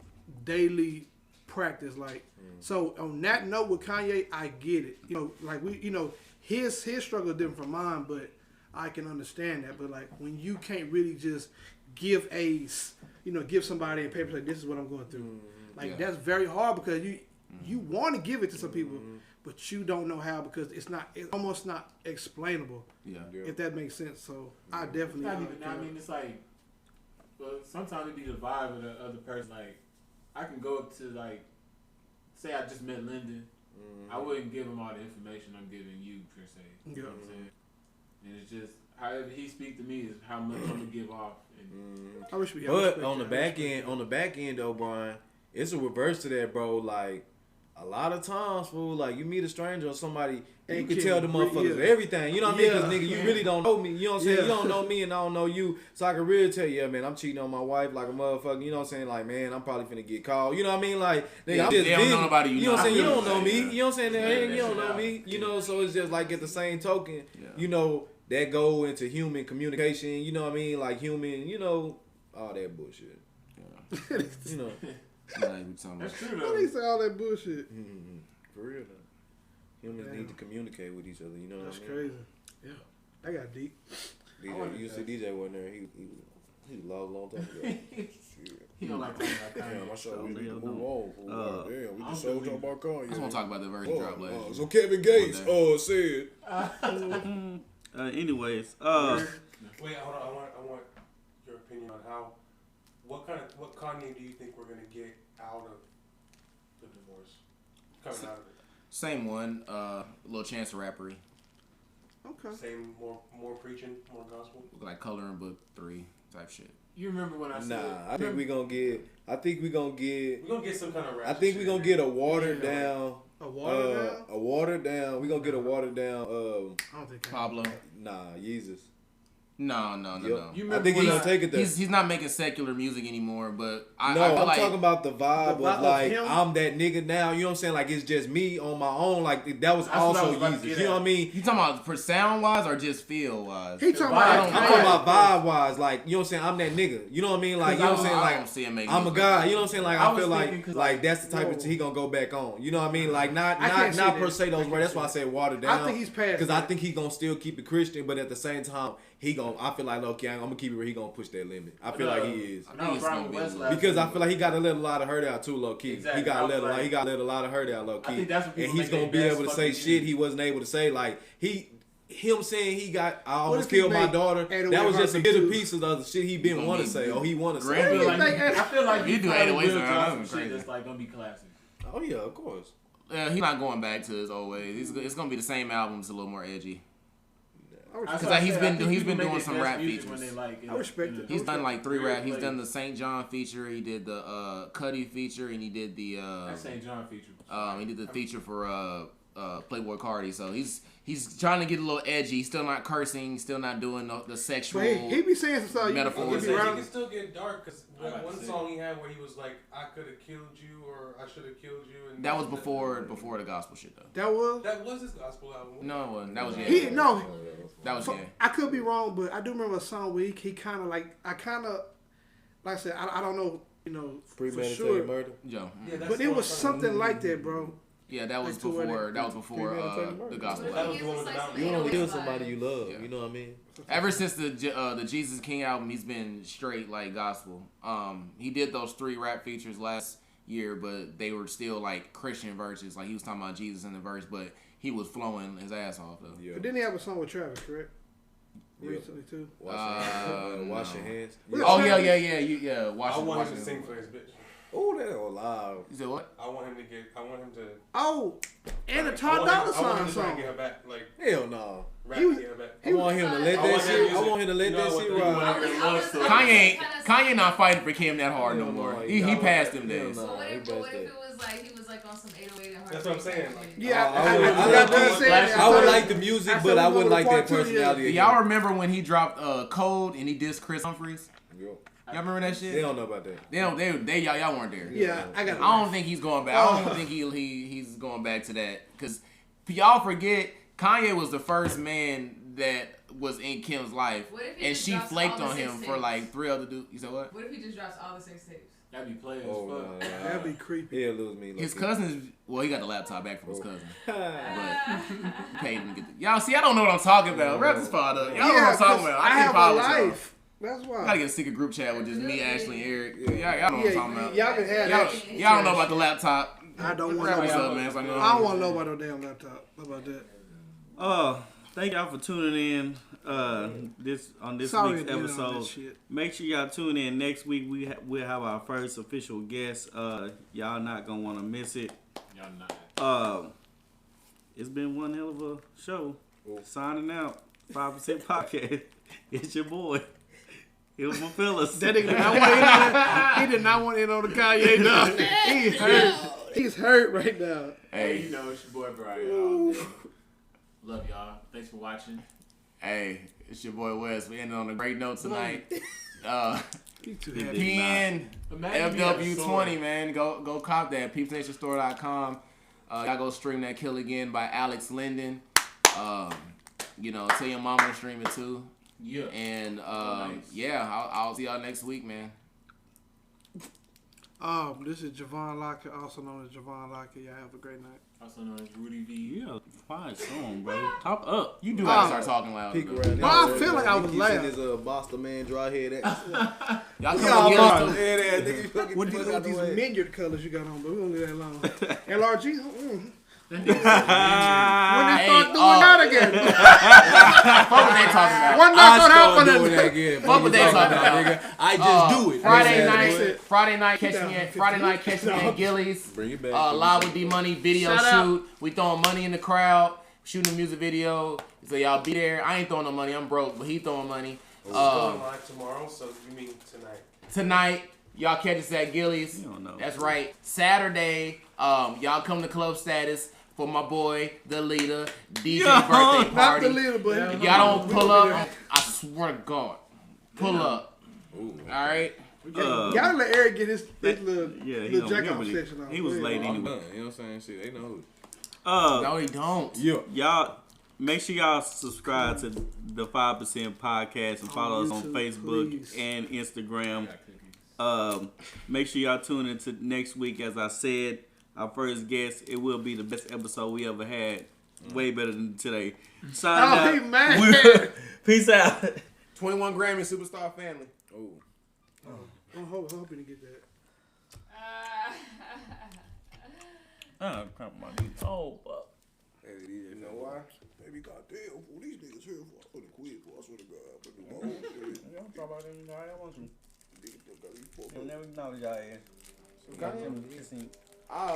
[SPEAKER 4] daily practice. Like, so on that note with Kanye, I get it. You know, like his struggle is different from mine, but I can understand that. But like when you can't really just give somebody a paper like this is what I'm going through. Like that's very hard because you want to give it to some people, but you don't know how because it's almost not explainable. Yeah. If that makes sense. So I definitely.
[SPEAKER 3] I mean, it's like, well, sometimes it be the vibe of the other person. Like, I can go up to like, say I just met Lyndon. I wouldn't give him all the information I'm giving you per se. You know what I'm saying? And it's just however he speak to me is how much I'm gonna give off. And
[SPEAKER 5] but on the back end though, Brian, it's a reverse to that, bro. Like a lot of times, fool, like you meet a stranger or somebody, you can tell the motherfuckers everything. You know what I mean? Because nigga, you really don't know me. You know what I'm saying? You don't know me and I don't know you, so I can really tell you, yeah, man, I'm cheating on my wife like a motherfucker. You know what I'm saying? Like, man, I'm probably finna get called. You know what I mean? Like, nigga, I'm just busy. You know what I'm saying? You don't know me. You know what I'm saying? You don't know me. You know, so it's just like at the same token, you know, that go into human communication. You know what I mean? Like human, you know, all that bullshit. Yeah. You know.
[SPEAKER 3] That's true though.
[SPEAKER 4] Why they say all that bullshit?
[SPEAKER 5] For real though. Humans need to communicate with each other. You know what I mean?
[SPEAKER 4] That's crazy. Yeah, that got deep.
[SPEAKER 5] DeeJay, you see DeeJay wasn't there. He lost a long time ago.
[SPEAKER 3] He don't like talking about Kanye.
[SPEAKER 5] Damn, I saw we need to move on. Damn, we just talking about Kanye.
[SPEAKER 1] I just want to talk about the version drop last year.
[SPEAKER 5] So Kevin Gates said.
[SPEAKER 2] Anyways,
[SPEAKER 7] wait, hold on. I want your opinion on what Kanye do you think we're gonna get out of the divorce? Coming out of it.
[SPEAKER 1] Same one, little Chance of Rappery.
[SPEAKER 7] Okay. Same, more preaching, more gospel.
[SPEAKER 1] Like Coloring Book 3 type shit.
[SPEAKER 3] You remember when I said?
[SPEAKER 5] Nah, I think we're gonna get
[SPEAKER 7] some kind of rap.
[SPEAKER 5] I think we're gonna get a watered down.
[SPEAKER 4] A watered down.
[SPEAKER 5] We're gonna get a watered down.
[SPEAKER 4] I don't think
[SPEAKER 1] Pablo.
[SPEAKER 5] Nah, Jesus.
[SPEAKER 1] No.
[SPEAKER 5] I think he's gonna take it there.
[SPEAKER 1] He's not making secular music anymore, but I'm
[SPEAKER 5] talking about the vibe of like I'm that nigga now. You know what I'm saying? Like it's just me on my own. Like that was also Jesus. You know what I mean?
[SPEAKER 1] You talking about for sound wise or just feel wise?
[SPEAKER 4] He talking
[SPEAKER 5] I'm talking about vibe wise. Like you know what I'm saying? I'm that nigga. You know what I mean? Like you know what I'm saying? Like
[SPEAKER 1] I don't see him making
[SPEAKER 5] I'm a guy. You know what I'm saying? Like I feel like that's the type of he gonna go back on. You know what I mean? Like not per se those words. That's why I said watered down.
[SPEAKER 4] I think he's past
[SPEAKER 5] because I think he gonna still keep it Christian, but at the same time I feel like low key, I'm gonna keep it where he gonna push that limit. I feel like he is. Because I feel like he got to let a lot of hurt out too, low key.
[SPEAKER 3] Exactly.
[SPEAKER 5] He got to let a lot of hurt out, low key.
[SPEAKER 3] I think that's what
[SPEAKER 5] and he's gonna be able to say shit he wasn't able to say. Like him saying I almost killed my daughter. That was just a bit of pieces of the shit he didn't want to say or he want to say.
[SPEAKER 3] I feel like
[SPEAKER 1] you do 808s
[SPEAKER 3] around some shit that's like gonna be classic.
[SPEAKER 5] Oh yeah, of course.
[SPEAKER 1] He's not going back to his old ways. It's gonna be the same album, it's a little more edgy.
[SPEAKER 3] Because
[SPEAKER 1] he's been doing some rap features.
[SPEAKER 4] I respect it.
[SPEAKER 1] He's done like 3 rap. He's done the St. John feature. He did the Cudi feature, and he did the
[SPEAKER 3] St. John feature.
[SPEAKER 1] He did the feature for Playboy Cardi. So he's trying to get a little edgy. He's still not cursing. Still not doing the sexual.
[SPEAKER 4] But he be saying some stuff.
[SPEAKER 1] Metaphors.
[SPEAKER 7] He can still get dark because one song he had where he was like, "I could have killed you" or "I should have killed you." And
[SPEAKER 1] that was before the gospel shit though.
[SPEAKER 7] That was his gospel album.
[SPEAKER 1] No, it wasn't. That was
[SPEAKER 4] That was I could be wrong, but I do remember a song where he kind of like I said I don't know
[SPEAKER 5] premeditated
[SPEAKER 4] for sure.
[SPEAKER 5] murder.
[SPEAKER 1] Yeah,
[SPEAKER 4] but it was something like that, bro.
[SPEAKER 1] Yeah, that was before the gospel album.
[SPEAKER 5] You want to kill somebody you love. Yeah. You know what I mean?
[SPEAKER 1] Ever since the Jesus King album, he's been straight like gospel. He did those 3 rap features last year, but they were still like Christian verses. Like he was talking about Jesus in the verse, but he was flowing his ass off though.
[SPEAKER 4] Yeah. But didn't he have a song with Travis, correct? Recently too.
[SPEAKER 5] Wash your hands.
[SPEAKER 1] Oh yeah. Wash.
[SPEAKER 7] I want him to sing for his bitch.
[SPEAKER 5] Oh, that was loud.
[SPEAKER 1] You said what?
[SPEAKER 7] I want him to.
[SPEAKER 4] Oh, and a Todd Dollar Sign song.
[SPEAKER 7] Get her back, like
[SPEAKER 5] hell no.
[SPEAKER 7] Get her back.
[SPEAKER 5] I want him to let that shit. I want him to let that shit ride.
[SPEAKER 1] Kanye not fighting for Kim that hard no more. He passed them days.
[SPEAKER 6] So what if it was like he was like on some 808 and
[SPEAKER 7] That's what I'm saying.
[SPEAKER 5] I would like the music, but I wouldn't like that personality.
[SPEAKER 1] Y'all remember when he dropped Cold and he dissed Chris Humphries? Y'all remember that shit?
[SPEAKER 5] They don't know about that.
[SPEAKER 1] Y'all weren't there.
[SPEAKER 4] Yeah,
[SPEAKER 1] I don't think he's going back. I don't think he's going back to that because y'all forget Kanye was the first man that was in Kim's life,
[SPEAKER 6] What if he
[SPEAKER 1] and
[SPEAKER 6] just
[SPEAKER 1] she
[SPEAKER 6] drops
[SPEAKER 1] flaked
[SPEAKER 6] all
[SPEAKER 1] on
[SPEAKER 6] the
[SPEAKER 1] him
[SPEAKER 6] sex
[SPEAKER 1] for
[SPEAKER 6] tapes?
[SPEAKER 1] like 3 other dudes. You said what?
[SPEAKER 6] What if he just drops all the sex tapes?
[SPEAKER 3] That'd be playing
[SPEAKER 5] Oh,
[SPEAKER 3] as fuck.
[SPEAKER 5] no.
[SPEAKER 4] That'd be creepy.
[SPEAKER 5] He'll lose me.
[SPEAKER 1] His
[SPEAKER 5] low-key.
[SPEAKER 1] cousin's, well, he got the laptop back from his cousin.
[SPEAKER 5] Oh.
[SPEAKER 1] But paid him to get the. Y'all see, I don't know what I'm talking about. Wrap this part up. Y'all know what I'm
[SPEAKER 4] 'cause
[SPEAKER 1] talking about. I
[SPEAKER 4] have
[SPEAKER 1] can't
[SPEAKER 4] a
[SPEAKER 1] follow with y'all.
[SPEAKER 4] life. That's why.
[SPEAKER 1] I gotta get a secret group chat with just me, Ashley, and Eric. Y'all know what I'm talking about.
[SPEAKER 4] Y'all can have
[SPEAKER 1] Y'all,
[SPEAKER 4] that.
[SPEAKER 1] y'all don't know about the laptop.
[SPEAKER 4] I don't want
[SPEAKER 1] Wrap
[SPEAKER 4] to
[SPEAKER 1] this
[SPEAKER 4] know
[SPEAKER 1] up,
[SPEAKER 4] about
[SPEAKER 1] man. So I know.
[SPEAKER 4] I don't want to know about no damn laptop. How about that?
[SPEAKER 2] Thank y'all for tuning in this
[SPEAKER 4] Sorry
[SPEAKER 2] week's
[SPEAKER 4] again on that
[SPEAKER 2] episode.
[SPEAKER 4] shit.
[SPEAKER 2] Make sure y'all tune in next week. We'll have our first official guest. Y'all not gonna want to miss it.
[SPEAKER 3] Y'all not.
[SPEAKER 2] It's been one hell of a show. Signing out. 5% podcast. It's your boy. It was my fellas.
[SPEAKER 4] That nigga did not want to in on that. He did not want to in on the Kanye dog. He's hurt. He's hurt right now.
[SPEAKER 3] Hey, you know, it's your boy Brian. Love y'all. Thanks for watching.
[SPEAKER 1] Hey, it's your boy Wes. We ended on a great note tonight.
[SPEAKER 4] He's too
[SPEAKER 2] He
[SPEAKER 4] happy.
[SPEAKER 2] did.
[SPEAKER 1] PN
[SPEAKER 3] Imagine you had a sword.
[SPEAKER 1] FW20, man. Go cop that. PeepsNationStore.com. Y'all go stream that Kill Again by Alex Linden. You know, tell your mama to stream it too.
[SPEAKER 3] Yeah.
[SPEAKER 1] And
[SPEAKER 3] nice.
[SPEAKER 1] yeah, I'll see y'all next week, man.
[SPEAKER 4] This is Johvan Locker, also known as Johvan Locker. Y'all have a great night.
[SPEAKER 3] Also known as Rudy V.
[SPEAKER 2] Yeah, fine song, bro. Top up.
[SPEAKER 1] You do have to start talking loud.
[SPEAKER 5] Peek
[SPEAKER 1] bro.
[SPEAKER 5] around
[SPEAKER 4] Well,
[SPEAKER 5] there.
[SPEAKER 4] I feel like I was
[SPEAKER 5] He
[SPEAKER 4] loud.
[SPEAKER 5] keeps his Boston man dry head.
[SPEAKER 1] Y'all
[SPEAKER 5] Y'all
[SPEAKER 1] come
[SPEAKER 5] Boston
[SPEAKER 1] on,
[SPEAKER 5] head ass nigga. You fucking
[SPEAKER 4] What
[SPEAKER 5] fuck
[SPEAKER 4] these,
[SPEAKER 5] out the
[SPEAKER 4] these
[SPEAKER 5] way.
[SPEAKER 4] minion colors you got on, but we gonna leave that alone. LRG? When they
[SPEAKER 1] Hey,
[SPEAKER 4] start doing that again?
[SPEAKER 1] fuck what they talking about.
[SPEAKER 4] One not gonna happen.
[SPEAKER 5] doing that again.
[SPEAKER 1] Fuck what they talking about.
[SPEAKER 5] Nigga. I just do it.
[SPEAKER 1] Friday night, catch me at Gillies.
[SPEAKER 5] Bring it back.
[SPEAKER 1] Live with D Money video
[SPEAKER 4] Shout out.
[SPEAKER 1] shoot. We throwing money in the crowd, shooting a music video. So y'all be there. I ain't throwing no money. I'm broke, but he throwing money.
[SPEAKER 7] It's going live tomorrow, so you mean tonight?
[SPEAKER 1] Tonight, y'all catch us at Gillies.
[SPEAKER 2] You don't know.
[SPEAKER 1] That's right. Saturday, y'all come to Club Status for my boy, the leader, DeeJay birthday
[SPEAKER 4] Not
[SPEAKER 1] party.
[SPEAKER 4] the little, but
[SPEAKER 1] If y'all don't pull up, I swear to God, pull up.
[SPEAKER 5] Ooh.
[SPEAKER 1] All right.
[SPEAKER 4] y'all let Eric get his little,
[SPEAKER 2] Yeah, he
[SPEAKER 4] little
[SPEAKER 2] don't
[SPEAKER 4] jack
[SPEAKER 2] remember
[SPEAKER 4] off
[SPEAKER 2] it.
[SPEAKER 4] section on.
[SPEAKER 2] He was late
[SPEAKER 5] I'm
[SPEAKER 2] anyway.
[SPEAKER 5] done. You know what I'm saying? Shit, they know who.
[SPEAKER 1] No, he don't.
[SPEAKER 5] Yeah.
[SPEAKER 2] Y'all make sure y'all subscribe to the 5% podcast and follow us on
[SPEAKER 4] YouTube,
[SPEAKER 2] Facebook
[SPEAKER 4] please.
[SPEAKER 2] and Instagram. Make sure y'all tune into next week. As I said, our first guest, it will be the best episode we ever had. Way better than today. Signing
[SPEAKER 4] He
[SPEAKER 2] out.
[SPEAKER 4] mad.
[SPEAKER 2] Peace out.
[SPEAKER 1] 21 Grammy Superstar Family.
[SPEAKER 5] Ooh.
[SPEAKER 4] I'm hoping to get that.
[SPEAKER 2] Oh, come on. Oh, fuck.
[SPEAKER 5] Hey, you know why? Baby, goddamn, who these niggas here for? I'm gonna quit. I swear to God, I'm gonna do my own shit.
[SPEAKER 2] Don't talk about them. I want you.
[SPEAKER 5] Niggas got these fucked
[SPEAKER 2] You'll
[SPEAKER 5] up.
[SPEAKER 2] never acknowledge y'all.
[SPEAKER 5] So, goddamn,
[SPEAKER 2] Kissing.
[SPEAKER 5] I